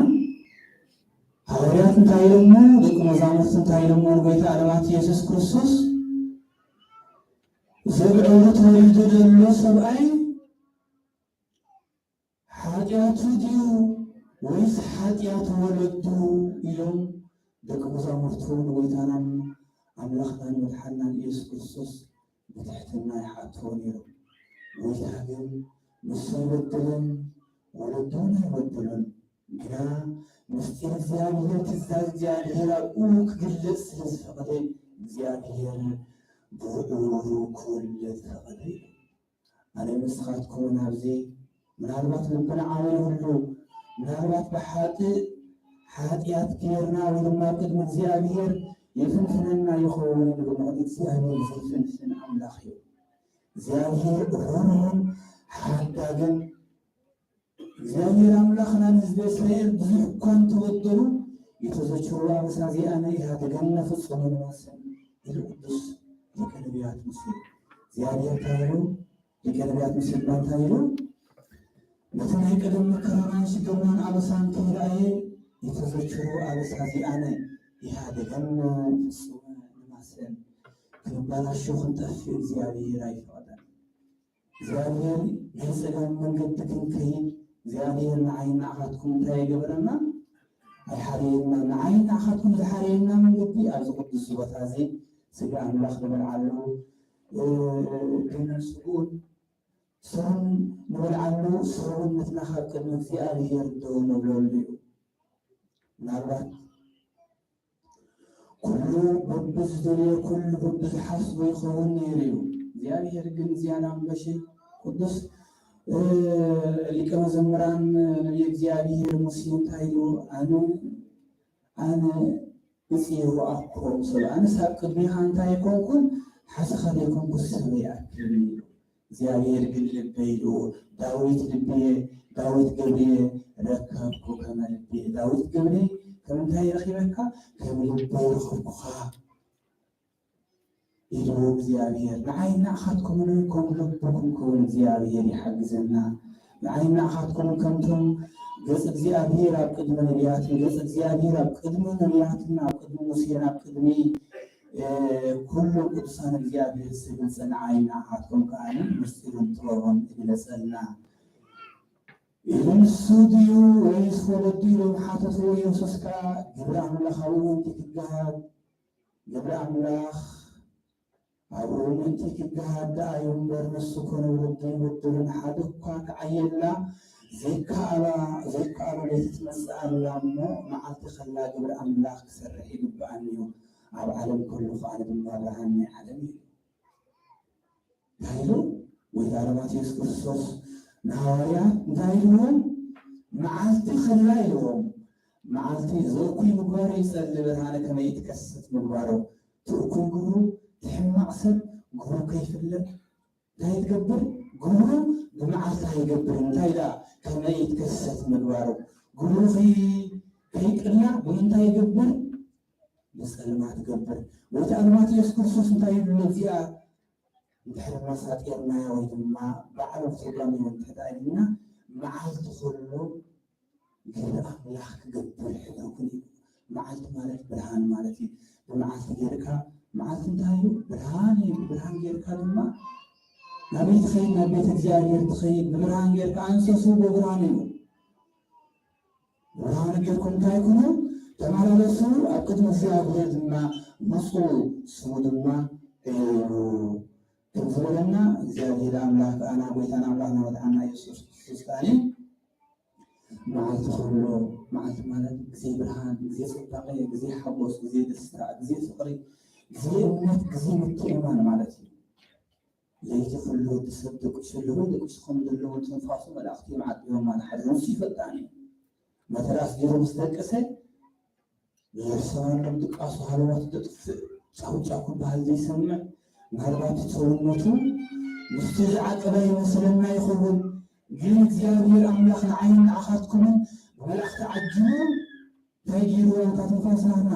ሐዋርያት እንታይ ኢሎሞ? ደቂ መዛሙርቱ እንታይ ኢሎሞ? ንጎይታ ዓለማት ኢየሱስ ክርስቶስ እዚ ብዕውሩ ተወሊዱ ዘሎ ሰብኣይ ሓጢኣቱ ድዩ ወይስ ሓጢኣት ወለዱ ኢሎም ደቂ መዛሙርቱ ንጎይታናን ኣምላኽናን መድሓኒናን ኢየሱስ ክርስቶስ ብትሕትና ይሓትዎ ነይሮም። ጎይታ ግን ንሱ ይበድልን ወለዱን ኣይበድሉን ግና ምስጢር እግዚአብሔር ትእዛዝ እግዚአብሔር ኣብኡ ክግለጽ ስለዝፈቐደ እግዚአብሔር ብዕውሩ ክውለድ ፈቐደ እዩ። ኣነ ንስኻትኩምን ኣብዚ ምናልባት ልብና ዓመል ሁሉ ምናልባት ብሓጢእ ሓጢኣት ጌርና ወይ ድማ ቅድሚ እግዚአብሔር የፍንፍነና ይኸውን ንብሎ እግዚአብሔር ዘይፍንፍን ኣምላኽ እዩ። እግዚአብሔር ርህሩህን ሓዳግን እግዚአብሔር ኣምላኽና ንህዝቢ እስራኤል ብዙሕ እኳ እንተበደሉ የተዘክሩ አበሳዚአነ ኢሃደገነ ፍጹም ንዋሰን ኢሉ ቅዱስ ሊቀ ነቢያት ሙሴ እግዚአብሔር እንታይ ኢሉ? ሊቀ ነቢያት ሙሴ እንታይ ኢሉ? ነቲ ናይ ቀደም መከራናን ሽግርናን ኣበሳን ከይረአየ የተዘክሩ አበሳዚአነ ኢሃደገነ ፍጹም ንዋሰን ክንበላሾ ክንጠፍእ እግዚአብሔር ኣይፈቕደን። እግዚአብሔር ናይ ፀጋም መንገዲ ክንከይድ እግዚአብሔር ንዓይን ንዓኻትኩም እንታይ ይገበረና? ኣይሓርየና። ንዓይን ንዓኻትኩም ዝሓርየና መንገዲ ኣብዚ ቅዱስ ቦታ እዚ ስጋ ኣምላኽ ንበልዓሉ ግን ስጉኡን ስሩን ንበልዓሉ ስሩነትና ካብ ቅድሚ እግዚአብሔር ደው ነብለሉ እዩ። ምናልባት ኩሉ በብዝደልዮ ኩሉ በብዝሓስቦ ይኸውን ነይሩ እዩ። እግዚአብሔር ግን ዝያዳ እምበሽ ቅዱስ ሊቀ መዘምራን ነቢየ እግዚአብሔር ሙሴ እንታይ ኢሉ? ኣነ እፅየሩ ኣኮ ሰብ ኣነስ ኣብ ቅድሚኻ እንታይ ይኮንኩን ሓሰኻ ዘይኮንኩ ሰብ ይኣክል ኢሉ። እግዚአብሔር ግን ልበይ ኢሉ ዳዊት ልብየ ዳዊት ገብርየ ረከብኩ ከመ ልብየ ዳዊት ገብርየ ከምንታይ ረኺበካ? ከም ልበይ ረኸብኩኻ ኢሉ እግዚአብሔር። ንዓይን ንዓኻትኩምን ከም ልብኩም ክውን እግዚአብሔር ይሓግዘና። ንዓይን ንዓኻትኩም ከምቶም ገጽ እግዚአብሔር ኣብ ቅድሚ ነቢያትን ገጽ እግዚአብሔር ኣብ ቅድሚ ነቢያትን ኣብ ቅድሚ ሙሴን ኣብ ቅድሚ ኩሉ ቅዱሳን እግዚአብሔር ዝገልጸ ንዓይን ንዓኻትኩም ከዓኒ ምስጢርን ጥበቦን ይግለጸልና ኢሉ ንሱ ድዩ ወይስ ወለዱ ኢሎም ሓተትዎ። ኢየሱስ ከዓ ግብሪ ኣምላኻዊ ወንቲ ክገሃድ ገብረ አምላኽ ኣብኡ ምንቲ ክገሃዳ እዩምበር ንሱ ኮነ ውድን ውድርን ሓደ እኳ ክዓየላ ዘይከኣሎ ለይቲ ትመፅእ ኣላ እሞ መዓልቲ ኸላ ገብረ ኣምላኽ ክሰርሕ ይግባኣኒ እዩ ኣብ ዓለም ከሉ ከኣነ ድማ ብርሃን ናይ ዓለም እዩ ታይሉ ወይታ ማቴዎስ ክርስቶስ ንሃዋርያት እንታይ ኢልዎም መዓልቲ ኸላ ኢልዎም መዓልቲ ዘእኩይ ምግባሮ ይጸሊ ብርሃነ ከመይ ይትከሰት ምግባሮ ትእኩይ ግብሩ ትሕማቕ ሰብ ግብሩ ከይፍለጥ እንታይ ትገብር ግብሩ ብመዓልታ ይገብር እንታይ ዳ ከመይ ይትከሰት ምግባሮ ግብሩ ከይቅላዕ ብምንታይ ይገብር ብጸልማ ትገብር ወይታ ማቴዎስ ክርስቶስ እንታይ ይብሉ እዚኣ እንድሕር መሳጢርናያ ወይ ድማ በዓል ትርጓም እንተዳኢልና መዓልቲ ኩሉ ገብረ ኣምላኽ ክገብር ሕግርኩን እዩ መዓልቲ ማለት ብርሃን ማለት እዩ ብመዓልቲ ጌርካ መዓልቲ እንታይ እዩ ብርሃን እዩ ብርሃን ጌርካ ድማ ናበይ ትኸይድ ናብ ቤተ እግዚኣብሔር ትኸይድ ብብርሃን ጌርካ ኣንሰሱ ብብርሃን እዩ ብርሃን ጌርኩም እንታይ ኩኑ ተመላለሱ ኣብ ቅድሚ እግዚኣብሔር ድማ መፁ ስሙ ድማ ከም ዝበለና እግዚኣብሔር ኣምላኽ ኣና ጎይታና ኣምላኽና ወድዓና ኢየሱስ ክርስቶስ ካኒ መዓልቲ ኩሉ መዓልቲ ማለት ግዜ ብርሃን ግዜ ፅባቐ ግዜ ሓጎስ ግዜ ደስታ ግዜ ፍቕሪ ግዜ እምነት ግዜ ምትእማን ማለት እዩ ለይቲ ኩሉ ወዲ ሰብ ደቂሱሉ ደቂስኩም ዘለዎ ትንፋሱ መላእኽቲ መዓቢቦም ማለት ሓደ ነፍሱ ይፈጣን እዩ መተራስ ገይሩ ምስ ደቀሰ የርሰባሎም ድቃሱ ሃለዋት ደጥፍእ ጫውጫው ክበሃል ዘይሰምዕ ምናልባት ሰውነቱ ምስቱ ዝዓቀበ ይመስለና ይኸውን ግን እግዚአብሔር አምላክ ንዓይን ንዓኻትኩምን ብመላእኽቲ ዓጅቡ እንታይ ገይሩ እታ ትንፋስናና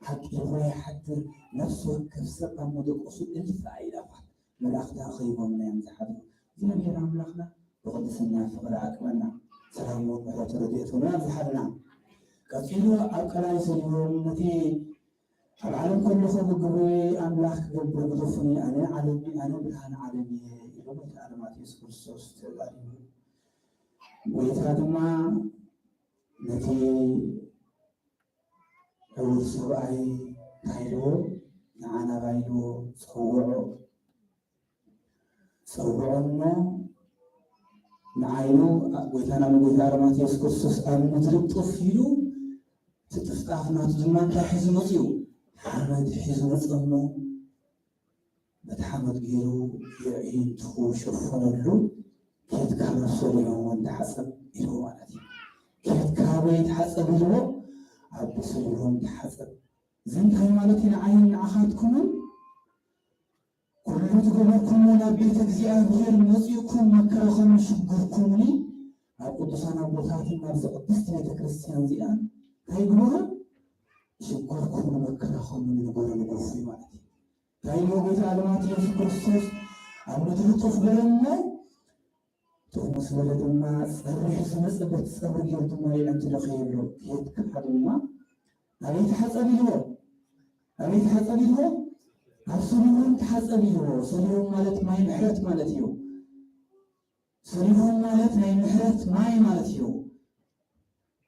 ሓቂሩ ይሓድር ነፍሲ ወከፍ ሰብ ኣብ መደቆሱ እልፍ ኣኢላፋት መላእኽቲ ኣኸይቦምና እዮም ዝሓድሩ እግዚአብሔር ኣምላኽና ብቅድስና ፍቕሪ ዓቅመና ሰላሙን ምሕረቱ ረድኤቱና ዝሓብና ቀፂሉ ኣብ ቀላይ ሰሊሆም ነቲ ኣብ ዓለም ከለኹ ብግብሪ ኣምላኽ ክገብር ብደፍኒ ኣነ ዓለሚ ኣነ ብርሃን ዓለም እየ ኢሉ ጎይታ ማቴዎስ ክርስቶስ ተዛሪቡ ጎይታ ድማ ነቲ ዕውር ሰብኣይ ታይልዎ ንዓና ባይልዎ ፀውዖ እሞ ንዓይኑ ጎይታና ንጎይታ ማቴዎስ ክርስቶስ ኣብ ምድሪ ጥፍ ኢሉ ትጥፍጣፍ ናቱ ድማ እንታይ ሒዙ መፅኡ ሓመድ ሒዙ መፅ እሞ በቲ ሓመድ ገይሩ የዒንትኹ ሸፈነሉ ኬትካ መሰሉ እዮም እንትሓፀብ ኢልዎ ማለት እዩ ኬትካ ወይ ትሓፀብ ኢልዎ ኣብ ብሰሊሆም ትሓፀብ እዚ እንታይ ማለት እዩ ንዓይን ንዓኻትኩምን ኩሉ ትገበርኩሞ ናብ ቤተ እግዚኣብሔር መፂእኩም መከረኸም ሽግርኩምኒ ኣብ ቅዱሳን ኣቦታትን ናብ ዘቅድስቲ ቤተክርስትያን እዚኣን እንታይ ግበሩ ሽግርኩም ንመከራኸም ንገበሩ ንገፉ ማለት እዩ እንታይ ኢልዎ ጎይታ ማቴዎስ ክርስቶስ ኣብ ምድሪ ጥፍ በለሞ ጥፍ ምስ በለ ድማ ፀሪሕ ዝመፅእ በቲ ፀብሪ ገይሩ ድማ የዕንቲ ደኸየሉ ኬትካ ድማ ኣበይ ትሓፀብ ኢልዎ ኣበይ ትሓፀብ ኢልዎ ኣብ ሰሊሆም ተሓፀብ ኢልዎ ሰሊሆም ማለት ማይ ምሕረት ማለት እዩ ሰሊሆም ማለት ናይ ምሕረት ማይ ማለት እዩ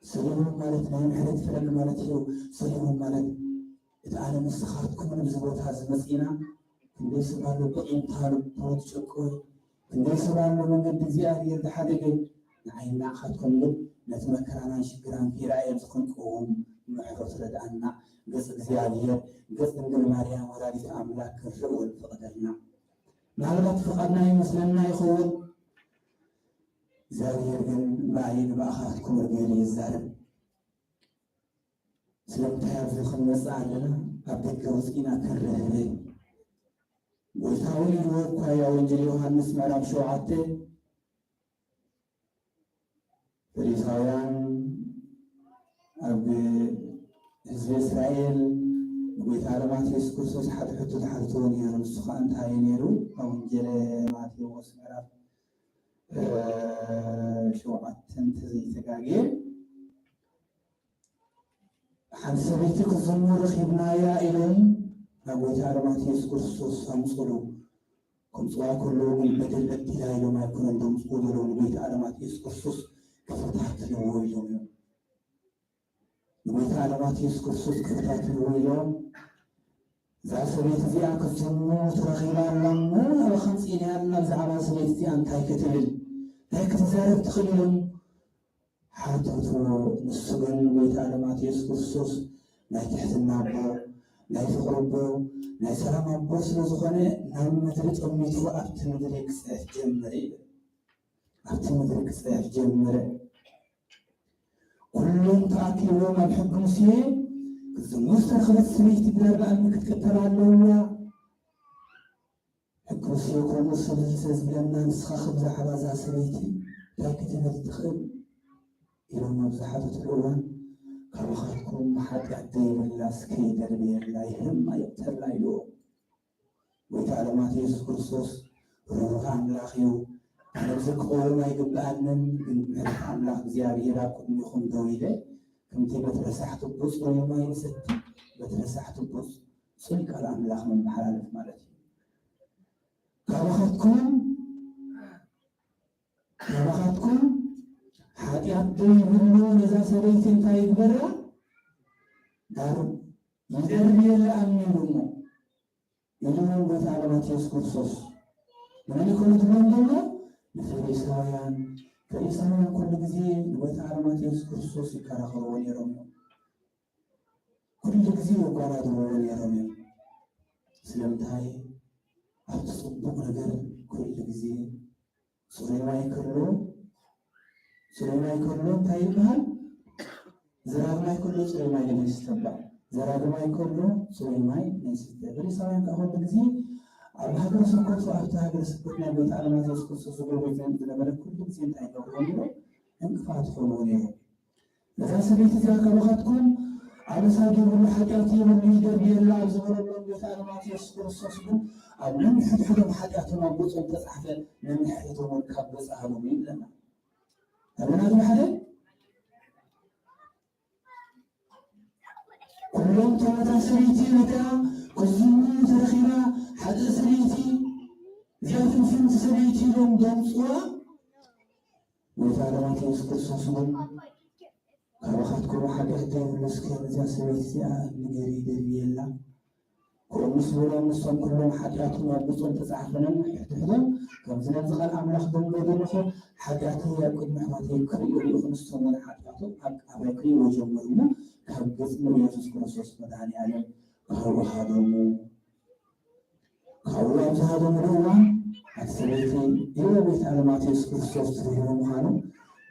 ሰሊሆም ማለት ናይ ምሕረት ፍለግ ማለት እዩ ሰሊሆም ማለት እቲ ኣነ ምስኻትኩም ንብዚ ቦታ ዝመፂና ክንደይ ሰባሎ ብቂምታሉ ተወትጨቆይ ክንደይ ሰባሎ መንገዲ እግዚኣብሔር ዝሓደገ ንዓይና ዓኻትኩም ግን ነቲ መከራናን ሽግራን ፊራእዮም ዝኽንቅዎም ምሕረቱ ረድኣና ገጽ እግዚኣብሔር ገጽ ድንግል ማርያም ወላዲተ ኣምላክ ክርኡን ፍቕደልና ምናልባት ፍቓድና ይመስለና ይኸውን እግዚአብሔር ግን በኣይን በኣኻትኩም ርገይሉ ይዛረብ ስለምንታይ ኣብዚ ክንመፅእ ኣለና ኣብ ደገ ወፂእና ክንርህብ ጎይታ እውን ኢልዎ እኳ ያ ወንጌል ዮሃንስ ምዕራፍ 7 ፈሪሳውያን ኣብ ህዝቢ እስራኤል ጎይታ ማቴዎስ ክርስቶስ ሓደ ሕቶ ተሓትዎ ነይሩ ንሱ ከዓ እንታይ ነይሩ ኣብ ወንጌል ማቴዎስ ምዕራፍ 7 ተዘይተጋግየ ሓንቲ ሰበይቲ ክዘሙ ረኺብናያ ኢሎም ናብ ጎይታ ማቴዎስ ክርስቶስ ኣምፅሉ ከምፅዋ ከለዉ ግን በደል በዲላ ኢሎም ኣይኮነን ደምፅኡ ዘለዉ ንጎይታ ማቴዎስ ክርስቶስ ክፈታትልዎ ኢሎም እዮም ንጎይታ ማቴዎስ ክርስቶስ ክፈታትልዎ ኢሎም ذا سبيت زيا كتمو ترخيلا لما وخمسين يالنا زعما سبيت زيا انتاي كتبل هيك تزارب تخليهم حاططو نسجن بيت علامات يسوع كريستوس ناي تحتنا بو ناي تقربو ناي سلام ابو سلازخونه نام مدرت اميتو ابت مدرك سجمري ابت مدرك سجمري كلهم تاكلوا ما بحبهم شيء زموستر خلص سميت بلا بأنك تكتر على الله حكوا سيكون الصدر تزبلنا نسخة خبزة حبازة سميتي لكن تدخل إلى مبزحة الأولى كما خلقكم محد قديم الله سكي دربي الله يهم ما يقتل لا يلوم ويتعلمات يسوع كريستوس روح أملاخيو أنا بزك قول ما يقبل من أملاخ زياري راكم يخون دويلة كنت بترسحت البوس وما ينسد بترسحت البوس صلك على أملاخ من محل مالتي كواخدكم حاجات دي منو نزا سريتين تايق برا دارو يدربي الأمينو يلوم بتعلمات يسوع كريستوس من يكون تبندلو مثل إسرائيل كإسرائيل كل جزء بتعلمات يسوع كريستوس يكرهوا ونيرمو كل جزء يكرهوا ونيرمو سلامتاي أتصدق نجار كل جزء سليمان يكرلو تايبها زراعة ما يكرلو سليمان ينستبع زراعة ما يكرلو سليمان ينستبع بريساوين كأول جزء الله هذا سكوت وأفتح هذا سكوت نبيت على ما تسكت سكوت بيتنا بدنا كل جزء تايبه ونيرو إنك فاتحوني لذا سبيت ذاك وقتكم على سبيل المحاكاتي والليدر بالله زمر الله بيتعلم ما يسكر الصصب أو لم يحدهم حاجاتهم مبوط وتصحف لم يحدهم الكبس أهلهم لنا هذا هذا محل كلهم تمام سريتي لك كلهم ترخينا حتى سريتي زيادة في سريتي لهم دمصوا بيتعلم ما يسكر الصصب أخذكم حاجة تاني مسكين زي سويتي نجري دريلا كل مسؤول مسؤول كلهم حاجاتهم يبصون تسعفنا يحتفلون كم زمان زغال عمل أخذهم بدونهم حاجاتهم يكون محماتهم كريم يخلصون من حاجاتهم أبكي وجمعنا كم جزء من يسوع كريستوس مدعني عليه كهو هذا روان أتسويتي إلى بيت علامات يسوع كريستوس تريهم خانو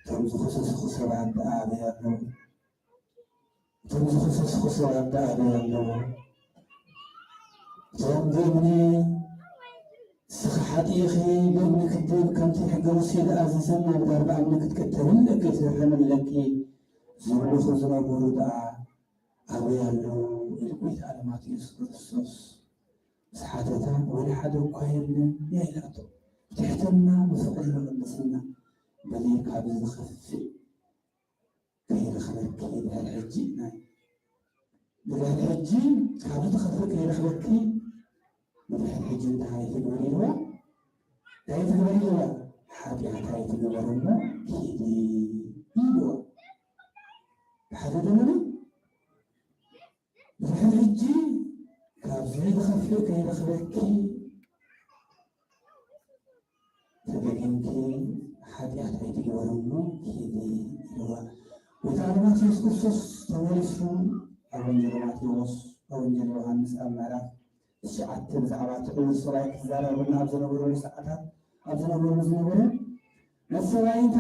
تمزخ خسر عند أعداء تمزخ خسر عند أعداء تنظرني سخحتي أخي بأنك تدب كم تحق وسيلة أزيزنا بدربع أنك تكتبين لك ترمن لك زمن خزر برودع أويالو البيت علامات يسوع كريستوس سحاتتا ولا حد كاين يا إلهي تحتنا وفقنا ونصلنا بليك عبد الخفي كير خلق كير الحجي ناي بالحجي عبد الخفي كير خلقي بالحجي تاعي تقوليوا حاجة تاعي تقولوا كيدي ايوا هذا دمنا بالحجي كابزيد خفي كير خلقي تبينكي حاجات هيدي ورمو كيدي هو وتعلمات يسوع كريستوس تولسون أونجيل ماتيوس أونجيل يوحنس أمارا شعات زعبات أول سورة زارا ربنا أبزنا برولي ساعتها أبزنا برولي زنبرة نسبعين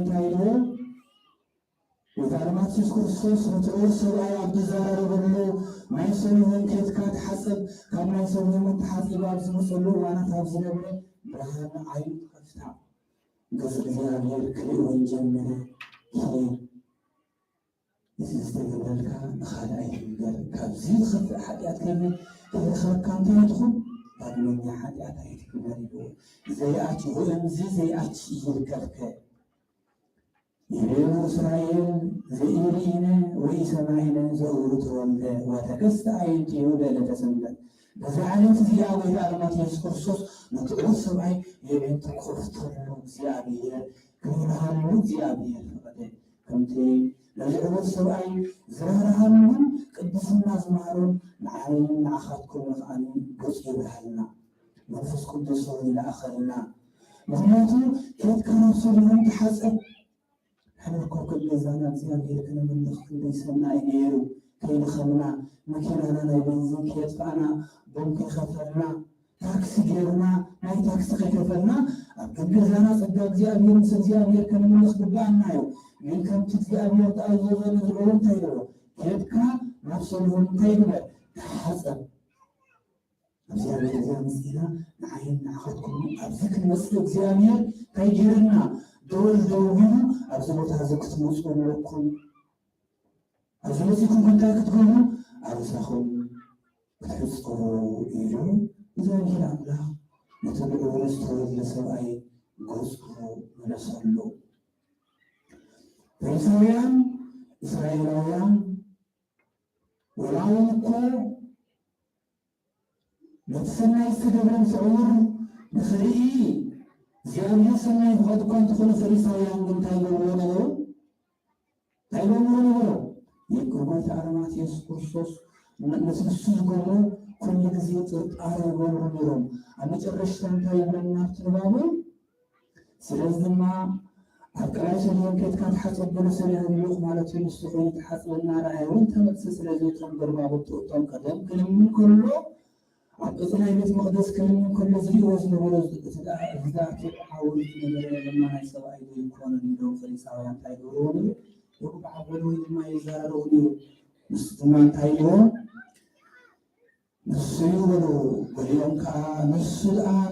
تايدو وتعلمات يسوع كريستوس وتقول سورة عبد زارا ربنا ما يسويهم كيتكات حسب كما يسويهم تحاسب أبزنا صلوا وأنا تابزنا برولي برهان عين خفتها قصد زيادة كريم جميلة كي يستقبلك خالد عين قال كابزين خف حاجات كلمة إذا خلق كان تدخل بعد من حاجات عين كلمة زي أتي وإمزي زي أتي يركبك يريو إسرائيل زي إيرينا وإسماعيل زورت ومده وتكست عين تيوبا لتسمد بزعلت زي أول علامات يسوع كريستوس نتقول سبعي يبين تخفت له زيابية كلها له زيابية فقط كنتي للعبد السبعي زرارهم قدسنا زمارون نعين نعخاتكم وخاني قصي بحلنا منفس قدسوا إلى آخرنا مهمته كيف كانوا صلهم تحسن حنا كل زمان زيان غير كنا من دخل يسمع غيره كي دخلنا مكاننا نبنزين كي يدفعنا بمكن خفرنا تاكسي غيرنا ناي تاكسي خفرنا كل زمان صدق زيان غير زيان غير كنا من دخل بعنا يو من كم تزيان غير تأذون زغلون تيرو كيف كان نفسهم تيرو تحسن زيان غير زيان مسكينة نعين ناخذكم أبزك نسلك زيان غير تيجيرنا دول دوغينو أبزلوت هزكت موسكم لكم أبزلوتكم كنتاك تقولوا أبزاخم تحسقوا إيجو إذا غير أملاح نتبعوا رستور لسبعي قوسكوا ونسألوا فريساويان إسرائيلاويان ولاونكو نتسنى يستدبرن سعور بخريئي زيادة سنة يبغى كان تكون فريساويان من تايلون يقوم تعلمات يسوع كريستوس نسلسل قومه كل جزية تطار قومه يروم أنا جرشتن تايلون ناتربابو سلزم ما أكلاش اليوم كيف كان حسب بنسري هنيوخ مالتي نسخين تحسب النار عيون تمسس لزيتهم بربابو تقطم قدم كلهم كله أصلاً يبيت مقدس كلمة كل زي وزن ورز ذاك حاول لما يسوي يكون اليوم فريساويان تايلون يوم بعبروا لما يزارون مستمان تايلون نسيولو اليوم كا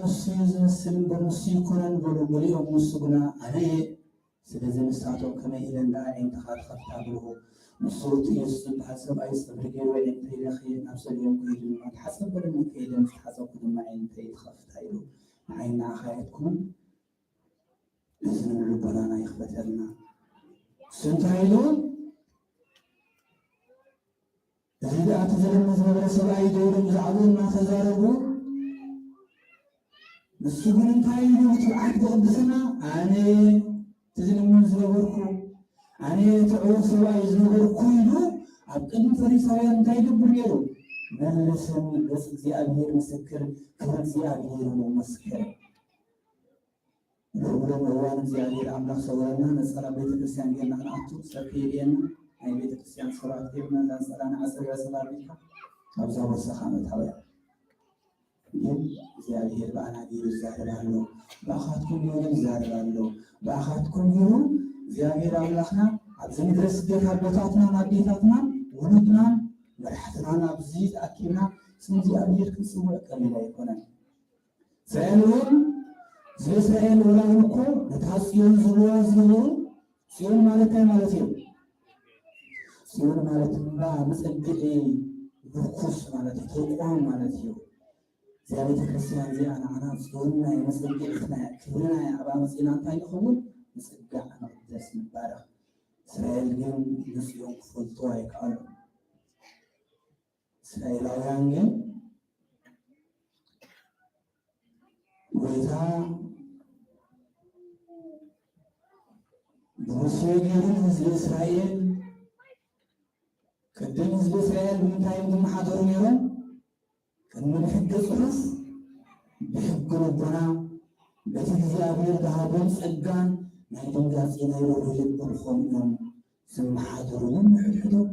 نسيز برنسيكون بلو اليوم نسقنا عليه سلزم الساعة كما إلى الداعي تخاف خفتابه نصوت يسد حسب أي صبر غير وين تيل خير نفس اليوم كيل ما حسب بدل كيل حسب كل ما عين تيل خفت هيلو عين آخرتكم لازم ربنا يخبتنا سنت هيلو إذا أعتذر المزمر سبعي دور مزعلون ما تزاربوا نسقون تايلو وتعد قدسنا أنا تزلم من زوركم أنا تعود سواء يزور كله أبقى فريساويان تايدب بنيرو ملسن بس زيادة مسكر كرت زيادة مسكر لو روان زيادة عملاق سوالنا نسأل بيت الكريستيان جينا نعطو سكيرين أي بيت الكريستيان صلاة جينا نسأل عن عصر صلاة بيتها أبزا وسخانة هوايا زيادة بأنا دير الزهر عنه بأخذكم يوم الزهر عنه بأخذكم يوم زيادة عملاقنا عبزين درس ديتها بطاطنا ماديتاتنا ولدنا مرحتنا نابزيد أكينا سنزي أبير كنسوه قليلا يكونا سألون زي سأل ولا هنكو نتحسيون زلوان سيون مالتين مالتين سيون مالتين با مسألتي بركوس مالتي تقوان مالتيو زيادة كريستيان زي أنا سيوننا مسألتي إخنا كبرنا يا أبا مسئلان تاين خمول مسألتي أنا قدس مبارك إسرائيل جن نسيون فلتوا يكال إسرائيل أويان وإذا بمسيجين حزب إسرائيل قدم حزب إسرائيل من تايم دم حضروا يوم كانوا بحق الصحف بحق ربنا بتجزابير ذهبون سجان نايدون جاسين يروحوا يدخلون يوم ثم حضروا من حدو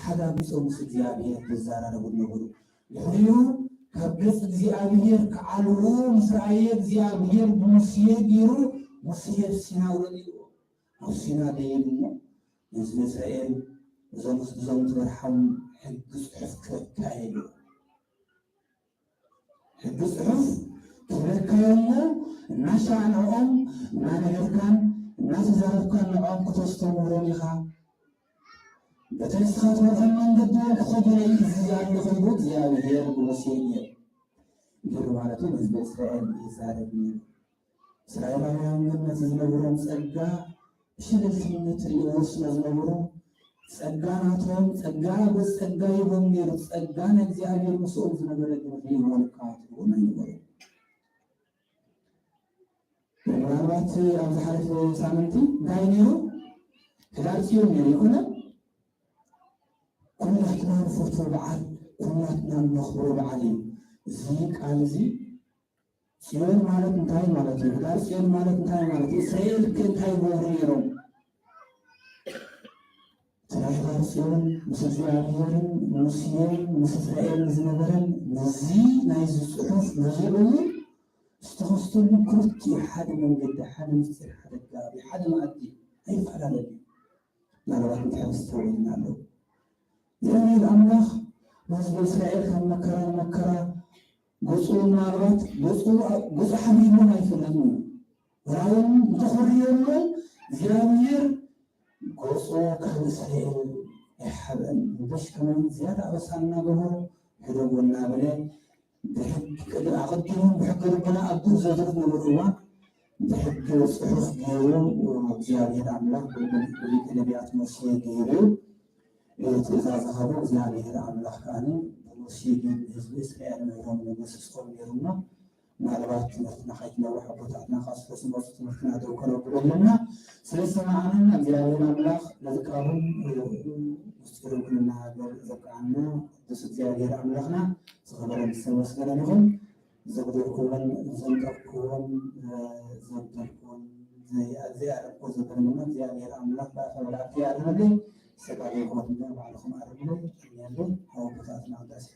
حدا بيسوم سجابير بالزارة نقول يحيو كبس زيابير كعلو مسرائيل زيابير بمسيجيرو مسيج سينا وليو أو سينا دينو نزل إسرائيل زم ترحم حجز حفك كايلو حجز حف كبركايمو الناس عنهم ما نهركان الناس زاركان نعم كتستمرون يخا بتنسخات وثمان قدوك خبري زيادة خبوك زيادة بمسيجير يقولوا على طول حزب إسرائيل يزارب ميرو إسرائيل من نزلورهم سألقا شلت المتر يوصل نزلورهم سألقاناتهم سألقا بس سألقا يبون ميرو سألقانا زيادة المسؤول في نبرد فيه والكاتبون يقولوا ምናልባት ኣብዚ ሓለፈ ሳምንቲ እንታይ ነይሩ ህዳር ጽዮን የሆነ ኩላትና ንፈቶ በዓል ኩላትና ነኽብሮ በዓል እዩ። እዚ ቃል እዚ ጽዮን ማለት እንታይ ማለት እዩ? ህዳር ጽዮን ማለት እንታይ ማለት እዩ? እስራኤል እንታይ ይገብሩ ነይሮም? ህዳር ጽዮን ምስ እግዚአብሔርን ሙሴን ምስ እስራኤል ዝነበረን ነዚ ናይዚ ፅሑፍ ነዚኡ ዝተኸስተሉ ክልቲኡ ሓደ መንገዲ ሓደ ምስጢር ሓደ ጋቢ ሓደ መኣዲ ኣይፈላለዩ ናብራት ምትሕብዝተወይና ኣለዉ እግዚአብሔር አምላክ ህዝበ እስራኤል ካብ መከራ ንመከራ ገፁ ምናልባት ገፁ ሓቢብሎም ኣይፈለጥን እዩ ወራውን እንተኸርየሉ እግዚአብሔር ገፁ ካብ እስራኤል ኣይሓብአን እምበሽ ከመይ ዝያዳ ኣበሳ እናገበሩ ሕደጎ እናበለ ብሕጊ ኣቐዲሞም ብሕጊ ረበና ኣቦ ዘድርፍ ነበሩ እዋን ብሕጊ ፅሑፍ ገይሩ እግዚአብሔር አምላክ ብሊቀ ነቢያት ሙሴ ገይሩ ትእዛዝ ዝሃቦ እግዚአብሔር አምላክ ከዓኒ ብሙሴ ግን ህዝቢ እስራኤል ነይሮም ንገስጾም ነይሩና ምናልባት ትምህርትና ከይትነውሕ ቦታትና ካብ ስለዝመፁ ትምህርትና ደው ከነብሩ ኣለና ስለዝሰማዕና እግዚአብሔር አምላክ ነዚ ቃሉን ምስጢሩን ክንናገር ዘብቅዓና ቅዱስ እግዚአብሔር አምላክና ዝኽበረን ዝተመስገነን ይኹን ዘግደልኩዎን ዘንጠርኩዎን ዘበልኩዎን ዘይኣረብኩ ዘበልምና እግዚአብሔር አምላክ ብኣፈበላእቲ ያርመለይ ሰቃይ ይኹንና ባዕልኹም ኣርምለይ እያለ ሃወቦታትና ቅዳሴ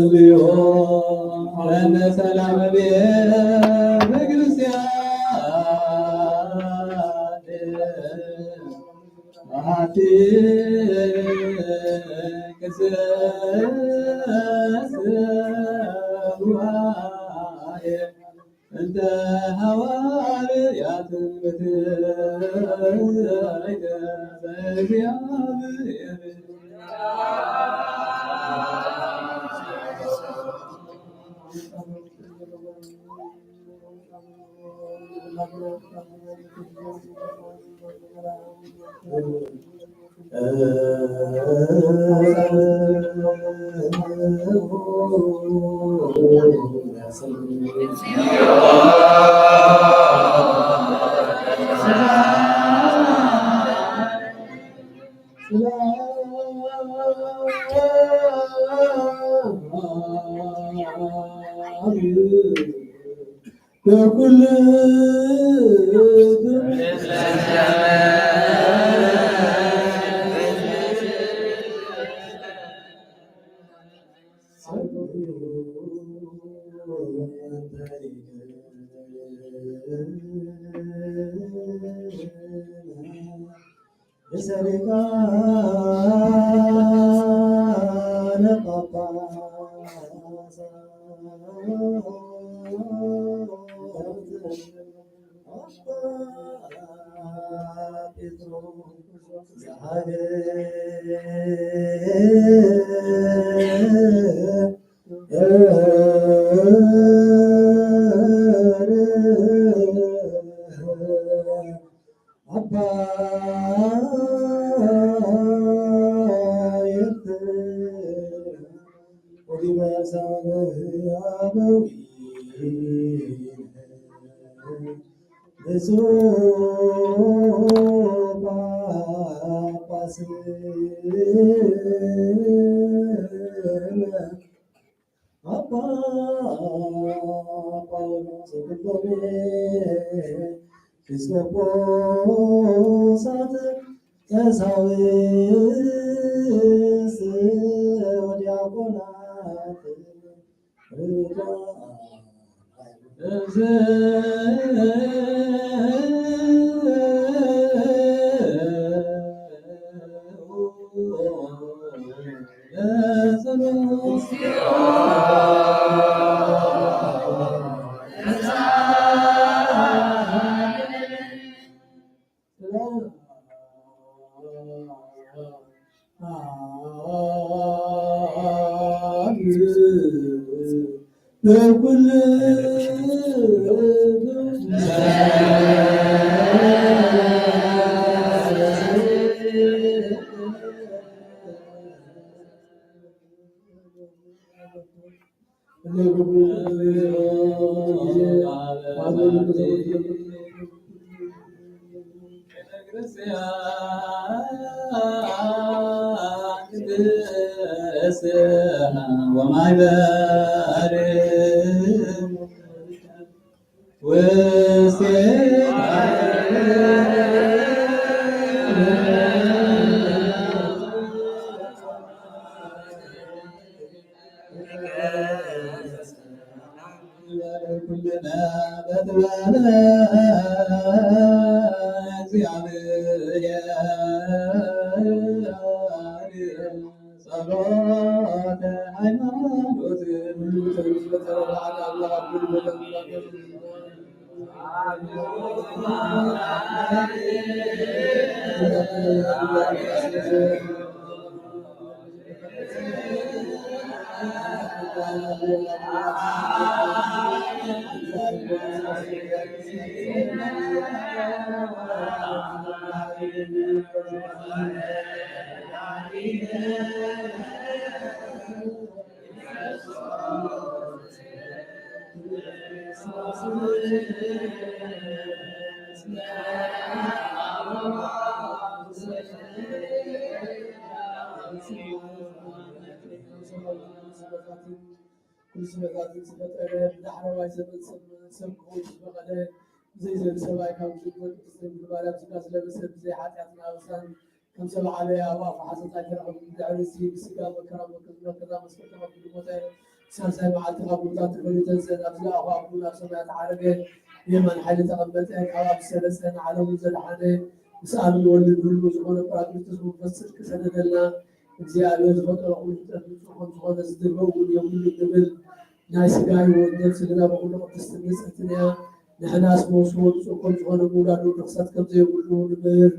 صليو لنا سلام بكريستيان هاتي كساس انت هواري يا كل አባ ጳውሎስ ክሎሜ ኤጲስቆጶሳት ቀሳውስት ወዲያቆናት ለኩል زي سبايك أو شيء بالبالغ سكاس لبست زي حاتياتنا وسان كم سبع عليها واف حسن تاكل أو دعوسي بسكاب وكرام وكذا مسكت ما في الموتى سان سايب على تقابلات كل تنسى أبزاء وأقول سمعت عربي يمن حد تقبلت أو أبسلسن على وزن حني سأل الولد بالمزحون براكم تسمو فسر كسنة لنا እግዚአብሔር ፈጥሮ ሆነ ዝድበው የሁሉ ግብል ናይ ስጋይ ወደብ ስግና በሁሉ ቅድስት ንጽሕትንያ ንሕናስ መውስወት ጽቆም ዝኾነ ሙላዱ ርክሳት ከምዘይብሉ ንምህር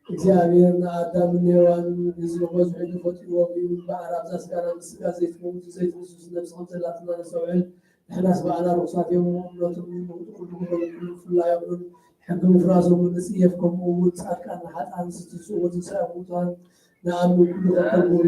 እግዚአብሔር ንኣዳም ሔዋን ንዝንጎ ዝሕሉ ፈጢሮም እዩ በዓል ኣብዛ ስጋና ምስጋ ዘይትመውት ዘይትምስስ ነብሲ ከምዘላትና ነሰውዕል ንሕናስ በዓና ርክሳት እዮም እምነቶም ኩሉ ፍላዮምን ሕጊ ምፍራሶም ንጽየፍ ከምኡ እውን ጻድቃን ሓጥኣን ስትጽዎ ዝሰሙታን نعم كل قلب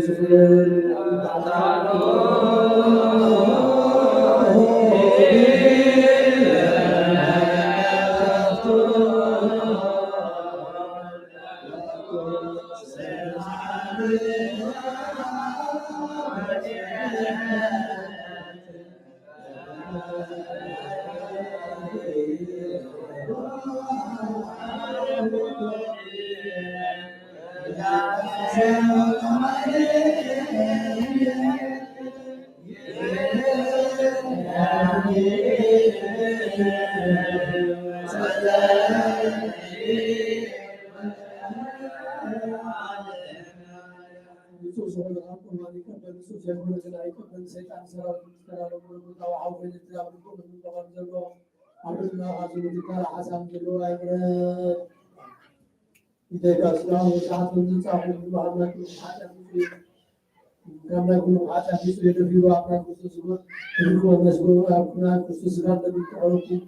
كما يكون حتى في سوريا في بعض الخصوصات يكون مسؤول عن خصوصات التعارف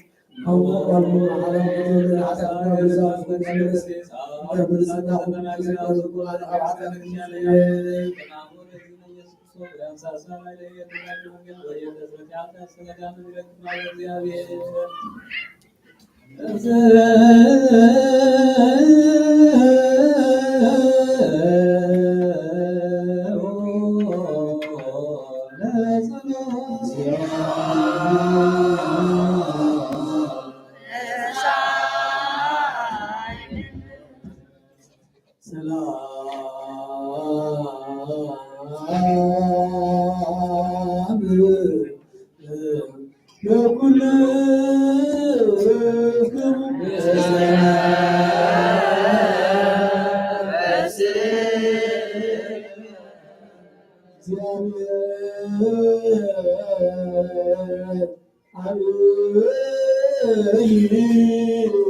أو قالوا على من العسل بالزاف بالنسبة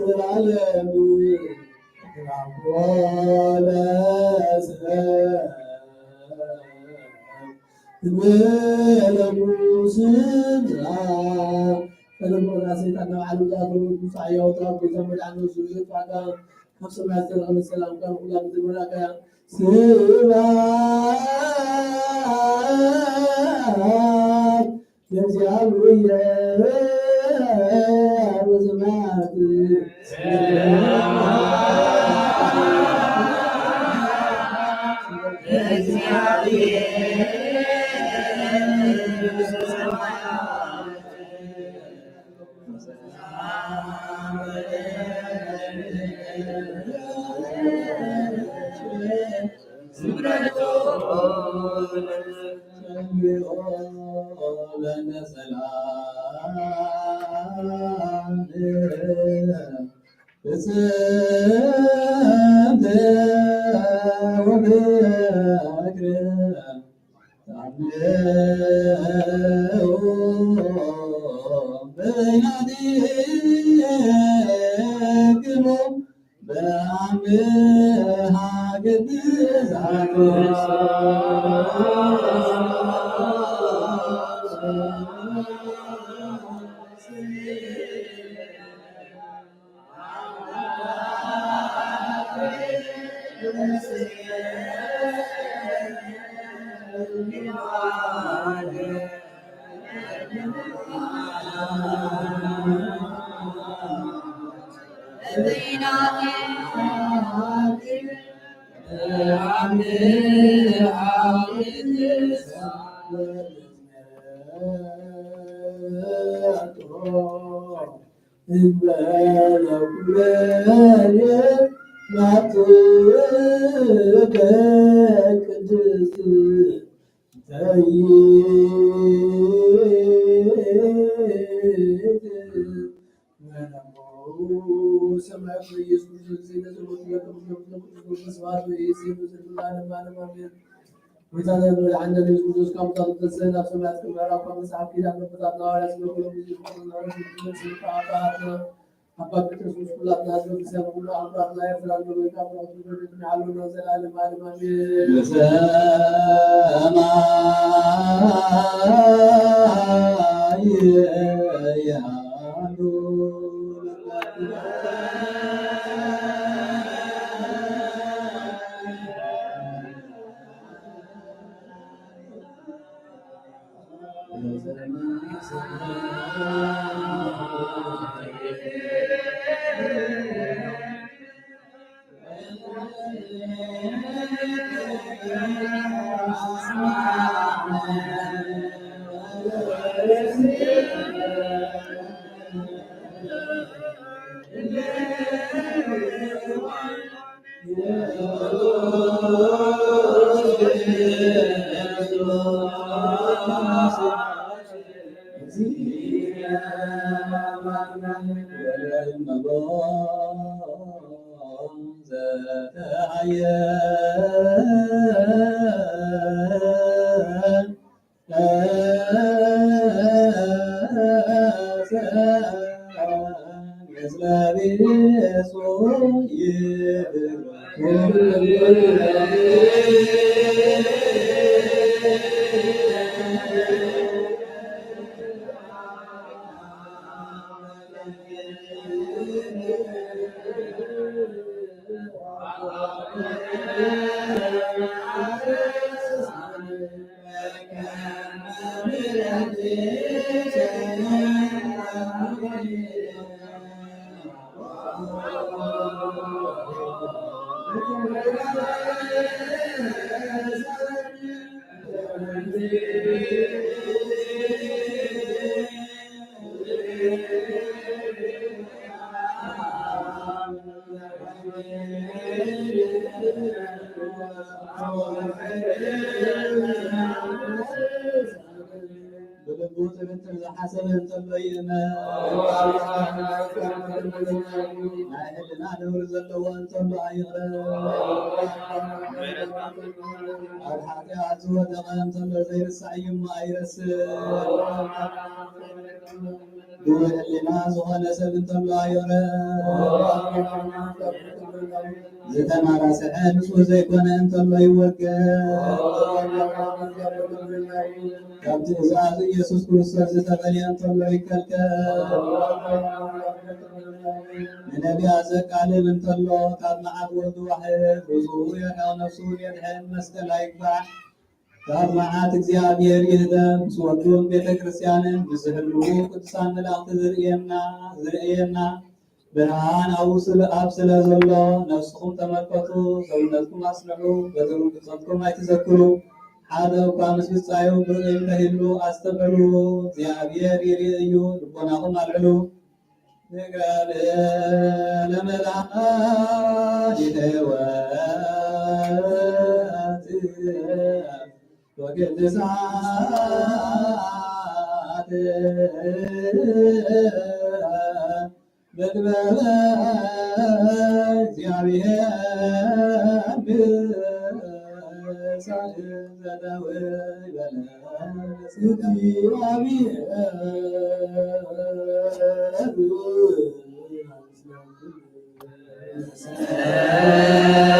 العالم ولا فلما نسيت أنه على ذاك المسعى يوطى بزمن عنه سجود بعد نفس ما يستلغم السلام كان غلام هناك سماء يجعل وياه وزمات لنا سلام بسنت وبكر بناديكم بعمها قد وتعالى عندنا يجوز كم طلب الزنا سمعت كم عرفنا مسحب كذا نبضنا ولا سلوك ولا مجيء أبغى تسوس كل الناس بسبب كل أمراض لا يفعل من كم رجل يعلم نزل على ما حسنا تبينا أهلنا نرزق وأنتم الحاجات ودغا أنتم غير السعي ما يرسل ይወለልና ዝኾነ ሰብ እንተሎ ኣይረ ዝተማራስዐ ንጹህ ዘይኮነ እንተሎ ይወገድ ካብ ትእዛዝ ኢየሱስ ክርስቶስ ዝተፈልየ እንተሎ ይከልከል ንነቢያት ዘቃልል እንተሎ ካብ መዓት ወልዱ ዋሕድ ርዙኡ የሕያው ነፍሱን የድሕን መስቀል ኣይግባዕ ካብ መዓት እግዚአብሔር ይህደም ምስ ወዱን ቤተ ክርስቲያንን ብዝህልው ቅዱሳን መላእኽቲ ዝርእየና ብርሃን ኣብ ስለ ዘሎ ነፍስኩም ተመልከቱ ሰውነትኩም አስንዑ በዘሩ ቅጽትኩም ኣይትዘክሩ ሓደ እኳ ምስ ፍጻዩ ብርኢ እንተሂሉ ኣስተብዕሉ እግዚአብሔር ይርኢ እዩ ልቦናኩም አልዕሉ ንግረብ ለመድኃኒተ ሕይወት ወቅድሳት በጥበበ እግዚአብሔር ብሳል ዘደውይ በለስ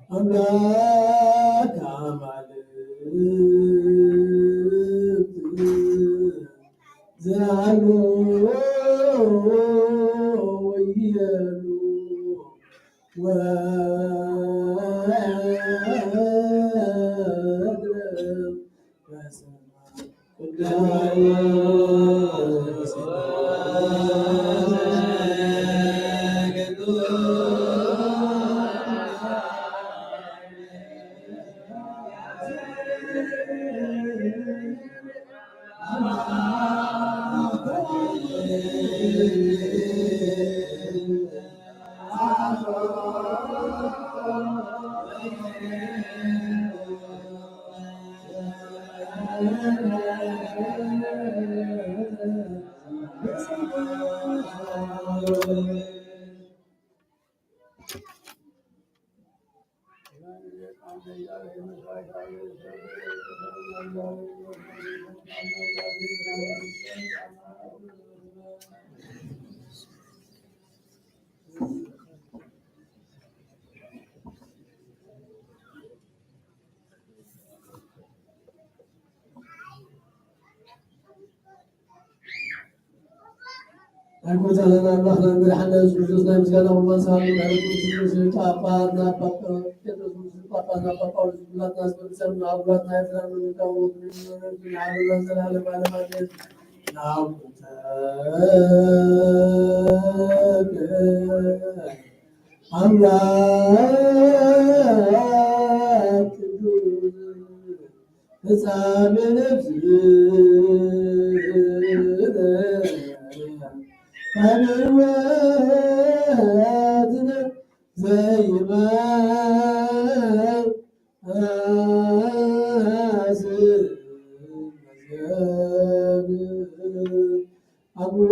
አምላክ አማልክት ዘአሉ ወየሉ ወአድረም በሰማይ أكملنا الله نبي حنا يسوع نبي كان هو مسال نبي بابا نبابا بابا نبابا لا ناس بسم أولاد ناس من كون من على الله سلام على ما نعم الله حساب نفسي أنا زي ما أبو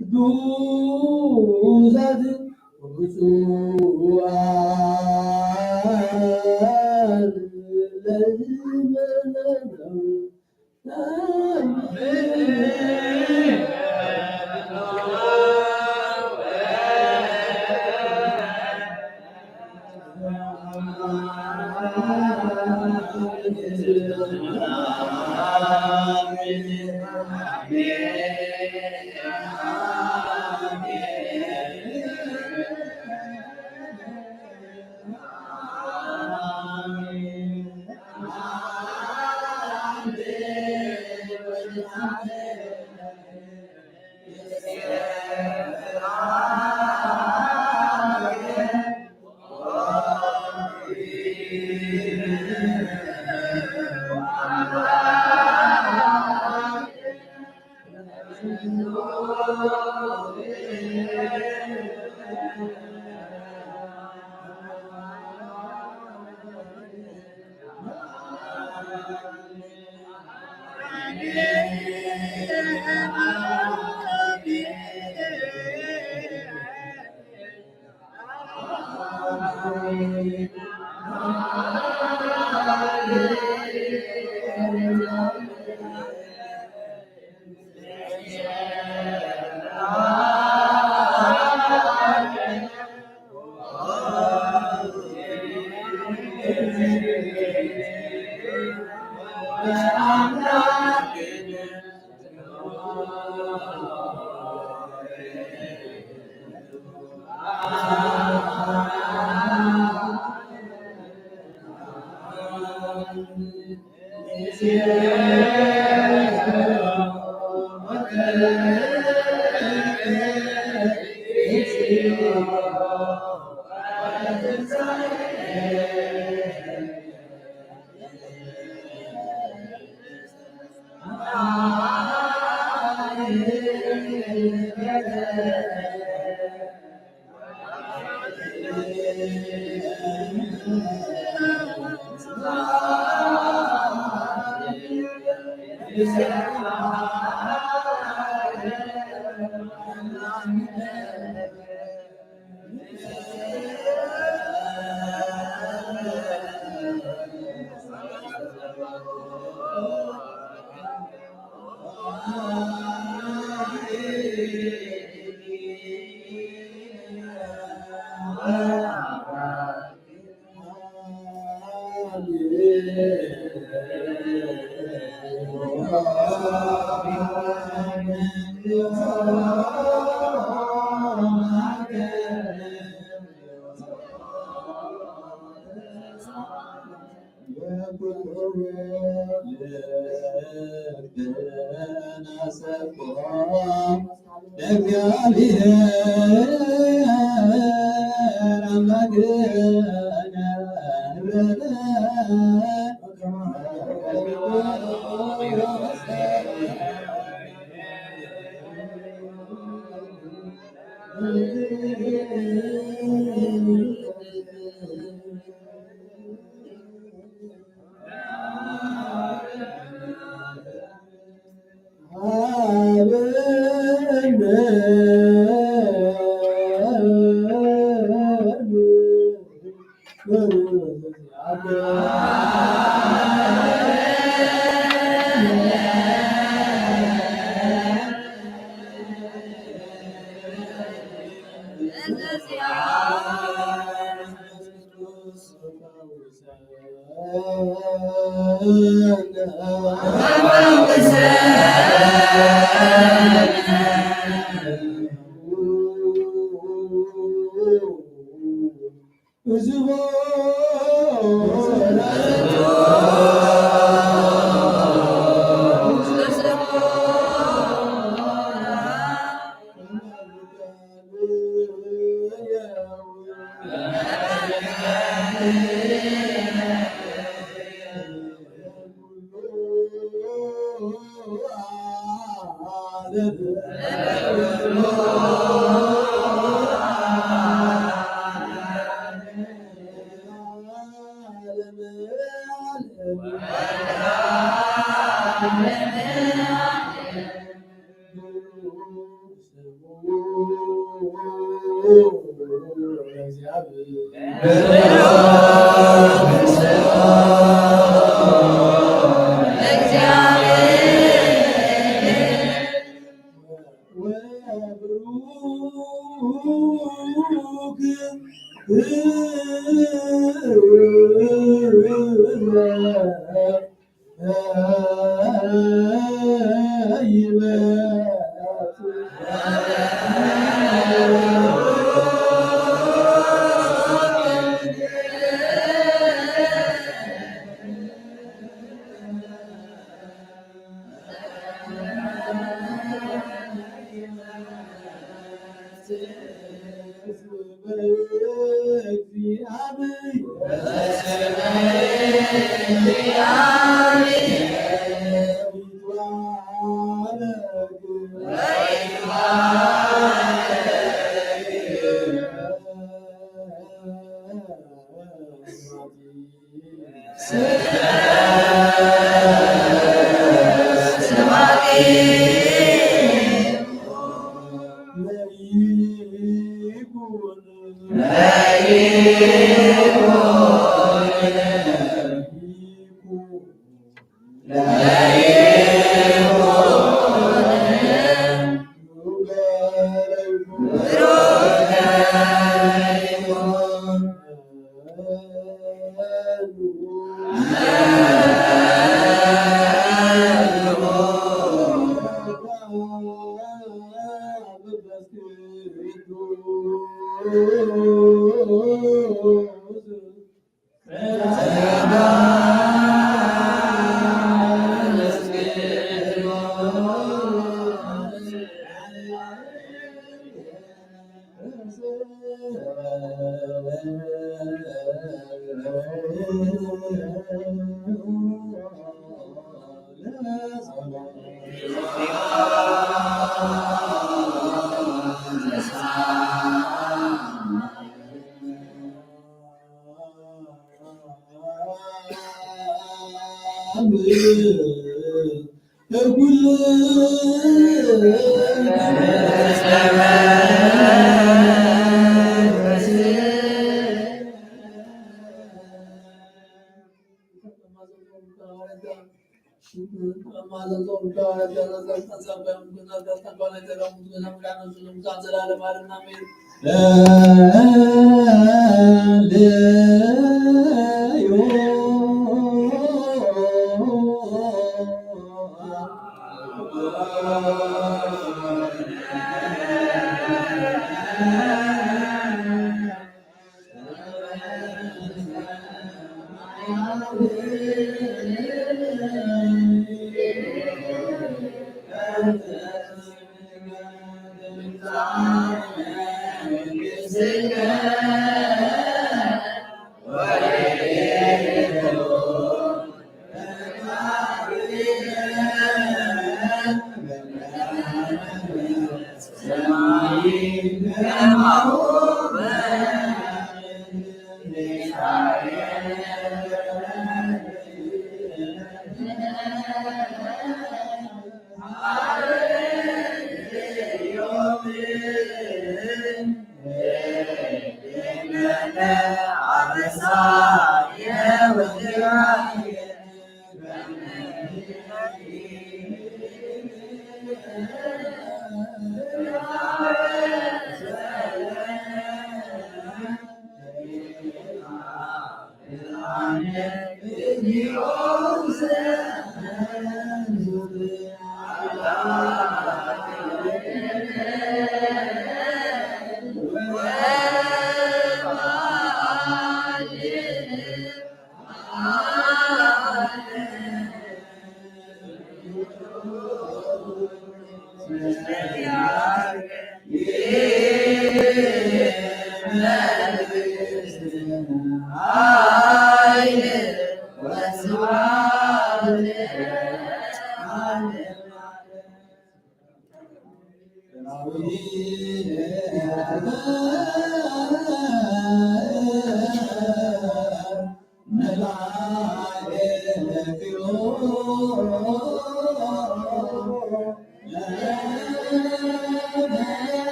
ቅዱሳት ወብፁዓን ለዘመናት Amen. No.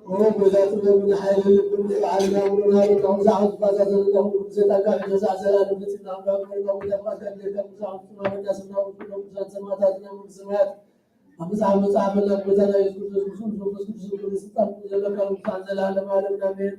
وبذات من حي كل على ونار لهم زعم فازت لهم زيت كان جزاء زلال بسنا لهم تقات لهم زعم الناس لهم كلهم سماوات لهم سماوات أمسح مصعب لك مثلا يسكت يسكت سلطان لك وكان زلال ما لم نمين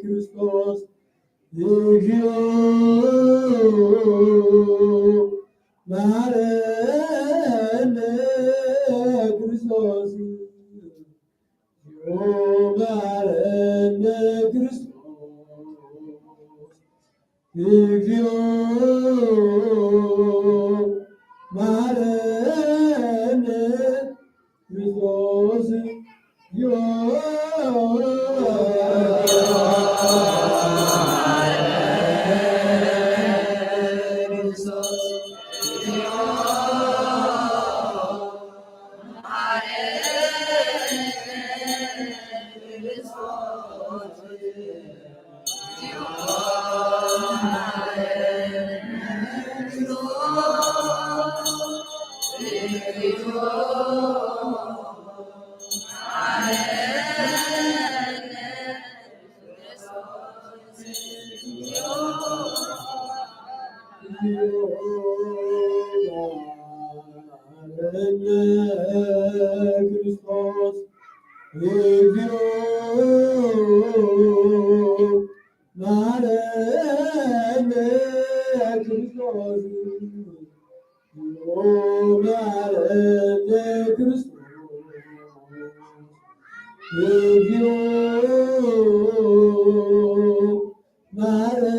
ክርስቶስ እግዚኦ መሐረነ ክርስቶስ መሐረነ ክርስቶስ እግዚኦ መሐረነ ክርስቶስ ክርስቶስ እግዚኦ መሐረነ ክርስቶስ መሐረነ ክርስቶስ እግዚኦ መሐረነ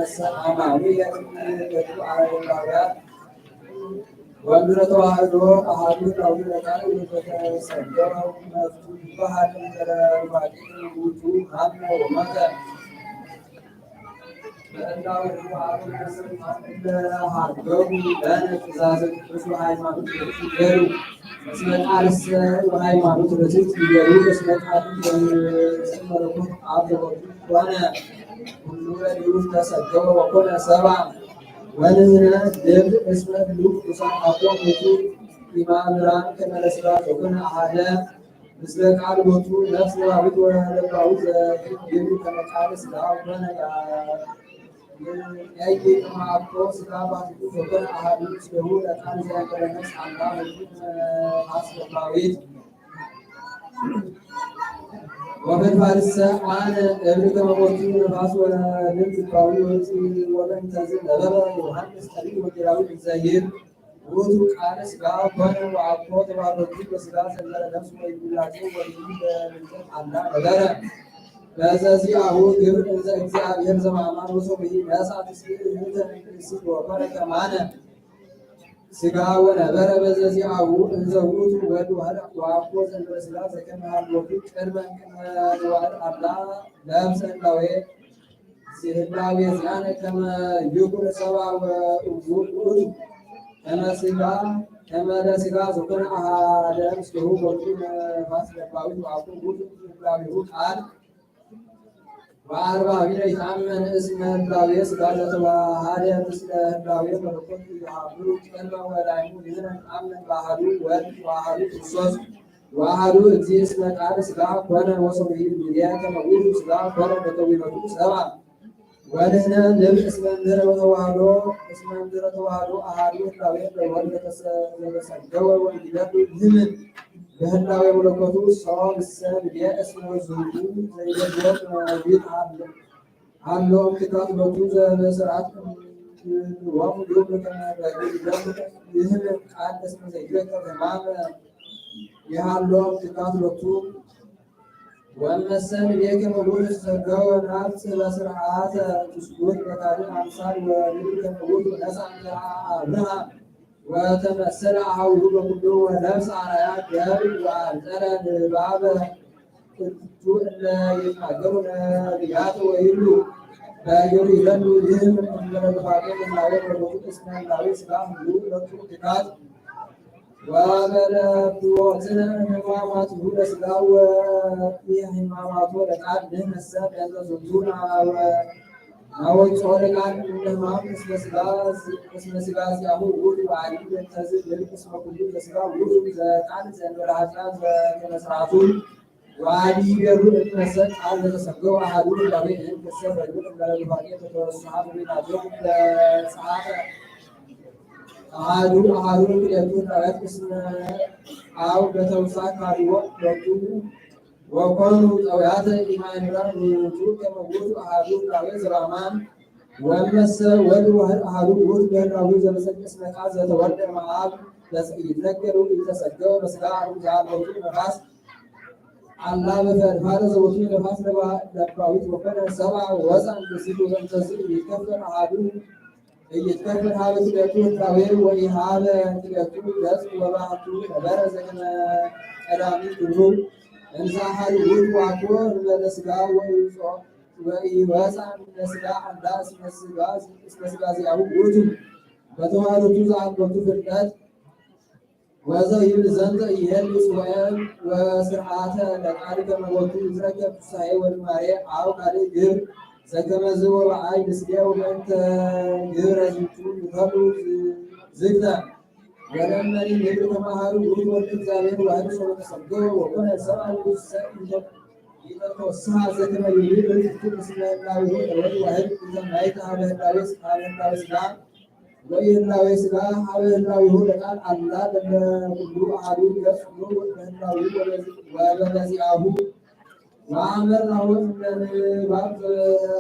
ሰላም ወምድረ ተዋህዶ አሐዱ ዳዊት ለቃል የተሰገረው መፍቱ ባህል ተረባቂ ውጡ አነ ወመከ በእንዳው ባህሉ ለሃገሩ ለትእዛዝ ቅዱስ ሃይማኖት ይገሩ እስመ ቃልሰ ሃይማኖት ለዚህ ይገሩ እስመ ቃል መለኮት አብሮቱ ሆነ ሁሉ ለዲሁ ተሰገወ ወኮነ ሰብአ ወንህነ ድል እስመ ብሉዕ ቅዱሳን አቆሙቱ ኢማምራን ከመለስራ ወኮነ አሐደ ምስለ ቃል ቦቱ ነፍስ ባዊት ወለባዊት ዘግብ ከመቃል ስጋ ኮነ ያይ ማአቆ ስጋ ባዊት ወኮነ አሐዱ ምስሌሁ ለቃል ዘያንቀረ ነፍስ አላ ወይት አስባዊት ወበልባልሰ አነ እብን ከመሞቱ ነፋስ ወለልብ ባዊ ወፂ ወበን ተዝን ነበበ ዮሐንስ ጠቢብ ወጌራዊ እግዚአብሔር ውእቱ ቃል ስጋ ኮነ ወአኮ ተባረኩ በስጋ ሰለለ ነፍስ ወይላቸው ወይ በልደት አላ ነበረ በዘዚአሁ ግብር እንዘ እግዚአብሔር ዘማማን ወሶብሒ ነሳት ስት ወኮነ ከማነ ስጋ ወነበረ በዘዚአሁ እንዘ ውእቱ ወልድ ወአኮ ዘእንበለ ስጋ ዘከመ ሀልወቱ ቅድመ ዋዕድ አላ ለብሰ ህላዌ ህላዌ ዚአነ ከመ ይኩን ሰብአ ውእቱ ከመ ለስጋ ዘኮነ አሐደ ምስሌሁ ቦቱ ነፋስ ለባዊት ወአኮ ውእቱ ህላዌሁ ቃል ወአርባዕነ ይታመን እስመ ህላዌ ስጋ ለተዋሃደ ምስለ ህላዌ መለኮት ይሃብሩ ቅድመ ወላይሙ ይህነ አመን በአሐዱ ወልድ ወአሐዱ ክርስቶስ ወአሐዱ እግዚእ እስመ ቃል ስጋ ኮነ ወሰብሒ ሚድያ ከመ ውእቱ ስጋ ኮነ በከዊነቱ ሰብአ ወንህነ ንብል እስመ እምድኅረ ተዋህዶ አሐዱ ህላዌ ለወልድ ለተሰገወ ወንዲለቱ ይህምን በህላዌ መለኮቱ ሰው ምሰል የእስመ ዝንቱ ዘይደግወት ቤት አሎ እምትካት በቱ ዘበስርዓት ወሙ ዮም ይህን ቃል እስመ ዘይደግወት ህማመ የሃሎ እምትካት በቱ ወመሰል የከመ ውእቱ ተሰገወ ናብጽ በስርዓተ ትስጉት በካልእ አምሳል ወልድ ከመ ውእቱ ነሣ እምዘርአ አብርሃም ወተመሰለ አሐዊሁ በኩሉ ወለብሰ አርአያ ደብር ወአንጸረ ንባበ እቱ እለ ይትናገሩ ነቢያት ወይብሉ በየሩ ይበሉ ይህም እምለነፋቄ ህላዌ መለኮቱ እስመ ህላዌ ስጋ ሁሉ ሁለቱ ትካት ወበለብዎትነ ህማማትሁ ለስጋ ወኢህማማቶ ለቃል ንሕነሰ በእንተ ዝንቱ ናወጽኦ ለቃል እምሕማም እስመ ስጋ ዚአሁ ውእቱ ወአሐዱ በእንተዝ ልብ እስመ ኩሉ ዘስጋ ውእቱ ዘቃል ዘእንበለ ኃጢአት በከመ ሥርዓቱ ወአሐዱ ይቤሉ እምነሰ ቃል ለተሰገወ አሐዱ ህላዌ እንከሰ በግብር እምበለ ኑፋቄ በተወስሐ በቤናቶሙ ለጸአተ አሐዱ ክልኤቱ ህላዌያት እስመ አብ በተውሳክ ኀልዎ ሁለቱ ወኮኑ ጠውያተ ኢማኑኤል ውእቱ ከመ ውእቱ አሐዱ ህላዌ ዘበአማን ወእመሰ ወልድ ዋሕድ አሐዱ ውእቱ በህላዌ ዘበጽድቅ እስመ ቃል ዘተወልደ እምአብ ይትነገሩ ኢተሰገወ በስጋ ዘአልቦቱ ነፋስ አላ በፈድፋደ ዘቦቱ ነፋስ ለባዊት ወኮነ ሰብአ ወወፅአ እምብእሲቱ ወእምተዝ ይትከፈል አሐዱ ኢይትከፈል ሀበ ክልኤቱ ህላዌ ወኢሀበ ክልኤቱ ገጽ ወባሕቱ ነበረ ዘከመ ቀዳሚ ግብሩ እንዘ አሐዱ ውእቱ አኮ እምበለ ስጋ ወኢወፅአ እምነ ስጋ አላ እስመ ስጋ ዚአሁ ውእቱ በተዋህዶቱ ዘአልቦቱ ፍልጠት ወዘይብል ዘንተ ይሄልስ ወስርዓተ ለቃል ከመ ቦቱ ይትረከብ ፍስሐ ወልማሬ አብ ካልእ ግብር ዘከመ ዝወበአይ ምስሌሁ በእንተ ግብረ ዝንቱ ይፈሉ ዝግተ ወለመኒ ንብል ከመ አሐዱ ውእቱ ወልደ እግዚአብሔር ዋሕድ ሰው ተሰገወ ወኮነ ሰብአ ኢተተወስሐ ዘከመ ይብል እቱ ምስለ ህላዌሁ ወልድ ዋሕድ እንዘ ናይተ ሀበ ህላዌ ስጋ ወኢህላዌ ስጋ ሀበ ህላዌሁ ለቃል አላ ለኩሉ አሐዱ ገጽ ሁሉ በህላዌሁ ወበለዚአሁ ወአመርናሁ እምለንባብ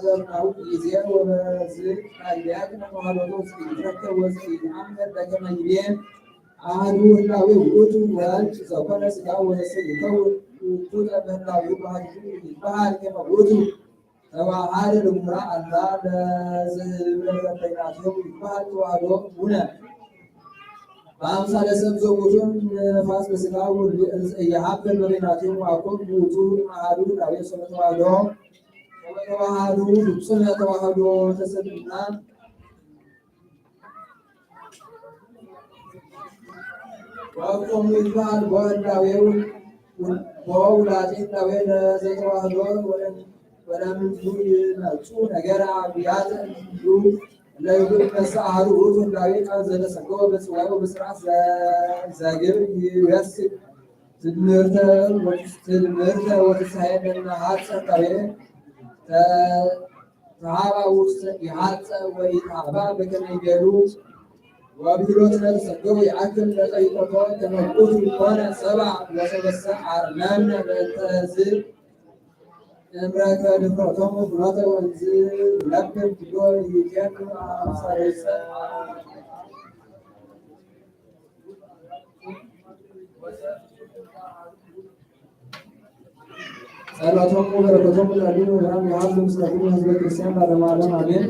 ዘነበብናሁ ጊዜ ወበዝሕ ቃልያት ተዋህዶቱ ይትረከብ ወዘኢተአመር በከመ ይቤ አሐዱ ህላዌ ውእቱ ወልድ ዘኮነ ሥጋ ወነፍስ ይከውን ውእቱ በህላዌሁ ባህቱ ይትበሃል ከመ ውእቱ ተዋሃደ ልሙራ አላ ለዘህብረ በይናቲሆሙ ይትበሃል ተዋህዶ እሙነ በአምሳለ ሰብ ዘውቱን ነፋስ በስጋው የሀበል መሬናትን ዋቆም ውቱ ማሃዱ ዳቤ ሰመተዋህዶ ተዋህዶ ፍጹም ተዋህዶ ተሰጥና ዋቆም ይባል ወዳዌው ወውላጤ ዳዌ ዘተዋህዶ ወለምንቱ ይመጹ ነገር አብያት ሉ ለይሁን መስአሩ ወዳዌ ቃል ዘለሰገው በጽዋው በስርዓት ዘግር ይወስ ትምህርተ ወተሳየደና ሀጸታዌ ተሃባ ውስጥ ይሃጸ ወይ ታባ በከነገሩ ወብሎት ለተሰገው ያክል ለጠይቆቶ ተመቁት ሆነ ሰባ ወሰበሰ አርመን በተዝር እምረከ ድፍረቶም ፍኖተ ወንዝ ለብን ብሎ ይጀን አምሳሌሰ ጸሎቶም በረከቶም ለዲኑ ብርሃን ያህል ምስለኩ ህዝበ ክርስቲያን ባለማለም አሜን።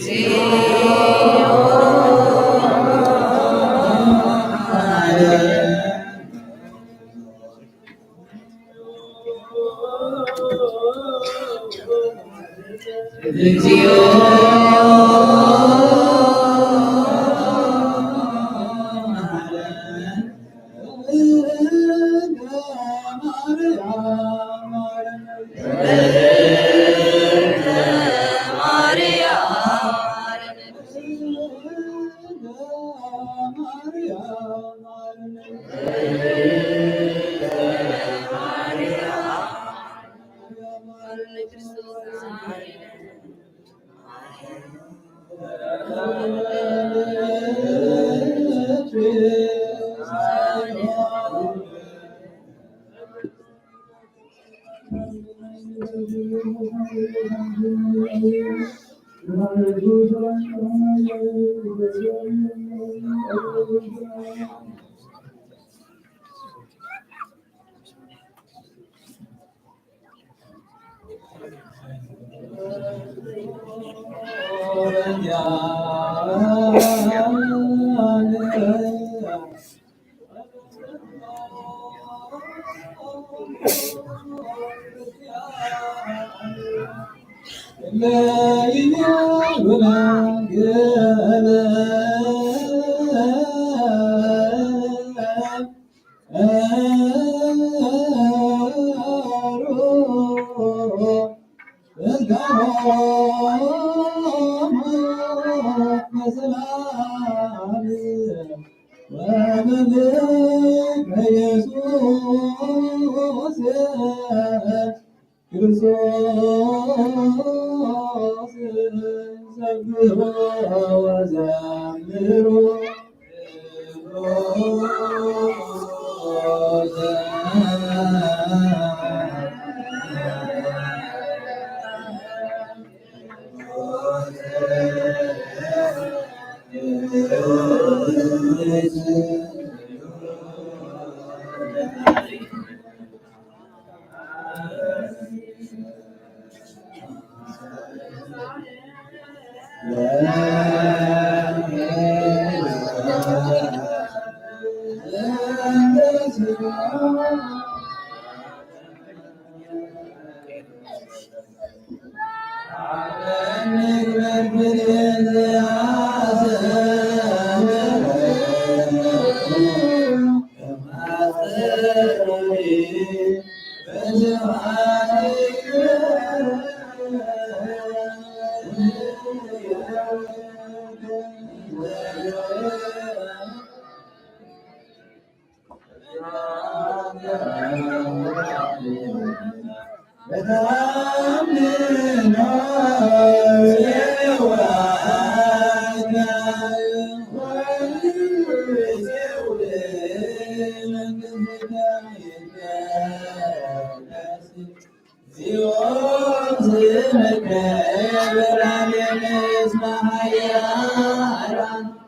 Zion,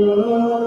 Oh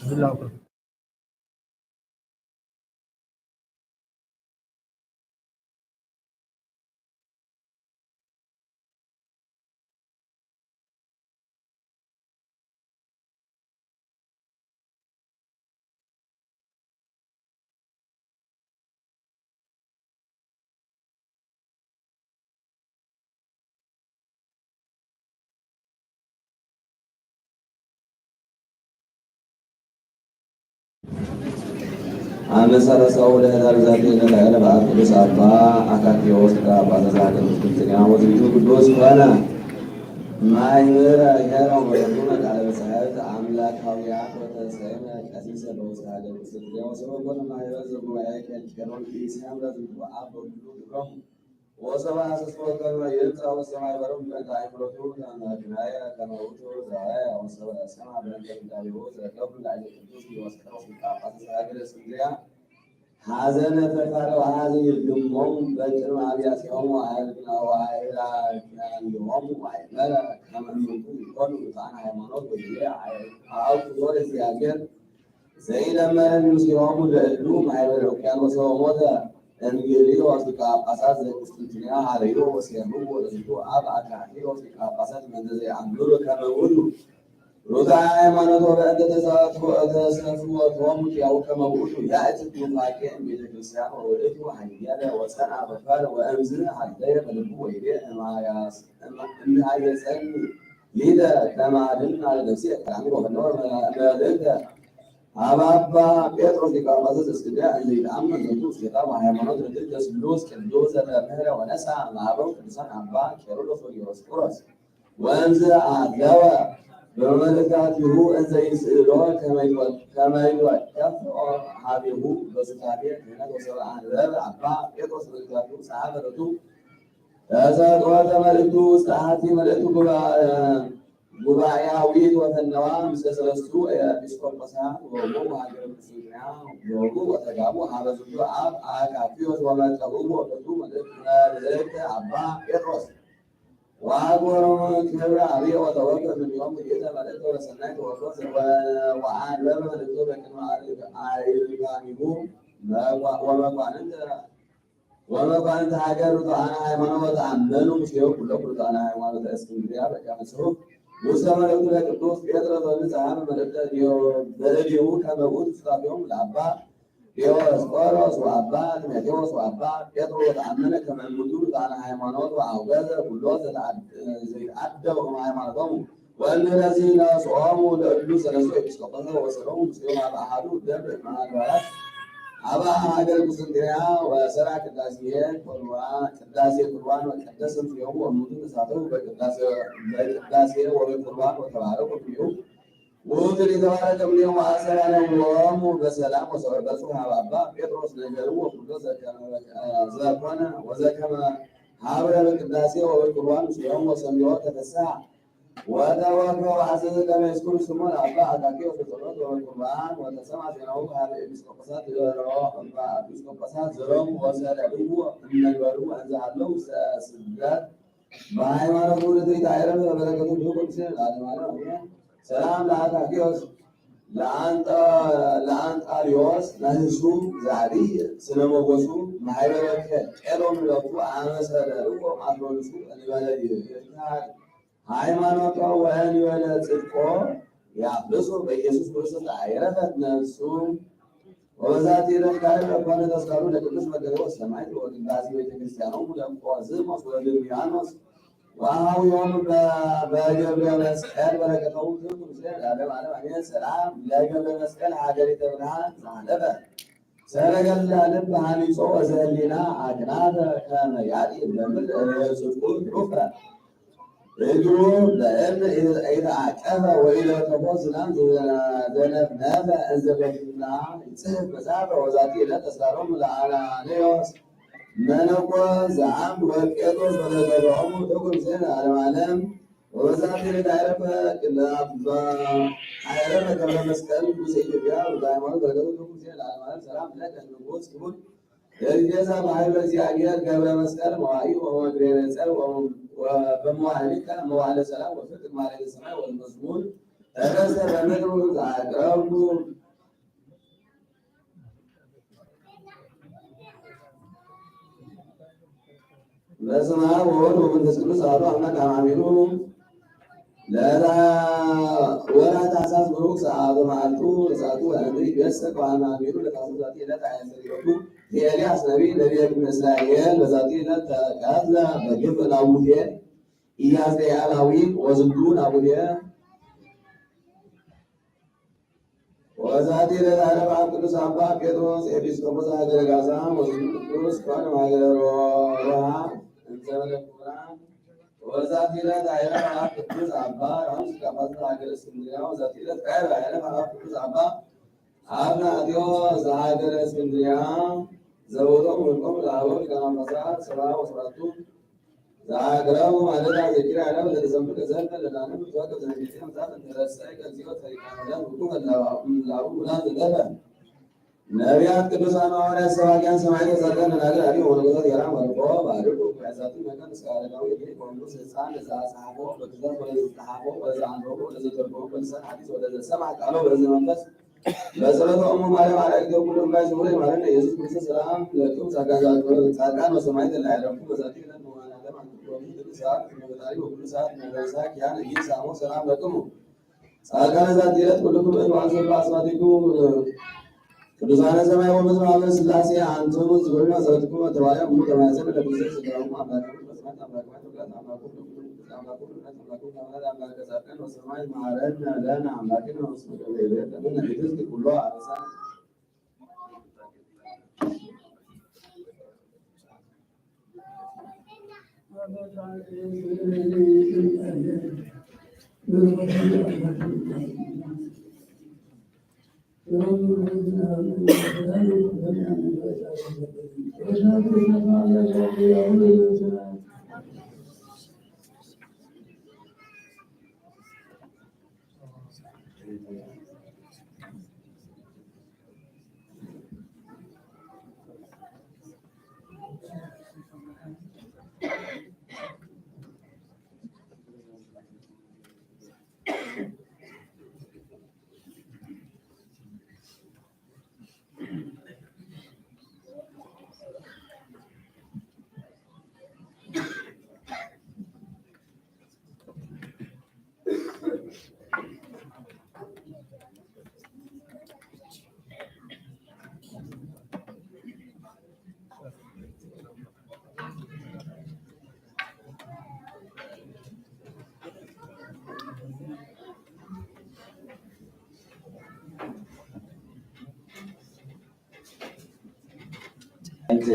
Bilang አመሰረሰው ለዛሬ ለታየለ በአብ ቅዱስ አባ አካቴዎስ አባ ተዛደ ክርስቲያን ወዝቱ ቅዱስ ሆነ ማይምር ያለው ወይኑና ቃለ መሰረት አምላካዊያት ወተሰይመ ቀሲሰ በውስጥ ሀገር ክርስቲያን ወሰበኮነ ማይበር ዘጉባኤ ከልከሮን ኢስላም ለዝቱ አብ ሁሉ ወሰባ አስስፎከማ የልጻው ሰማይ በረም በታይምሮቱ ታናግናያ ከመውቶ ዛያ ወሰባ ሰማ በረከት ዳዊኦ ዘቀብ ላይ ቅዱስ ይወስከረው ቃፋት ሀገር ስንዲያ ሐዘነ ተፋለው ሐዘን ይልግሞም በቅርብ አብያ ሲሆኑ አይልና ዋይላ ያንዶም ዋይመራ ከመንቱ ይቆሉ ታና ሃይማኖት ወዲያ አው ወደ ሲያገር ዘይለመን ሲሆኑ ለእሉ ማይበረ ኦኪያኖስ ሞተ እንግዲህ ወስቃ ጳጳሳት ዘቁስጥንጥንያ ሀረዮ ወሲያኑ ወለዝቱ አብ አካሂ ወስቃ ጳጳሳት መንዘ አንዱር ከመውሉ ሮታ ሃይማኖት ወበእንተ ተሳትፎ ተሰፉ ወቶም ያው ከመውሉ ያእት ቱማቄ ቤተክርስቲያን ወእቱ ሀያለ ወሰና በፋር ወእምዝ ሀለየ በልቡ ወይዴ ማያስ እንሃየሰን ሊደ ከማድን አለ ነፍሴ ካሚ ወፈኖ መልእክተ አባባ ጴጥሮስ ሊቀ ጳጳሳት እስክንድርያ እንዘ ይተአመን ዘንቱ ውስቴታ በሃይማኖት ለቅዱስ ቅዱስ ዘተምህረ ወነሳ ማህበሩ ቅዱሳን አባ ቄርሎስ ወዲዮስቆሮስ ወእንዘ አድለወ በመልእክታቲሁ እንዘ ይስእሎ ከመ ይወከፍ ሀቤሁ በሱታፌ ክህነት ወሰብአ አንበብ አባ ጴጥሮስ መልእክታቲሁ ጸሐፈ ርቱ ተሰጥኦተ መልእክቱ ጸሐፊ መልእክቱ ጉባኤያዊት ወፈነዋ ምስለ ሰለስቱ ኤጲስቆጶሳት ወወሙ ሀገረ ክርስቲያ ወወሙ ወተጋቡ ሀበ ዝንቱ አብ አካፊዮስ ወመጠውሙ ወለቱ መልእክተ አባ ጴጥሮስ ወአጎረሙ ክብረ አብየ ወተወከ እምኔሆሙ ጌተ መልእክተ ወሰናይ ተወሮስ ወአንበበ መልእክቶ በቅድመ አዕርጋኒሁ ወመኳንንተ ሀገር ርቱዓነ ሃይማኖት አመኑ ምስሌሁ ኩሎ ርቱዓነ ሃይማኖት እስክንድርያ በከመ ጽሑፍ ውስተ መልእክቱ ለቅዱስ ጴጥሮስ ወንጸሐፈ መልእክተ በእዴሁ ከመ ውእቱ ሱታፌሆሙ ለአባ ዲዮስቆሮስ ወአባ ጢሞቴዎስ ወአባ ጴጥሮስ ወተአመነ ከመ እሙንቱ ርቱዓነ ሃይማኖት ወአውገዘ ኩሎ ዘይትአደው ሃይማኖቶሙ ወእነዚህ ነስኦሙ ለእሉ ሰለስቱ ኤጲስቆጶሳት ወሰሎሙ ምስሌሆሙ አብ አሐዱ ደብረ ማኅበራት አባ ሀገረ ክርስቲያ ወሰራ ቅዳሴ ቁርባን ወቀደስም ሲሆኑ ወሙቱ ተሳተፉ በቅዳሴ ወበቁርባን ወተባረኩ ቢሁ ውእቱ የተባረከ እምኔሁ ወአሰረ ለሆሙ በሰላም ወሰበሱ አባ ጴጥሮስ ነገሩ ወኩሎ ዘኮነ ወዘከመ ሀብረ በቅዳሴ ወበቁርባን ሲሆኑ ወሰሚዖ ተፈስሐ ወተወከ ወሐሰሰ ከመ ይስኩር ስሙን አባ አካኬዎስ በጸሎት ወበቁርባን ወተሰምዐ ዜናሁ ከሀበ ኤጲስቆጶሳት ዘሮሙ ወሰደድዎ እምነገሩ እንዘ ሀለው ስደት በሃይማኖቱ ርትዕት አይረፍ በበረከቱ ብዙ ቅዱሳን ለዓለመ ዓለም አሜን። ሰላም ለአካኬዎስ ለአንጣሪዎስ ለህሱ ዛሪ ስነ ሞገሱ ማኅበረ ቄሎም ለቱ አመሰደድዎ አትሮንሱ እንበለ ሃይማኖቷ ወህኒ ወለ ጽድቆ ያብሱ በኢየሱስ ክርስቶስ አይረፈት ነፍሱ ወበዛቲ ረካይ ረኮነ ተስካሩ ለቅዱስ መገረው ሰማዕት ወቅዳሴ ቤተክርስቲያኖሙ ለቆዝሞስ ወለሚያኖስ ወአኀዊሆሙ በገብረ መስቀል በረከተው ሁሉ ምስለ ለዓለመ ዓለም አሜን። ሰላም ለገብረ መስቀል ሀገሪተ ብርሃን ዘአለፈ ሰረገላ ልብ ሀኒጾ ወዘህሊና አግናተ ከመ ያጢ በምድር ጽድቁ ሩፈ እግሩ በእብን የተአቀፈ ወኢለተሞ ዝናም ዘነፍነፈ እንዘ በግና ይጽሕፍ መጽሐፈ ወዛቲ ዕለት ተስካሮሙ ለአናንዮስ መነኮስ ዘአምድ ወጴጥሮስ በነገሮሙ እኩል ምስለ ለዓለመ ዓለም ወበዛቲ ዕለት አይረፈ ገብረ መስቀል ቅዱስ ኢትዮጵያ በሃይማኖት በረከቱ እኩል ምስለ ለዓለመ ዓለም። ሰላም ለከ ንጉሥ ክቡር ለእንጀዛ በኃይለ እግዚአብሔር ገብረ መስቀል መዋዕሊ ወመግሬ ነጸር በመዋዕሊከ መዋዕለ ሰላም ወፍቅር ማርያም ሰማይ ወመዝሙር ተረሰ በምድሩ ዘአቅረብኩ በስመ አብ ወወልድ ወመንፈስ ቅዱስ አሐዱ አምላክ አሜን። ወርኃ ታኅሣሥ ቡሩክ ሰዓቱ መዓልቱ ለሰዓቱ ወእንድሪት ቤተሰብ አሜኑ ለታኅሣሥ ዛቲ ዕለት አያሰሪቱ ኤልያስ ነቢይ ነቢየ እስራኤል በዛቲ ዕለት ተቀትለ በግብፅ ናቡቴ ኢያዝያላዊ ወዝንቱ ናቡቴ وزادي للعالم عن قدس عبا بيتروس إبيسكوبوس هاجر غازا وزيد قدوس كون هاجر روها انزل القرآن وزادي للعالم عن قدس عبا رمز كبس هاجر اسكندريا وزادي للعالم عن قدس عبا عبنا أديوس هاجر اسكندريا زودهم منكم الأول كلام مساء سبعة وسبعتون زاغراو مالدا ذكر على ولد زمك زلت لنا متوقف زنجتين مسافة الرسائل كزيوت فريقان وكم الله ولا زلنا نبيات كدوسان وعلى سواقيان سماعي وزادنا ناقل عليه ونقضى يرام ورقوة بارك وعزاتي مكان سكارنا ويجي قومنوس إنسان لزا صحابه وكذا ولا صحابه ولا عنده ولا زتربه ولا سن حديث ولا سمع قالوا ولا زمان بس بسرعة أم مالهم على كتب كلهم ما يسمعون مالنا يسوع كريستوس سلام لكم ساكان وسمعت العالم وزاتي لنا ساعات من الغداري وكل ساعة من الرزاق يعني يجي سامو سلام لكم ساكان ذاتيات كلكم أنواع سبع أصواتكم كدوسان سماء ومثل عمل سلاسي أنتم زبرنا زرتكم وتوايا متماسك لبزة سلام أملاكم بسمات أملاكم تقال أملاكم أملاك ساكن وسماء معارضنا لنا أملاكنا وسمك الليل لمن الرزق كله عرسان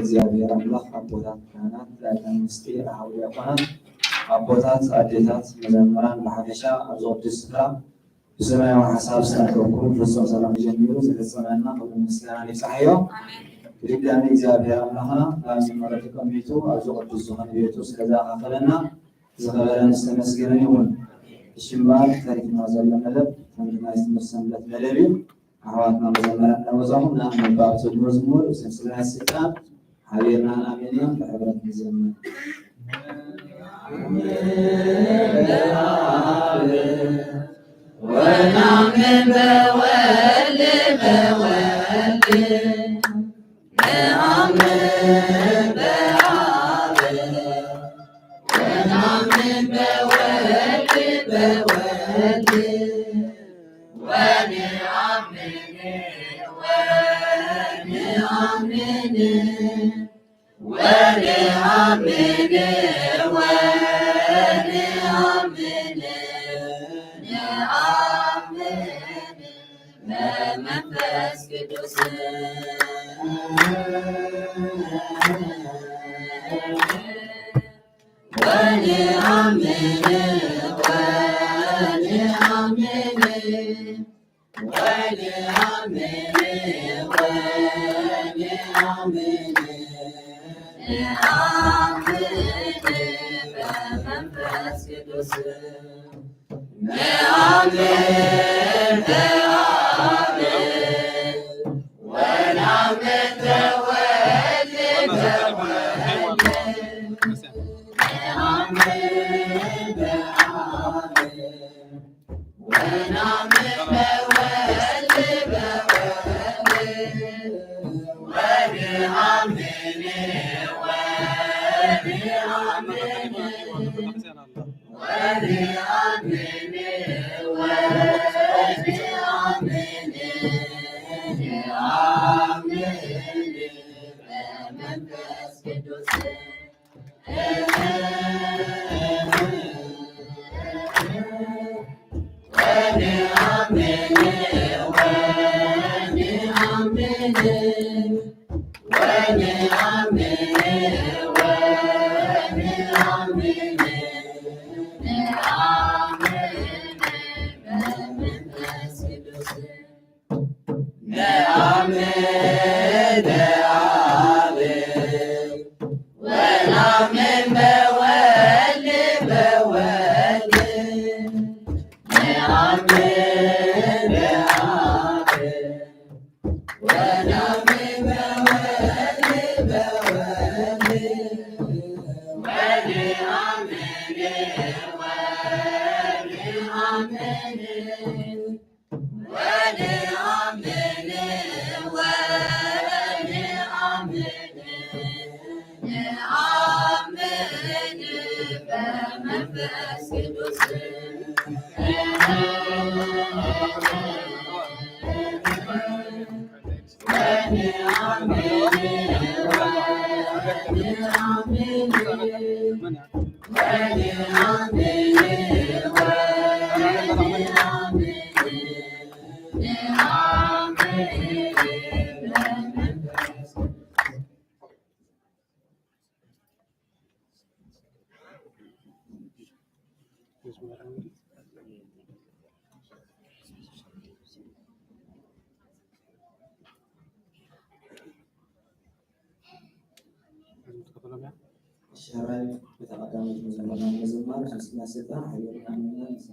እግዚአብሔር አምላክ አቦታት ካህናት ላይታን ምስጢር አውሊያ ካህናት አቦታት አዴታት መዘምራን በሐፈሻ አብዞ ቅዱስ ስፍራ በሰማያዊ ሐሳብ ስናከብኩም ፍጹም ሰላም ጀምሩ ስለጸናና ሁሉ ምስጋና ይጻሕዮ ድጋሚ እግዚአብሔር አምላክና ላሚመረጥ ከሚቱ አብዞ ቅዱስ ዝኾነ ቤቱ ስለዛ አፈለና ዘኸበረን ዝተመስገነ ይሁን ሽምባር ታሪክና ዘሎ መደብ ተምርና ዝተመሰለት መደብ እዩ أحواتنا مزمرنا نوزعنا من بعض المزمور سلسلة الستة حبيبنا آمين بحضرة مزمر ونعم بوال نعم بعال ونعم بوال Amen. ونعمل بولد بولد نعمل نعمل ونعمل بولد بولد الشرايط بتقدم مزمرنا مزمار خمسين ستة حيونا من الناس.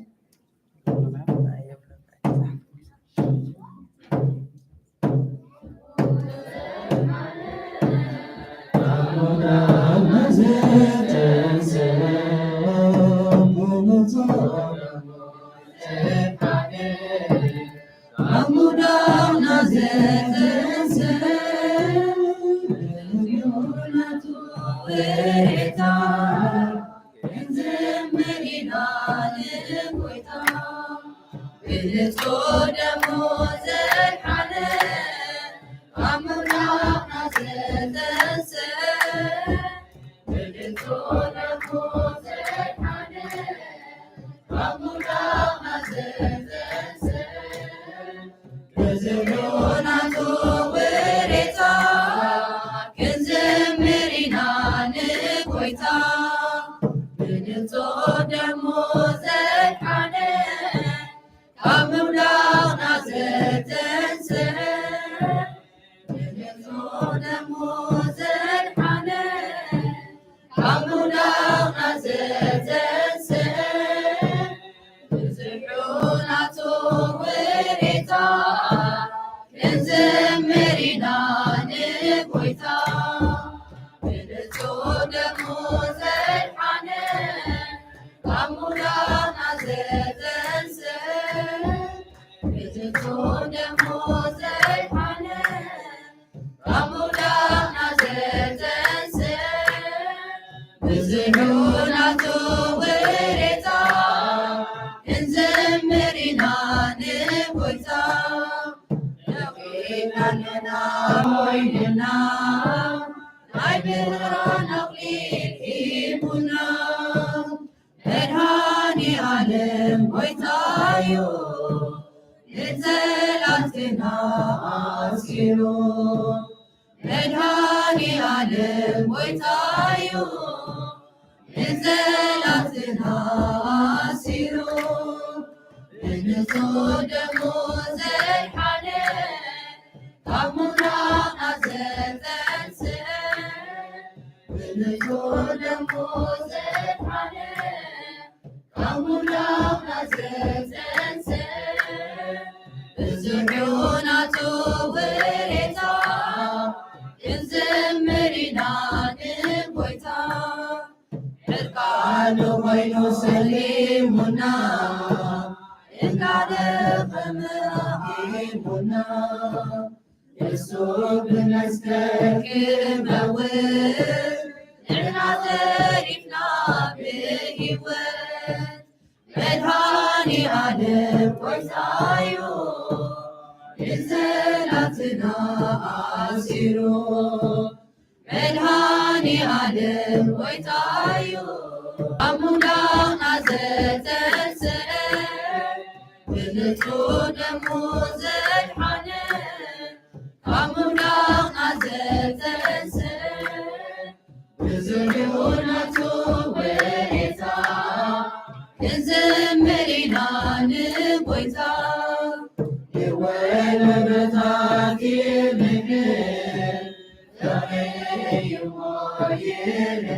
Yeah.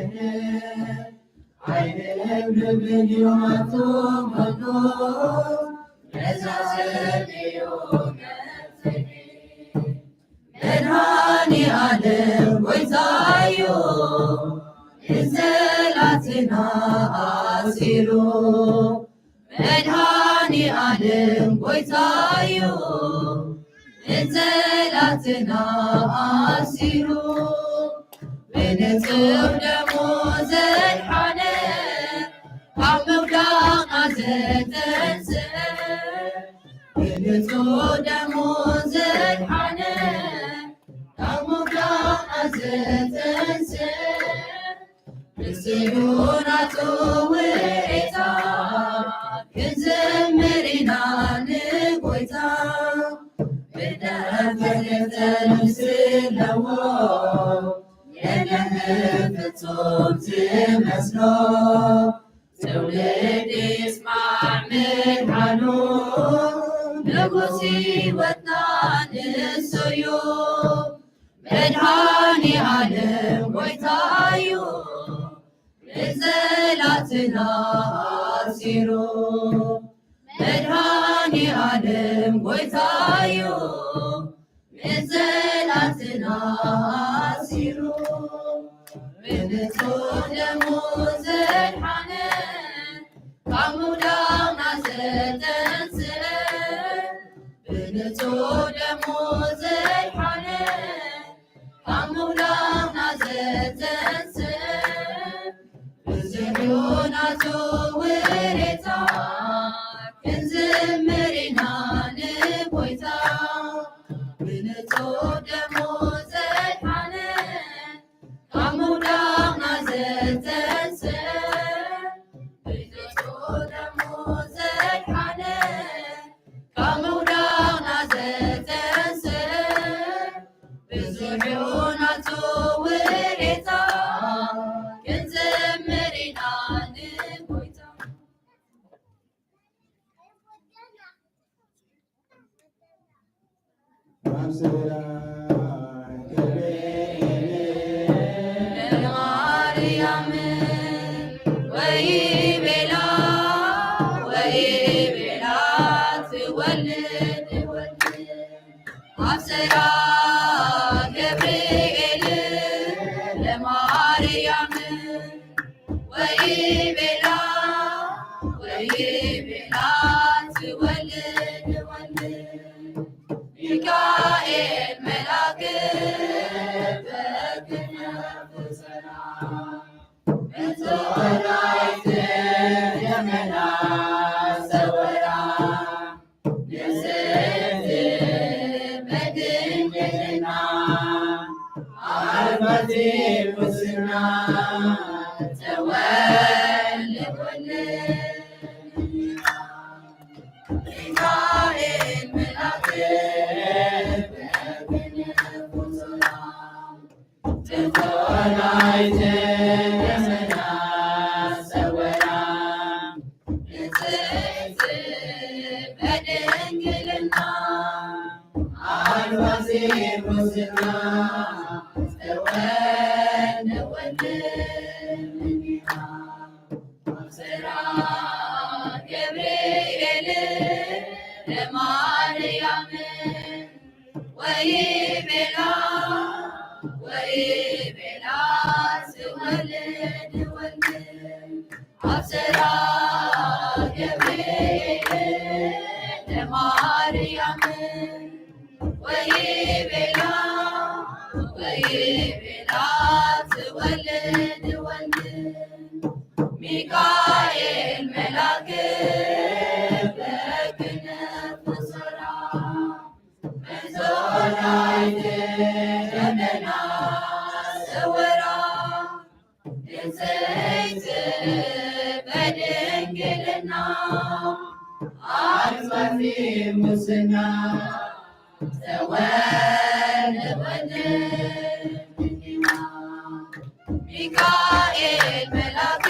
عينهم باليوم مطلوب رزاق اليوم بدهاني عالم ويزايو إنزلاتنا أسيرو بدهاني عالم ويزايو إنزلاتنا أسيرو بنتو دموز الحنان عمودا غزتنسى بنتو دموز الحنان عمودا غزتنسى بسيوناتو وريتا كنزمرنا نقويتا بدأت نسلو ينهفتهم تمسلو تولدي اسمع من عنو نقصي وطنان السيوم بدهاني عالم ويتايو نزلاتنا أسيرو بدهاني عالم ويتايو نزلاتنا أسيرو بنتو دموز الحنان قامودا نازتنسى بنتو دموز الحنان قامودا نازتنسى بزيوناتو وريتا كنزمرنا نبويتا بنتو دموز الحنان قامودا نازتنسى بنتو دموز الحنان قامودا نازتنسى بزيوناتو وريتا كنزمرنا نبويتا ሚካኤል መላክ በክነፍ ሰላም በተወላይት የመና ሰወራ ንስት በድንግልና አልማቲ ሙስና ተወልዶልን ሚካኤል መላክ በክነፍ ሰላም በተወላይት የመና ሰወራ ንስት በድንግልና አልማቲ ሙስና አብስራ ገብርኤል ለማርያም ወይቤላ ስወልድ ወልድ አብስራ ገብርኤል ለማርያም ወይቤላ ትወልድ ወልድ ሚካኤል መላክ በክነፍ ሰላም በተወላይት የመና ሰወራ ንጽሕት በድንግልና አልማቲ ሙስና ተወልዶልን ሚካኤል መላክ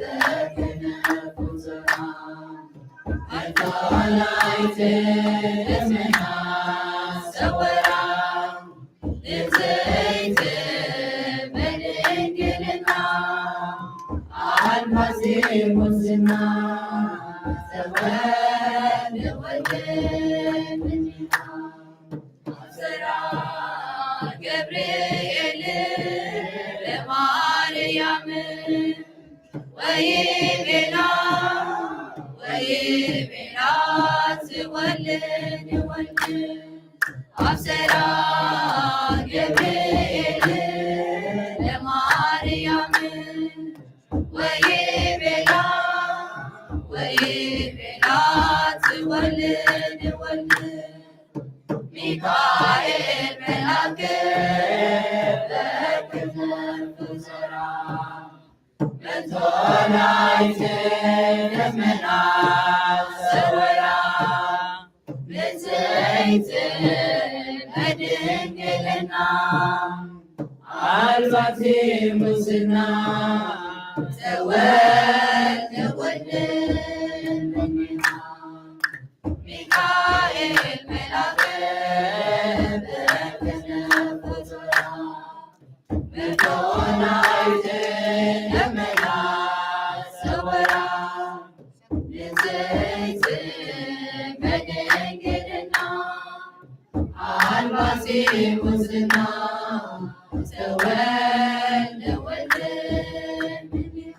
በክነፍ ሰላም በተወላይት የመና ሰወራ ንጽሕት በድንግልና በድንግልና አልማዝ ሙስና ዘወልድ ወልድ ምንና አብሰራ ገብርኤል ለማርያም ወይቤላ ትወልድ ወልድ አብሰራ ገብርኤል ለማርያም ወይቤላ ትወልድ ወልድ ሚካኤል መልአክ በክንፉ ዞራ መቶናይት ደመና ሰወራ ብፅዕት በድንግልና አልባቲ ሙስና ዘወልድ ወልድ ምንና ሚካኤል መልአክ በክንፉ ዞራ መቶናይት ደመና ሰወራ ብፅዕት በድንግልና አልባቲ ሙስና ዘወልድ ወልድ ምንና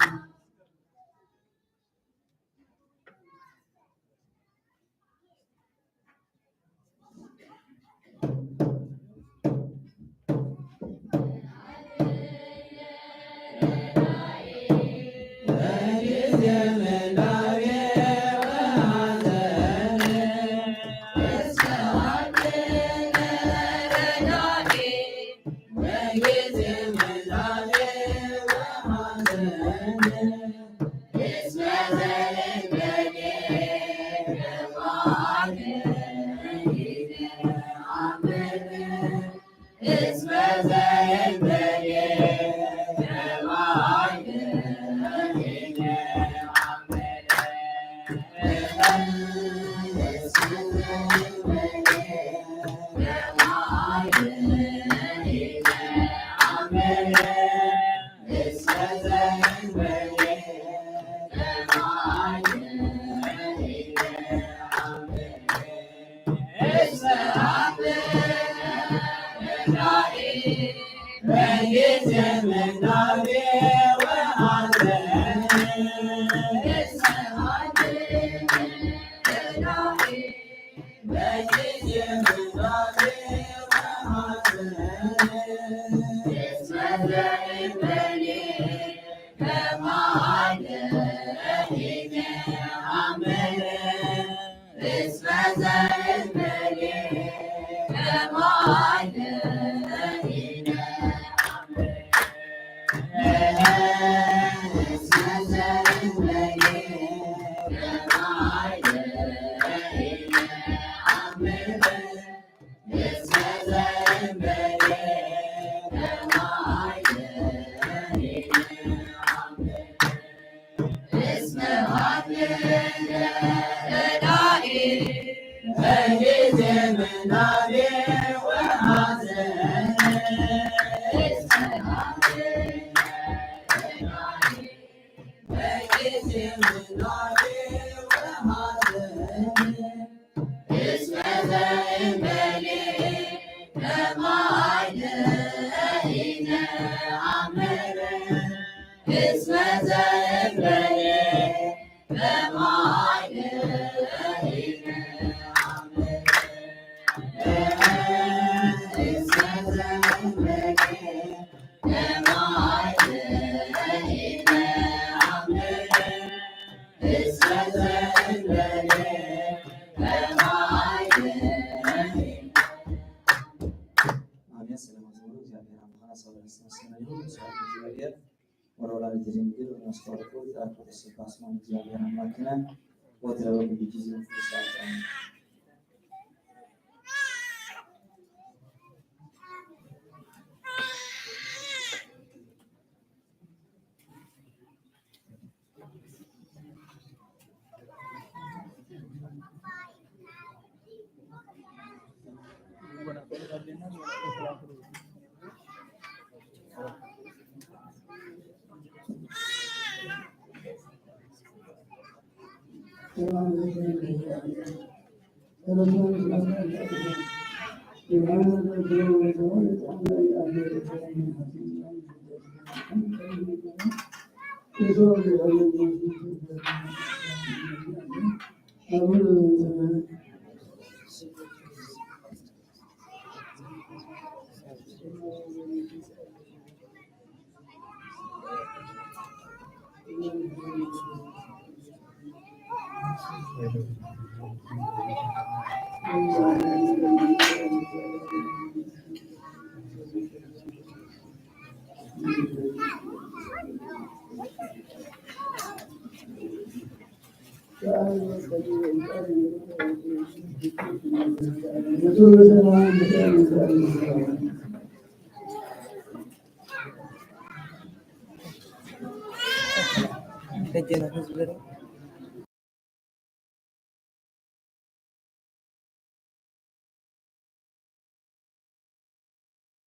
Kajjana Hizbira.